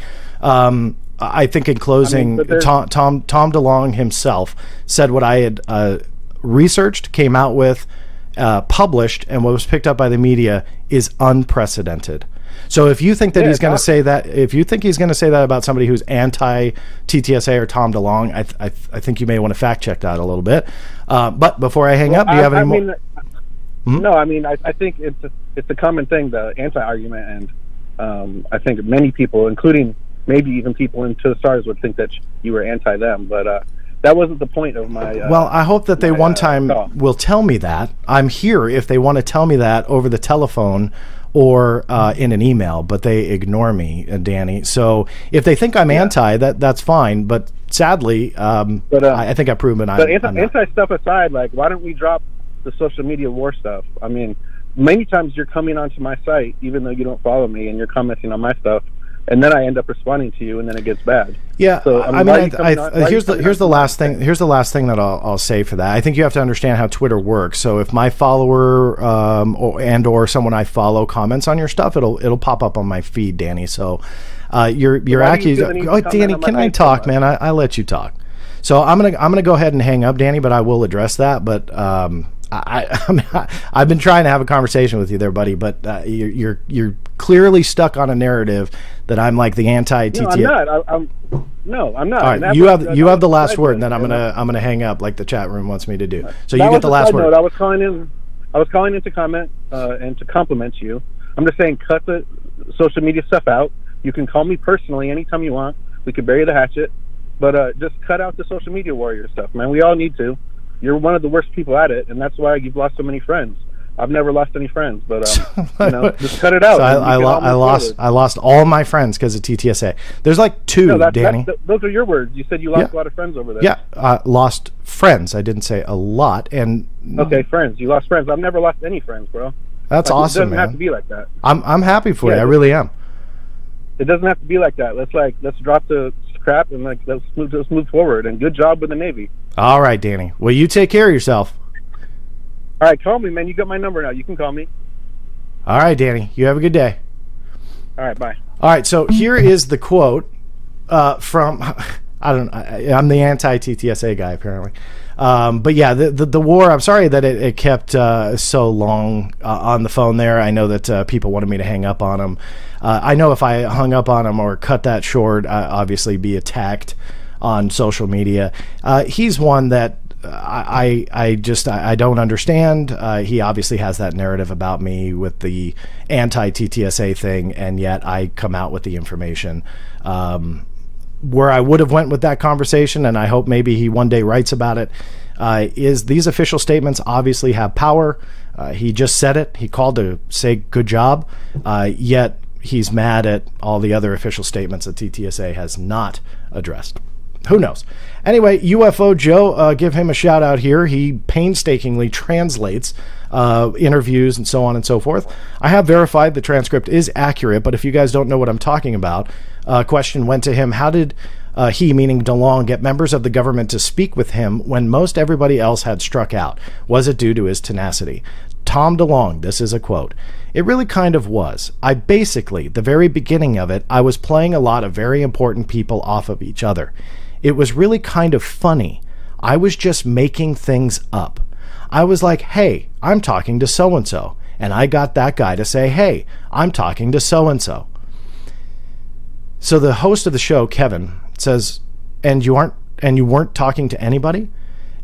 I think in closing, Tom DeLonge himself said what I had researched, came out with, published, and what was picked up by the media is unprecedented. So if you think that he's going to say that, if you think he's going to say that about somebody who's anti-TTSA or Tom DeLonge, I think you may want to fact check that a little bit. But before I hang up, do you have any more? No, I think it's a common thing, the anti-argument, and I think many people, including maybe even people in To the Stars, would think that you were anti them, but that wasn't the point of my well, I hope that they one time will tell me that. I'm here if they want to tell me that over the telephone or in an email, but they ignore me, Danny. So if they think I'm anti, that's fine, but sadly, I think I've proven I'm not. Anti stuff aside, why don't we drop the social media war stuff? I mean, many times you're coming onto my site, even though you don't follow me, and you're commenting on my stuff, and then I end up responding to you, and then it gets bad. Yeah, So here's the last thing. Here's the last thing that I'll say for that. I think you have to understand how Twitter works. So if my follower or someone I follow comments on your stuff, it'll pop up on my feed, Danny. So your accusation. Oh, Danny, can I talk, man? I let you talk. So I'm gonna go ahead and hang up, Danny, but I will address that. But I've been trying to have a conversation with you there, buddy. But you're clearly stuck on a narrative that I'm like the anti-TTA. No, I'm not. All right, you have the last word, and then I'm gonna hang up like the chat room wants me to do. So you get the last word. I was calling in to comment and to compliment you. I'm just saying, cut the social media stuff out. You can call me personally anytime you want. We could bury the hatchet, but just cut out the social media warrior stuff, man. We all need to. You're one of the worst people at it, and that's why you've lost so many friends. I've never lost any friends, but just cut it out. So I lost all my friends because of TTSA. There's like two, Danny. Those are your words. You said you lost a lot of friends over there. Yeah, lost friends. I didn't say a lot. And okay, friends. You lost friends. I've never lost any friends, bro. That's awesome, man. It doesn't have to be like that. I'm happy for you. I really am. It doesn't have to be like that. Let's drop the crap and let's move forward. And good job with the Navy. All right, Danny. Well, you take care of yourself. All right, call me, man. You got my number now. You can call me. All right, Danny. You have a good day. All right, bye. All right, so here is the quote from, I'm the anti-TTSA guy, apparently. But yeah, the war, I'm sorry that it kept so long on the phone there. I know that people wanted me to hang up on him. I know if I hung up on him or cut that short, I'd obviously be attacked on social media. He's one that I don't understand. He obviously has that narrative about me with the anti-TTSA thing, and yet I come out with the information. Where I would have went with that conversation, and I hope maybe he one day writes about it, is these official statements obviously have power. He just said it. He called to say good job, yet he's mad at all the other official statements that TTSA has not addressed. Who knows? Anyway, UFO Joe, give him a shout out here. He painstakingly translates interviews and so on and so forth. I have verified the transcript is accurate, but if you guys don't know what I'm talking about, a question went to him. How did he, meaning DeLong, get members of the government to speak with him when most everybody else had struck out? Was it due to his tenacity? Tom DeLong, this is a quote. It really kind of was. The very beginning of it, I was playing a lot of very important people off of each other. It was really kind of funny. I was just making things up. I was like, hey, I'm talking to so-and-so. And I got that guy to say, hey, I'm talking to so-and-so. So the host of the show, Kevin, says, and you weren't talking to anybody?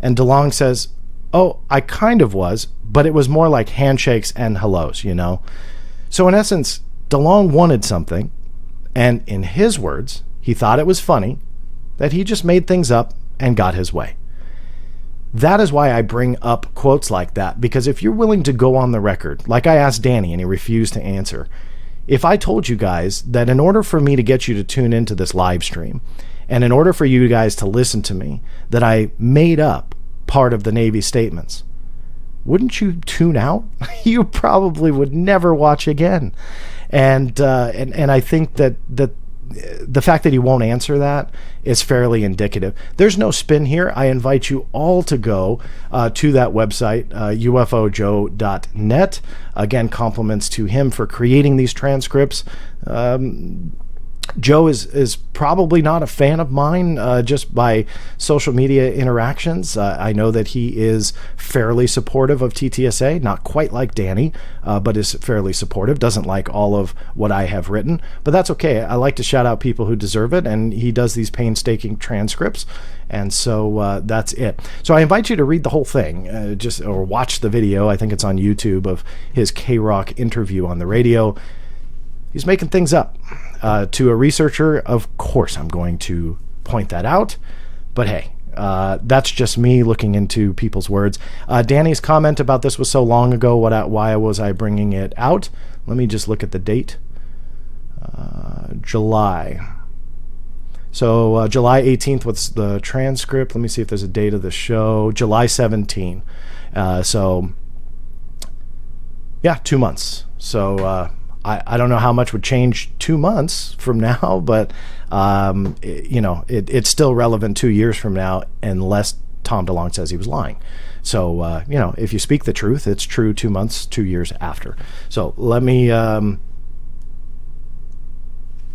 And DeLong says, oh, I kind of was, but it was more like handshakes and hellos, you know? So in essence, DeLong wanted something, and in his words, he thought it was funny that he just made things up and got his way. That is why I bring up quotes like that, because if you're willing to go on the record, like I asked Danny and he refused to answer, if I told you guys that in order for me to get you to tune into this live stream, and in order for you guys to listen to me, that I made up part of the Navy statements, wouldn't you tune out? You probably would never watch again. And I think that the fact that he won't answer that is fairly indicative. There's no spin here. I invite you all to go to that website, ufojoe.net. Again, compliments to him for creating these transcripts. Joe is probably not a fan of mine just by social media interactions. I know that he is fairly supportive of TTSA, not quite like Danny, but is fairly supportive, doesn't like all of what I have written, but that's okay. I like to shout out people who deserve it, and he does these painstaking transcripts, and so that's it. So I invite you to read the whole thing, or watch the video. I think it's on YouTube, of his K-Rock interview on the radio. He's making things up. To a researcher, of course I'm going to point that out, but hey, that's just me looking into people's words. Danny's comment about this was so long ago, why was I bringing it out? Let me just look at the date. July. So July 18th was the transcript. Let me see if there's a date of the show. July 17. So yeah, 2 months. So I don't know how much would change 2 months from now, but it's still relevant 2 years from now, unless Tom DeLonge says he was lying. So if you speak the truth, it's true 2 months, 2 years after. So let me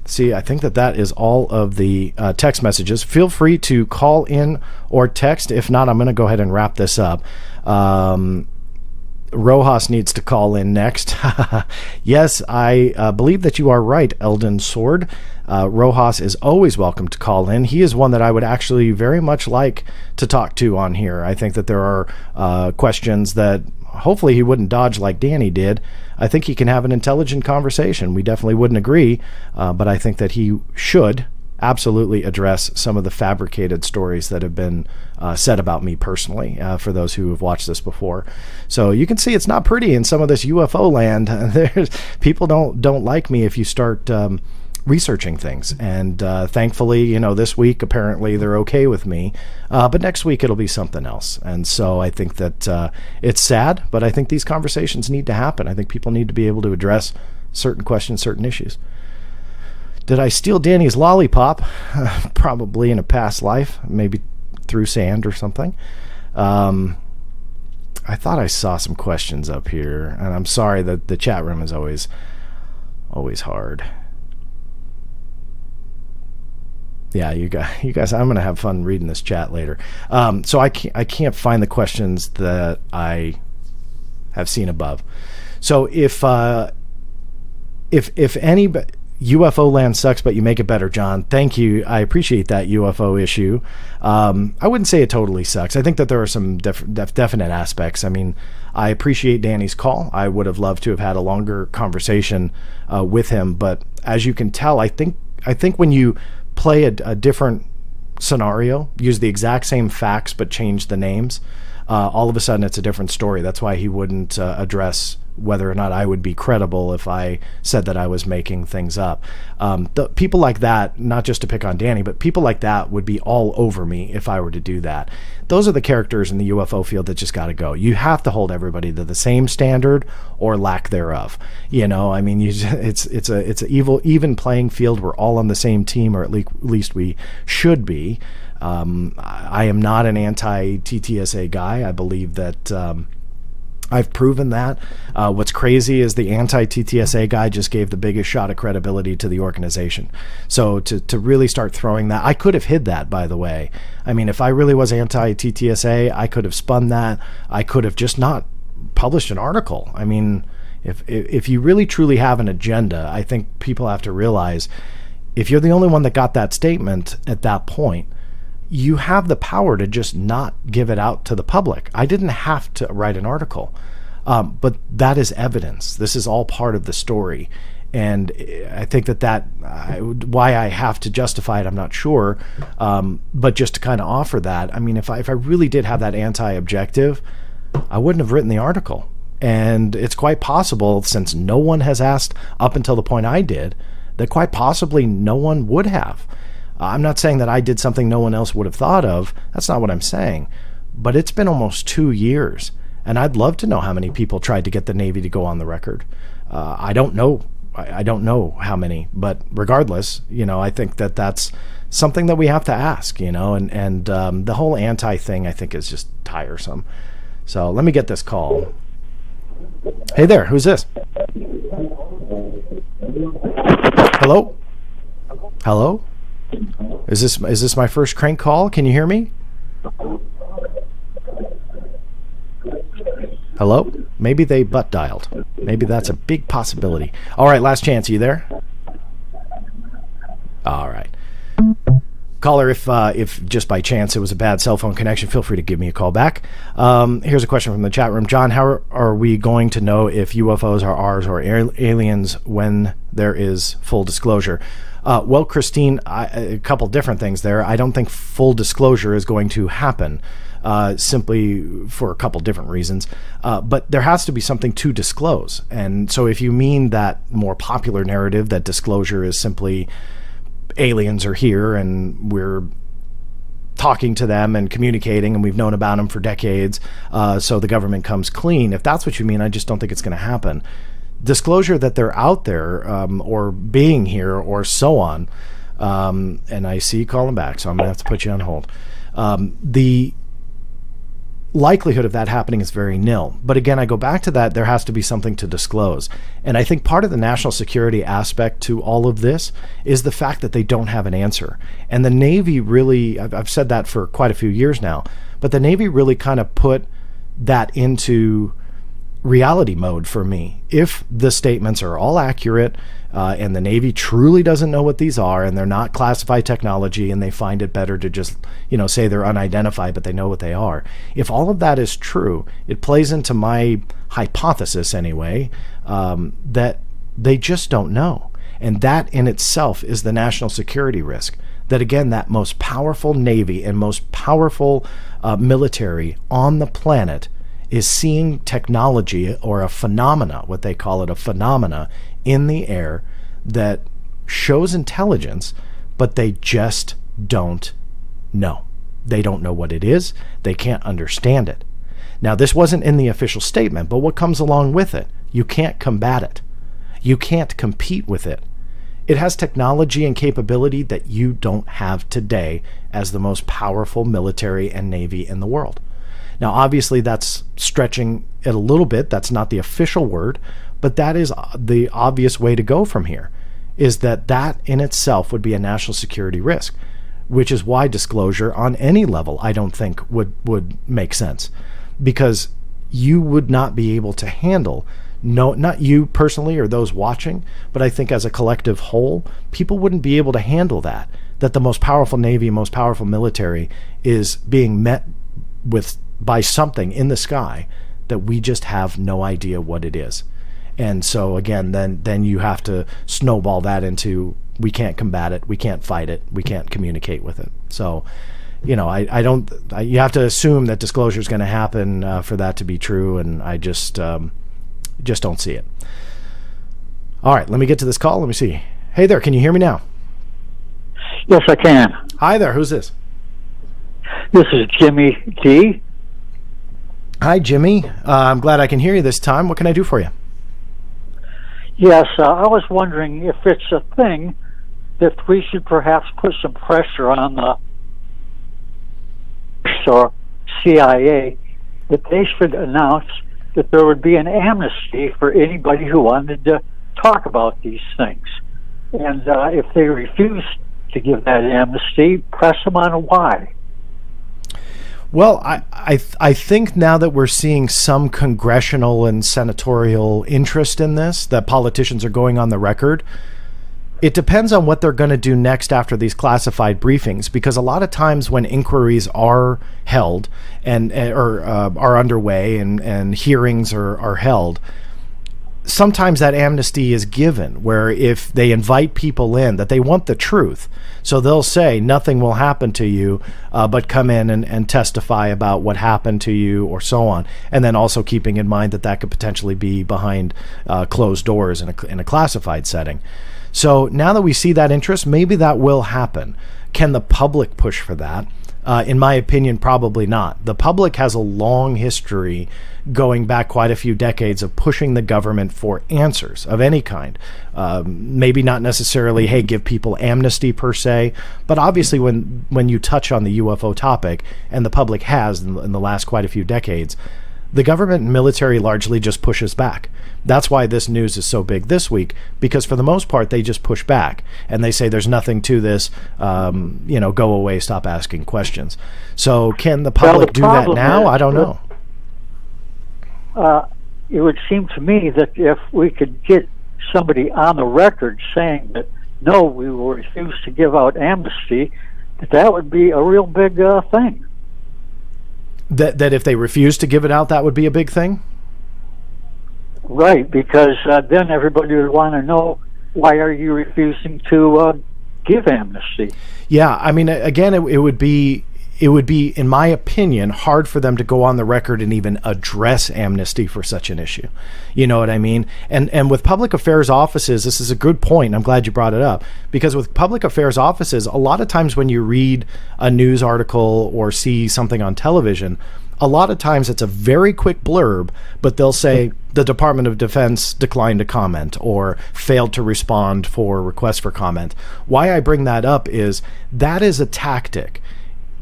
see. I think that is all of the text messages. Feel free to call in or text. If not, I'm going to go ahead and wrap this up. Rojas needs to call in next. Yes, I believe that you are right, Eldon Sword. Rojas is always welcome to call in. He is one that I would actually very much like to talk to on here. I think that there are questions that hopefully he wouldn't dodge like Danny did. I think he can have an intelligent conversation. We definitely wouldn't agree, but I think that he should absolutely address some of the fabricated stories that have been said about me personally, for those who have watched this before. So you can see it's not pretty in some of this UFO land. People don't like me if you start researching things. And thankfully, this week, apparently they're okay with me. But next week it'll be something else. And so I think that it's sad, but I think these conversations need to happen. I think people need to be able to address certain questions, certain issues. Did I steal Danny's lollipop? Probably in a past life, maybe through sand or something. I thought I saw some questions up here, and I'm sorry that the chat room is always hard. Yeah, you guys, I'm gonna have fun reading this chat later. So I can't find the questions that I have seen above. So if any UFO land sucks, but you make it better, John. Thank you. I appreciate that UFO issue. I wouldn't say it totally sucks. I think that there are some definite aspects. I mean, I appreciate Danny's call. I would have loved to have had a longer conversation with him, but as you can tell, I think when you play a different scenario, use the exact same facts but change the names, all of a sudden it's a different story. That's why he wouldn't address whether or not I would be credible if I said that I was making things up. The people like that, not just to pick on Danny, but people like that would be all over me if I were to do that. Those are the characters in the UFO field that just got to go. You have to hold everybody to the same standard or lack thereof. I mean, it's an even playing field. We're all on the same team, or at least we should be. I am not an anti-TTSA guy. I believe that I've proven that. What's crazy is the anti-TTSA guy just gave the biggest shot of credibility to the organization. So to really start throwing that, I could have hid that, by the way. I mean, if I really was anti-TTSA, I could have spun that. I could have just not published an article. I mean, if you really truly have an agenda, I think people have to realize if you're the only one that got that statement at that point, you have the power to just not give it out to the public. I didn't have to write an article, but that is evidence. This is all part of the story. And I think why I have to justify it, I'm not sure. But just to kind of offer that, I mean, if I really did have that anti-objective, I wouldn't have written the article. And it's quite possible, since no one has asked up until the point I did, that quite possibly no one would have. I'm not saying that I did something no one else would have thought of. That's not what I'm saying. But it's been almost 2 years, and I'd love to know how many people tried to get the Navy to go on the record. I don't know. I don't know how many, but regardless, I think that that's something that we have to ask, and the whole anti thing, I think, is just tiresome. So let me get this call. Hey there, who's this? Hello? Hello? Is this my first crank call? Can you hear me? Hello? Maybe they butt dialed. Maybe that's a big possibility. All right, last chance. Are you there? All right. Caller, if just by chance it was a bad cell phone connection, feel free to give me a call back. Here's a question from the chat room. John, how are we going to know if UFOs are ours or aliens when there is full disclosure? Well, Christine, a couple different things there. I don't think full disclosure is going to happen, simply for a couple different reasons. But there has to be something to disclose. And so if you mean that more popular narrative that disclosure is simply aliens are here and we're talking to them and communicating and we've known about them for decades, so the government comes clean. If that's what you mean, I just don't think it's going to happen. disclosure that they're out there or being here or so on. And I see you calling back, so I'm going to have to put you on hold. The likelihood of that happening is very nil. But again, I go back to that, there has to be something to disclose. And I think part of the national security aspect to all of this is the fact that they don't have an answer. And the Navy really, I've said that for quite a few years now, but the Navy really kind of put that into reality mode for me. If the statements are all accurate, and the Navy truly doesn't know what these are, and they're not classified technology, and they find it better to just, say they're unidentified, but they know what they are. If all of that is true, it plays into my hypothesis anyway, that they just don't know. And that in itself is the national security risk. That again, that most powerful Navy and most powerful military on the planet is seeing technology or a phenomena, what they call it, a phenomena in the air that shows intelligence, but they just don't know. They don't know what it is. They can't understand it. Now, this wasn't in the official statement, but what comes along with it? You can't combat it. You can't compete with it. It has technology and capability that you don't have today as the most powerful military and Navy in the world. Now, obviously, that's stretching it a little bit. That's not the official word, but that is the obvious way to go from here, is that in itself would be a national security risk, which is why disclosure on any level, I don't think would make sense, because you would not be able to handle, no, not you personally or those watching, but I think as a collective whole, people wouldn't be able to handle that the most powerful Navy, most powerful military is being met by something in the sky that we just have no idea what it is. And so again, then you have to snowball that into, we can't combat it, we can't fight it, we can't communicate with it. So, you have to assume that disclosure is going to happen for that to be true, and I just don't see it. All right, let me get to this call. Let me see. Hey there, can you hear me now? Yes, I can. Hi there, who's this? This is Jimmy D. Hi, Jimmy. I'm glad I can hear you this time. What can I do for you? Yes, I was wondering if it's a thing that we should perhaps put some pressure on the CIA, that they should announce that there would be an amnesty for anybody who wanted to talk about these things. And if they refuse to give that amnesty, press them on why. Well, I think now that we're seeing some congressional and senatorial interest in this, that politicians are going on the record, it depends on what they're going to do next after these classified briefings, because a lot of times when inquiries are held or are underway and hearings are held, sometimes that amnesty is given, where if they invite people in that they want the truth, so they'll say nothing will happen to you, but come in and testify about what happened to you or so on, and then also keeping in mind that could potentially be behind closed doors in a classified setting. So now that we see that interest, maybe that will happen. Can the public push for that? In my opinion, probably not. The public has a long history going back quite a few decades of pushing the government for answers of any kind. Maybe not necessarily, hey, give people amnesty per se, but obviously when you touch on the UFO topic, and the public has in the last quite a few decades, the government and military largely just pushes back. That's why this news is so big this week, because for the most part, they just push back and they say there's nothing to this, go away, stop asking questions. So can the public do that now? I don't know. It would seem to me that if we could get somebody on the record saying that, no, we will refuse to give out amnesty, that would be a real big thing. That if they refuse to give it out, that would be a big thing? Right, because then everybody would want to know, why are you refusing to give amnesty? Yeah, I mean, again, it would be, in my opinion, hard for them to go on the record and even address amnesty for such an issue. You know what I mean? And with public affairs offices, this is a good point. I'm glad you brought it up, because with public affairs offices, a lot of times when you read a news article or see something on television, a lot of times it's a very quick blurb, but they'll say the Department of Defense declined to comment or failed to respond for requests for comment. Why I bring that up is that is a tactic.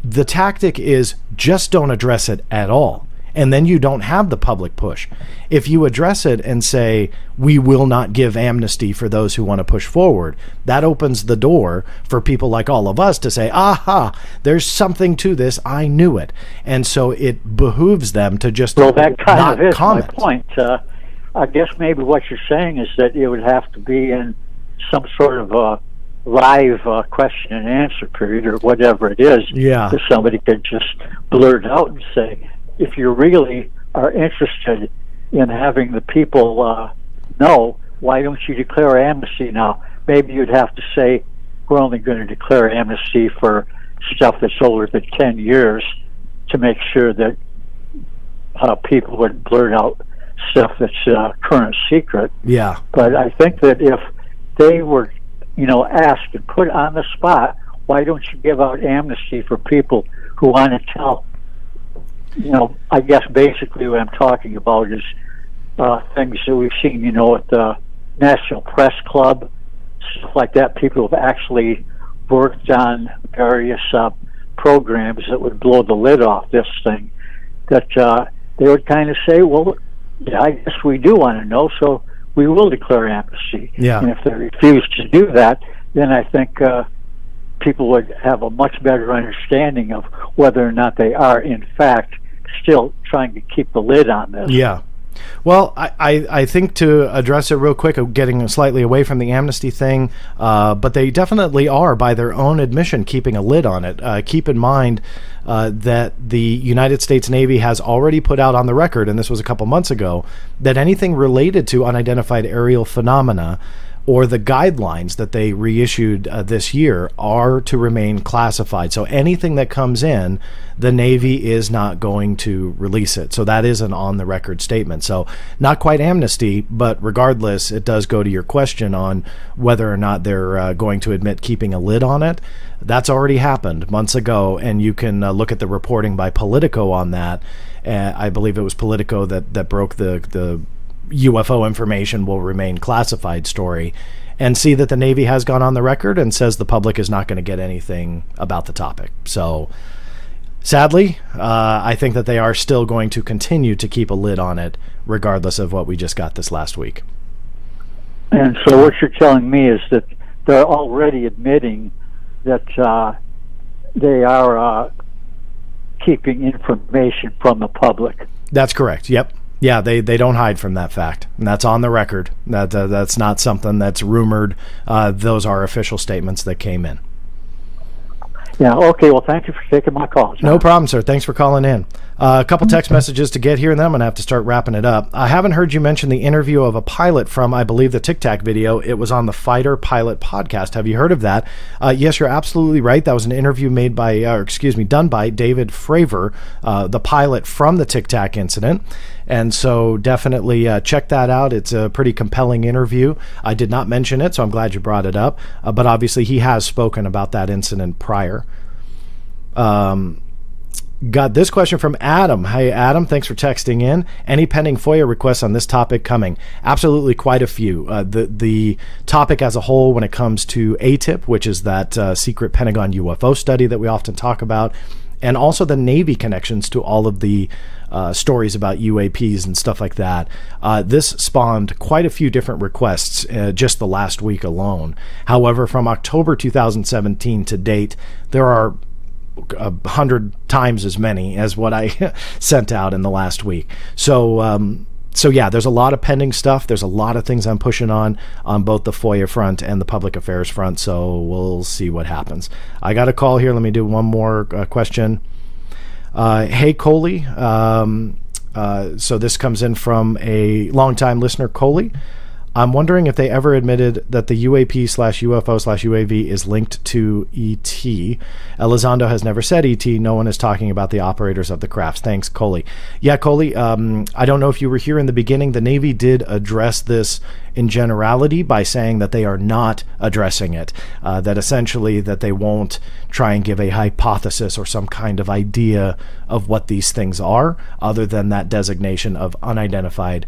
The tactic is just don't address it at all. And then you don't have the public push. If you address it and say, we will not give amnesty for those who want to push forward, that opens the door for people like all of us to say, aha, there's something to this. I knew it. And so it behooves them to just well, that kind not of is comment. my point. I guess maybe what you're saying is that it would have to be in some sort of a live question and answer period or whatever it is. Yeah. That somebody could just blurt out and say, if you really are interested in having the people know, why don't you declare amnesty now? Maybe you'd have to say, we're only going to declare amnesty for stuff that's older than 10 years to make sure that people would blurt out stuff that's current secret. Yeah. But I think that if they were, asked and put on the spot, why don't you give out amnesty for people who want to tell? I guess basically what I'm talking about is things that we've seen, at the National Press Club, stuff like that. People have actually worked on various programs that would blow the lid off this thing, that they would kind of say, well, yeah, I guess we do want to know, so we will declare amnesty. Yeah. And if they refuse to do that, then I think people would have a much better understanding of whether or not they are, in fact, still trying to keep the lid on this. Yeah. Well, I think to address it real quick, getting slightly away from the amnesty thing, but they definitely are, by their own admission, keeping a lid on it. Keep in mind that the United States Navy has already put out on the record, and this was a couple months ago, that anything related to unidentified aerial phenomena or the guidelines that they reissued this year are to remain classified. So anything that comes in, the Navy is not going to release it. So that is an on-the-record statement. So not quite amnesty, but regardless, it does go to your question on whether or not they're going to admit keeping a lid on it. That's already happened months ago, and you can look at the reporting by Politico on that. I believe it was Politico that broke the UFO information will remain classified story, and see that the Navy has gone on the record and says the public is not going to get anything about the topic. So sadly, I think that they are still going to continue to keep a lid on it, regardless of what we just got this last week. And so what you're telling me is that they're already admitting that they are keeping information from the public. That's correct. Yep. Yeah, they don't hide from that fact, and that's on the record. That's not something that's rumored. Those are official statements that came in. Yeah, okay, well, thank you for taking my call, John. No problem, sir. Thanks for calling in. A couple text messages to get here, and then I'm going to have to start wrapping it up. I haven't heard you mention the interview of a pilot from, I believe, the Tic Tac video. It was on the Fighter Pilot podcast. Have you heard of that? Yes, you're absolutely right. That was an interview done by David Fravor, the pilot from the Tic Tac incident. And so definitely check that out. It's a pretty compelling interview. I did not mention it, so I'm glad you brought it up. But obviously he has spoken about that incident prior. Got this question from Adam. Hey, Adam, thanks for texting in. Any pending FOIA requests on this topic coming? Absolutely, quite a few. The topic as a whole, when it comes to ATIP, which is that secret Pentagon UFO study that we often talk about, and also the Navy connections to all of the stories about UAPs and stuff like that. This spawned quite a few different requests just the last week alone. However, from October 2017 to date, there are 100 times as many as what I sent out in the last week. So yeah, there's a lot of pending stuff. There's a lot of things I'm pushing on both the FOIA front and the public affairs front. So we'll see what happens. I got a call here. Let me do one more question. Hey, Coley. So this comes in from a longtime listener, Coley. I'm wondering if they ever admitted that the UAP/UFO/UAV is linked to ET. Elizondo has never said ET. No one is talking about the operators of the crafts. Thanks, Coley. Yeah, Coley, I don't know if you were here in the beginning. The Navy did address this in generality by saying that they are not addressing it, that essentially that they won't try and give a hypothesis or some kind of idea of what these things are, other than that designation of unidentified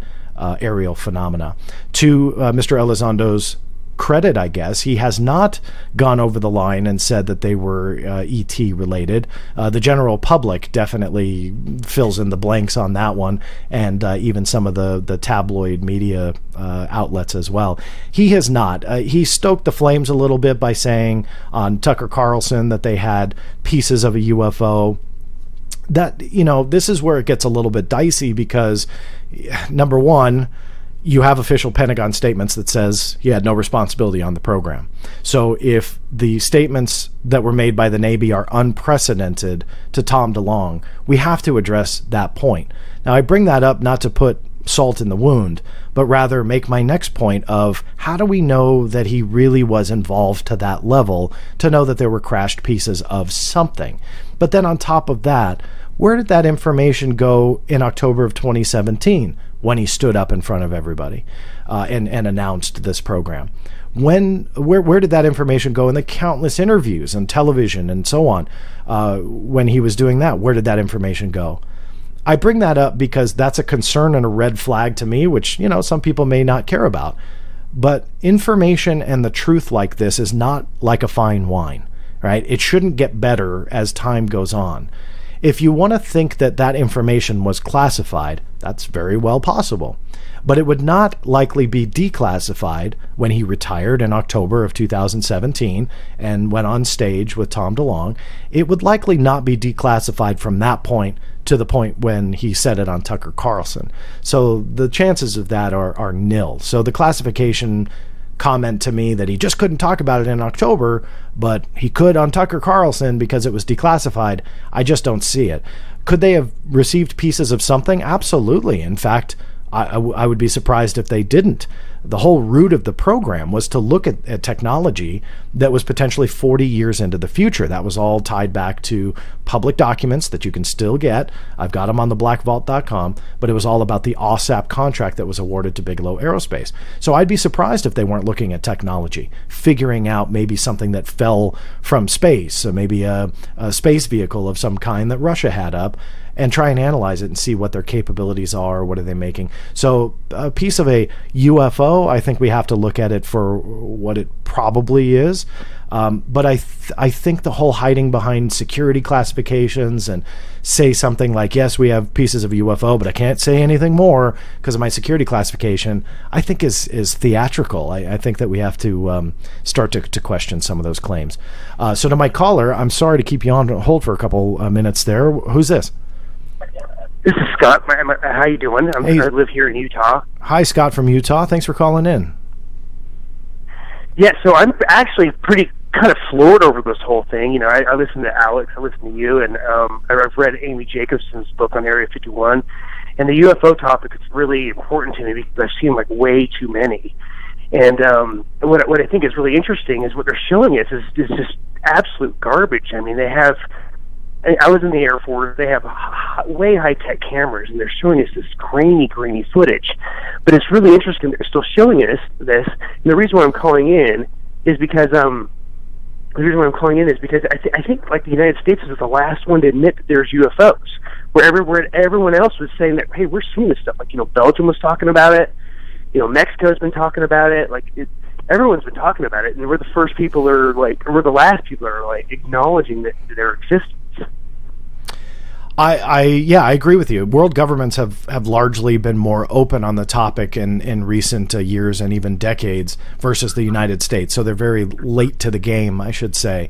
aerial phenomena. To Mr. Elizondo's credit, I guess, he has not gone over the line and said that they were ET related. The general public definitely fills in the blanks on that one, and even some of the tabloid media outlets as well. He has not. He stoked the flames a little bit by saying on Tucker Carlson that they had pieces of a UFO. That, this is where it gets a little bit dicey, because number one, you have official Pentagon statements that says he had no responsibility on the program. So if the statements that were made by the Navy are unprecedented to Tom DeLonge, we have to address that point. Now, I bring that up not to put salt in the wound, but rather make my next point of how do we know that he really was involved to that level to know that there were crashed pieces of something. But then on top of that, where did that information go in October of 2017 when he stood up in front of everybody and announced this program? Where did that information go in the countless interviews and television and so on when he was doing that? Where did that information go? I bring that up because that's a concern and a red flag to me, which, some people may not care about. But information and the truth like this is not like a fine wine, right? It shouldn't get better as time goes on. If you want to think that that information was classified, that's very well possible. But it would not likely be declassified when he retired in October of 2017 and went on stage with Tom DeLonge. It would likely not be declassified from that point to the point when he said it on Tucker Carlson. So the chances of that are nil. So the classification comment to me that he just couldn't talk about it in October, but he could on Tucker Carlson because it was declassified, I just don't see it. Could they have received pieces of something? Absolutely. In fact, I would be surprised if they didn't. The whole root of the program was to look at technology that was potentially 40 years into the future. That was all tied back to public documents that you can still get. I've got them on the blackvault.com, but it was all about the OSAP contract that was awarded to Bigelow Aerospace. So I'd be surprised if they weren't looking at technology, figuring out maybe something that fell from space, so maybe a space vehicle of some kind that Russia had up, and try and analyze it and see what their capabilities are, what are they making. So a piece of a UFO, I think we have to look at it for what it probably is. But I think the whole hiding behind security classifications and say something like, yes, we have pieces of a UFO, but I can't say anything more because of my security classification, I think is theatrical. I think that we have to start to question some of those claims. So to my caller, I'm sorry to keep you on hold for a couple minutes there. Who's this? This is Scott. How you doing? I live here in Utah. Hi, Scott from Utah. Thanks for calling in. Yeah, so I'm actually pretty kind of floored over this whole thing. I listen to Alex, I listen to you, and I've read Amy Jacobson's book on Area 51. And the UFO topic is really important to me because I've seen way too many. And what I think is really interesting is what they're showing us is just absolute garbage. I mean, I was in the Air Force. They have way high-tech cameras, and they're showing us this grainy footage. But it's really interesting they're still showing us this. And the reason why I'm calling in is because I think the United States is the last one to admit that there's UFOs, where everyone else was saying that, hey, we're seeing this stuff. Belgium was talking about it. Mexico's been talking about it. Everyone's been talking about it, and we're the first people we're the last people that are acknowledging that their existence. I agree with you. World governments have largely been more open on the topic in recent years and even decades versus the United States. So they're very late to the game, I should say.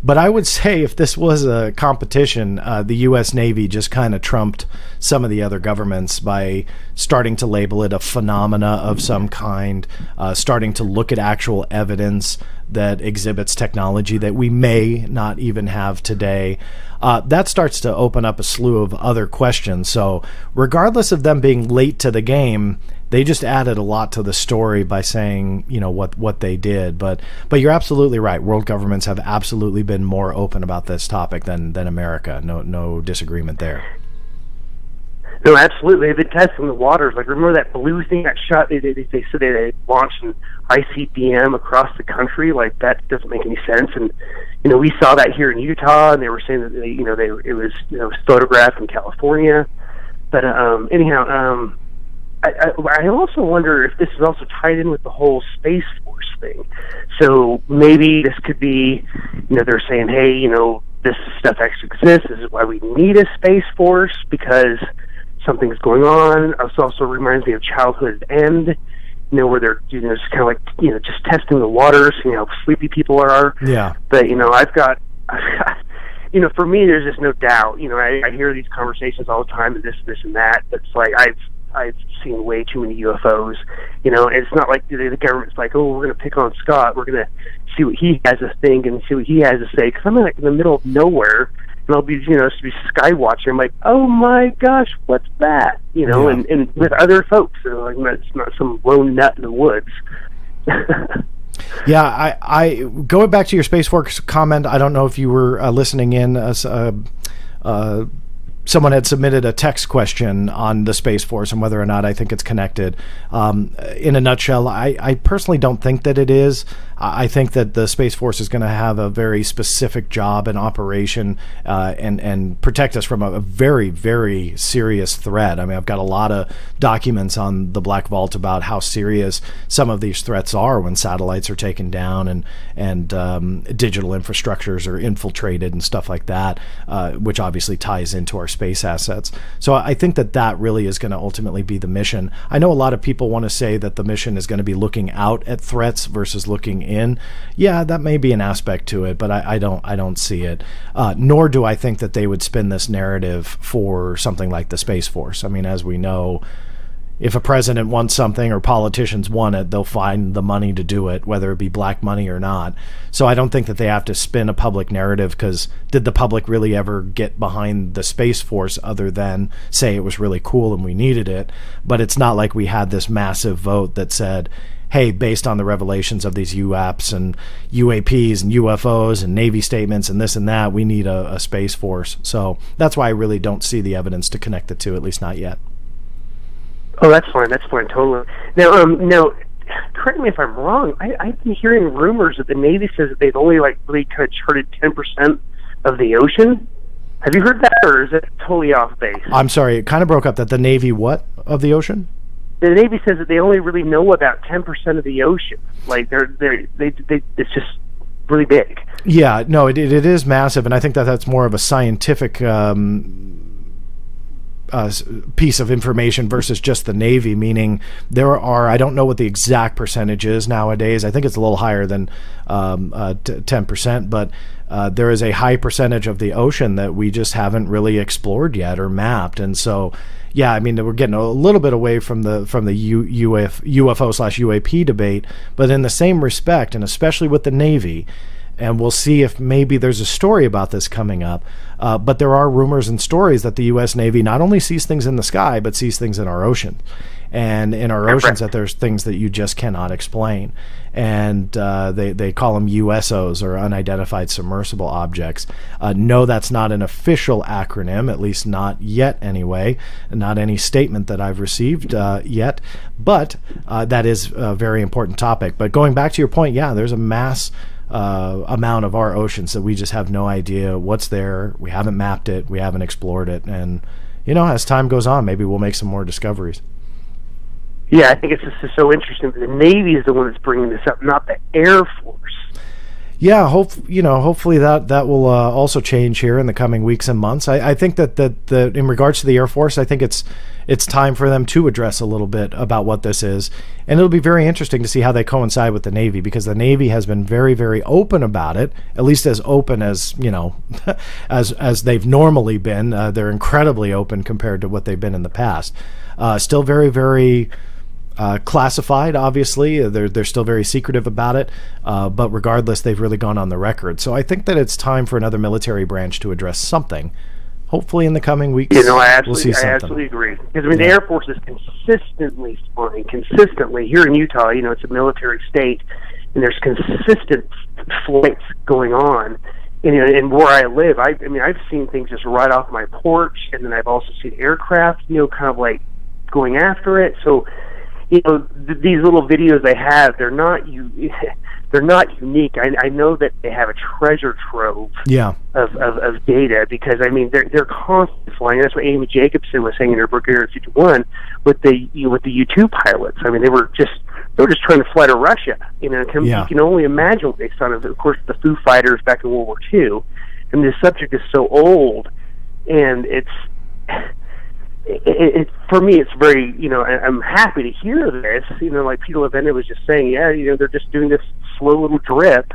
But I would say if this was a competition, the U.S. Navy just kind of trumped some of the other governments by starting to label it a phenomena of some kind, starting to look at actual evidence that exhibits technology that we may not even have today. That starts to open up a slew of other questions. So regardless of them being late to the game, they just added a lot to the story by saying, what they did. But you're absolutely right. World governments have absolutely been more open about this topic than America. No disagreement there. No, absolutely. They've been testing the waters. Like, remember that blue thing that shot? They said they launched an ICBM across the country. Like, that doesn't make any sense. And we saw that here in Utah, and they were saying that it was photographed in California. But anyhow, I also wonder if this is also tied in with the whole Space Force thing. So maybe this could be, they're saying, hey, this stuff actually exists. This is why we need a Space Force, because something's going on. It also reminds me of Childhood's End, where they're just kind of like just testing the waters, how sleepy people are. Yeah. But I've got for me, there's just no doubt. I hear these conversations all the time, and this and that. But it's like I've seen way too many UFOs. It's not like the government's like, oh, we're going to pick on Scott. We're going to see what he has to think and see what he has to say. Because I'm like in the middle of nowhere. And I'll be, be sky watching. I'm like, oh my gosh, what's that? Yeah. And with other folks, like it's not some lone nut in the woods. Yeah, I going back to your Space Force comment. I don't know if you were listening in. Someone had submitted a text question on the Space Force and whether or not I think it's connected. In a nutshell, I personally don't think that it is. I think that the Space Force is going to have a very specific job and operation and protect us from a very, very serious threat. I mean, I've got a lot of documents on the Black Vault about how serious some of these threats are when satellites are taken down and digital infrastructures are infiltrated and stuff like that, which obviously ties into our space assets. So I think that really is going to ultimately be the mission. I know a lot of people want to say that the mission is going to be looking out at threats versus looking in. Yeah, that may be an aspect to it, but I don't see it. Nor do I think that they would spin this narrative for something like the Space Force. I mean, as we know, if a president wants something or politicians want it, they'll find the money to do it, whether it be black money or not. So I don't think that they have to spin a public narrative, because did the public really ever get behind the Space Force other than say it was really cool and we needed it? But it's not like we had this massive vote that said, hey, based on the revelations of these UAPs and UAPs and UFOs and Navy statements and this and that, we need a Space Force. So that's why I really don't see the evidence to connect the two, at least not yet. Oh, that's fine, totally. Now, correct me if I'm wrong. I've been hearing rumors that the Navy says that they've only really kind of charted 10% of the ocean. Have you heard that, or is it totally off base? I'm sorry, it kind of broke up. That the Navy what of the ocean? The Navy says that they only really know about 10% of the ocean. Like it's just really big. Yeah, no, it is massive, and I think that's more of a scientific piece of information versus just the Navy, meaning there are, I don't know what the exact percentage is nowadays. I think it's a little higher than 10%, but there is a high percentage of the ocean that we just haven't really explored yet or mapped. And so, yeah, I mean, we're getting a little bit away from the UFO/UAP debate, but in the same respect, and especially with the Navy, and we'll see if maybe there's a story about this coming up. But there are rumors and stories that the U.S. Navy not only sees things in the sky, but sees things in our ocean. And in our oceans, that there's things that you just cannot explain. And they call them USOs, or unidentified submersible objects. No, that's not an official acronym, at least not yet anyway. Not any statement that I've received yet. But that is a very important topic. But going back to your point, yeah, there's a mass amount of our oceans that we just have no idea what's there. We haven't mapped it. We haven't explored it. And, as time goes on, maybe we'll make some more discoveries. Yeah, I think it's just so interesting. The Navy is the one that's bringing this up, not the Air Force. Yeah, hopefully that will also change here in the coming weeks and months. I think that in regards to the Air Force, I think it's time for them to address a little bit about what this is, and it'll be very interesting to see how they coincide with the Navy, because the Navy has been very, very open about it, at least as open as as they've normally been. They're incredibly open compared to what they've been in the past. Still very, very classified, obviously. They're still very secretive about it, but regardless, they've really gone on the record. So I think that it's time for another military branch to address something. hopefully in the coming weeks, you know, I we'll see something. absolutely agree. Because, I mean, the Air Force is consistently flying, consistently. Here in Utah, you know, it's a military state, and there's consistent flights going on. And, you know, and where I live, I mean, I've seen things just right off my porch, and then I've also seen aircraft, you know, kind of like going after it. So, you know, these little videos they have, they're not unique. I know that they have a treasure trove of data, because I mean they're constantly flying. That's what Amy Jacobson was saying in her book Area 51 with the U-2 pilots. I mean they were just trying to fly to Russia. You know, you can only imagine what they saw. Of course, the Foo Fighters back in World War II. And this subject is so old, and it's for me, it's very, you know, I'm happy to hear this. You know, like Peter Levenda was just saying, yeah, you know, they're just doing this slow little drip,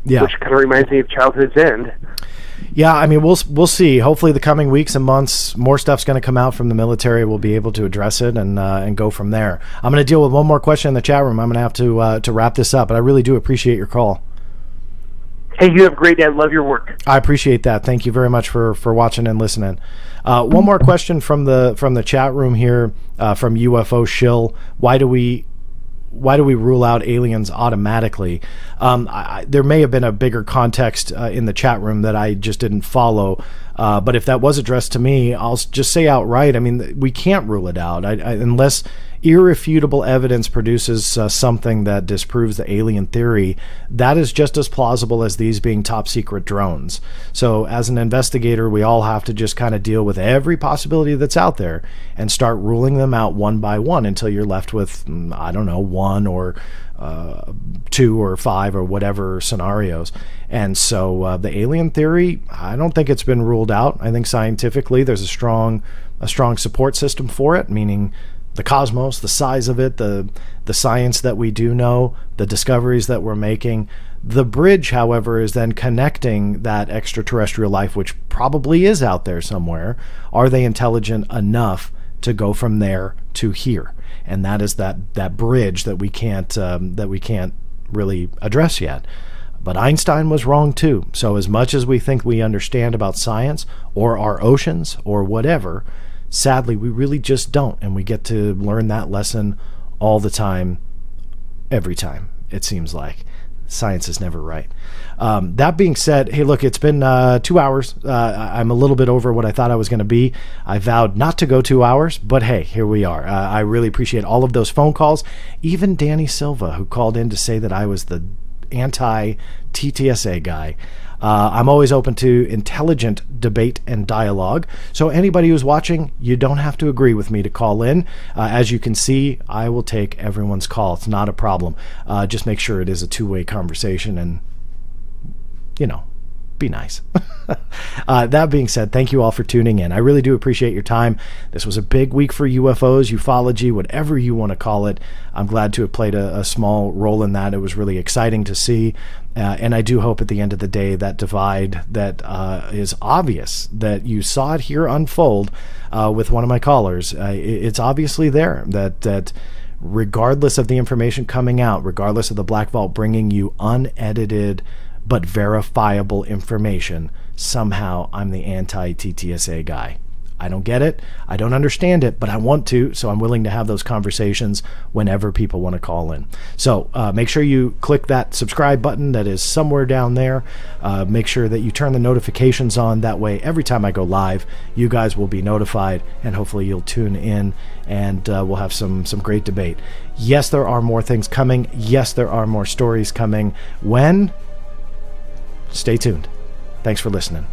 which kind of reminds me of Childhood's End. Yeah, I mean, we'll see. Hopefully, the coming weeks and months, more stuff's going to come out from the military. We'll be able to address it and go from there. I'm going to deal with one more question in the chat room. I'm going to have to wrap this up, but I really do appreciate your call. Hey, you have a great day. I love your work. I appreciate that. Thank you very much for watching and listening. One more question from the chat room here from UFO Shill. Why do we rule out aliens automatically? There may have been a bigger context in the chat room that I just didn't follow. But if that was addressed to me, I'll just say outright, I mean, we can't rule it out unless irrefutable evidence produces something that disproves the alien theory. That is just as plausible as these being top secret drones. So as an investigator, we all have to just kind of deal with every possibility that's out there and start ruling them out one by one until you're left with, I don't know, one or 2 or 5 or whatever scenarios. And so the alien theory, I don't think it's been ruled out. I think scientifically there's a strong support system for it, meaning the cosmos, the size of it, the science that we do know, the discoveries that we're making. The bridge, however, is then connecting that extraterrestrial life, which probably is out there somewhere. Are they intelligent enough to go from there to here? And that is that bridge that we can't really address yet. But Einstein was wrong too. So as much as we think we understand about science or our oceans or whatever, sadly we really just don't, and we get to learn that lesson all the time, every time, it seems like. Science is never right. That being said, hey, look, it's been 2 hours. I'm a little bit over what I thought I was going to be. I vowed not to go 2 hours, but hey, here we are. I really appreciate all of those phone calls. Even Danny Silva, who called in to say that I was the anti-TTSA guy. I'm always open to intelligent debate and dialogue. So anybody who's watching, you don't have to agree with me to call in. As you can see, I will take everyone's call. It's not a problem. Just make sure it is a two-way conversation and, you know, be nice. That being said, thank you all for tuning in. I really do appreciate your time. This was a big week for UFOs, ufology, whatever you want to call it. I'm glad to have played a small role in that. It was really exciting to see. And I do hope at the end of the day that divide that is obvious, that you saw it here unfold with one of my callers. It's obviously there, that regardless of the information coming out, regardless of the Black Vault bringing you unedited but verifiable information, somehow I'm the anti-TTSA guy. I don't get it. I don't understand it, but I want to, so I'm willing to have those conversations whenever people want to call in. So make sure you click that subscribe button that is somewhere down there. Make sure that you turn the notifications on. That way, every time I go live, you guys will be notified, and hopefully you'll tune in, and we'll have some great debate. Yes, there are more things coming. Yes, there are more stories coming. When? Stay tuned. Thanks for listening.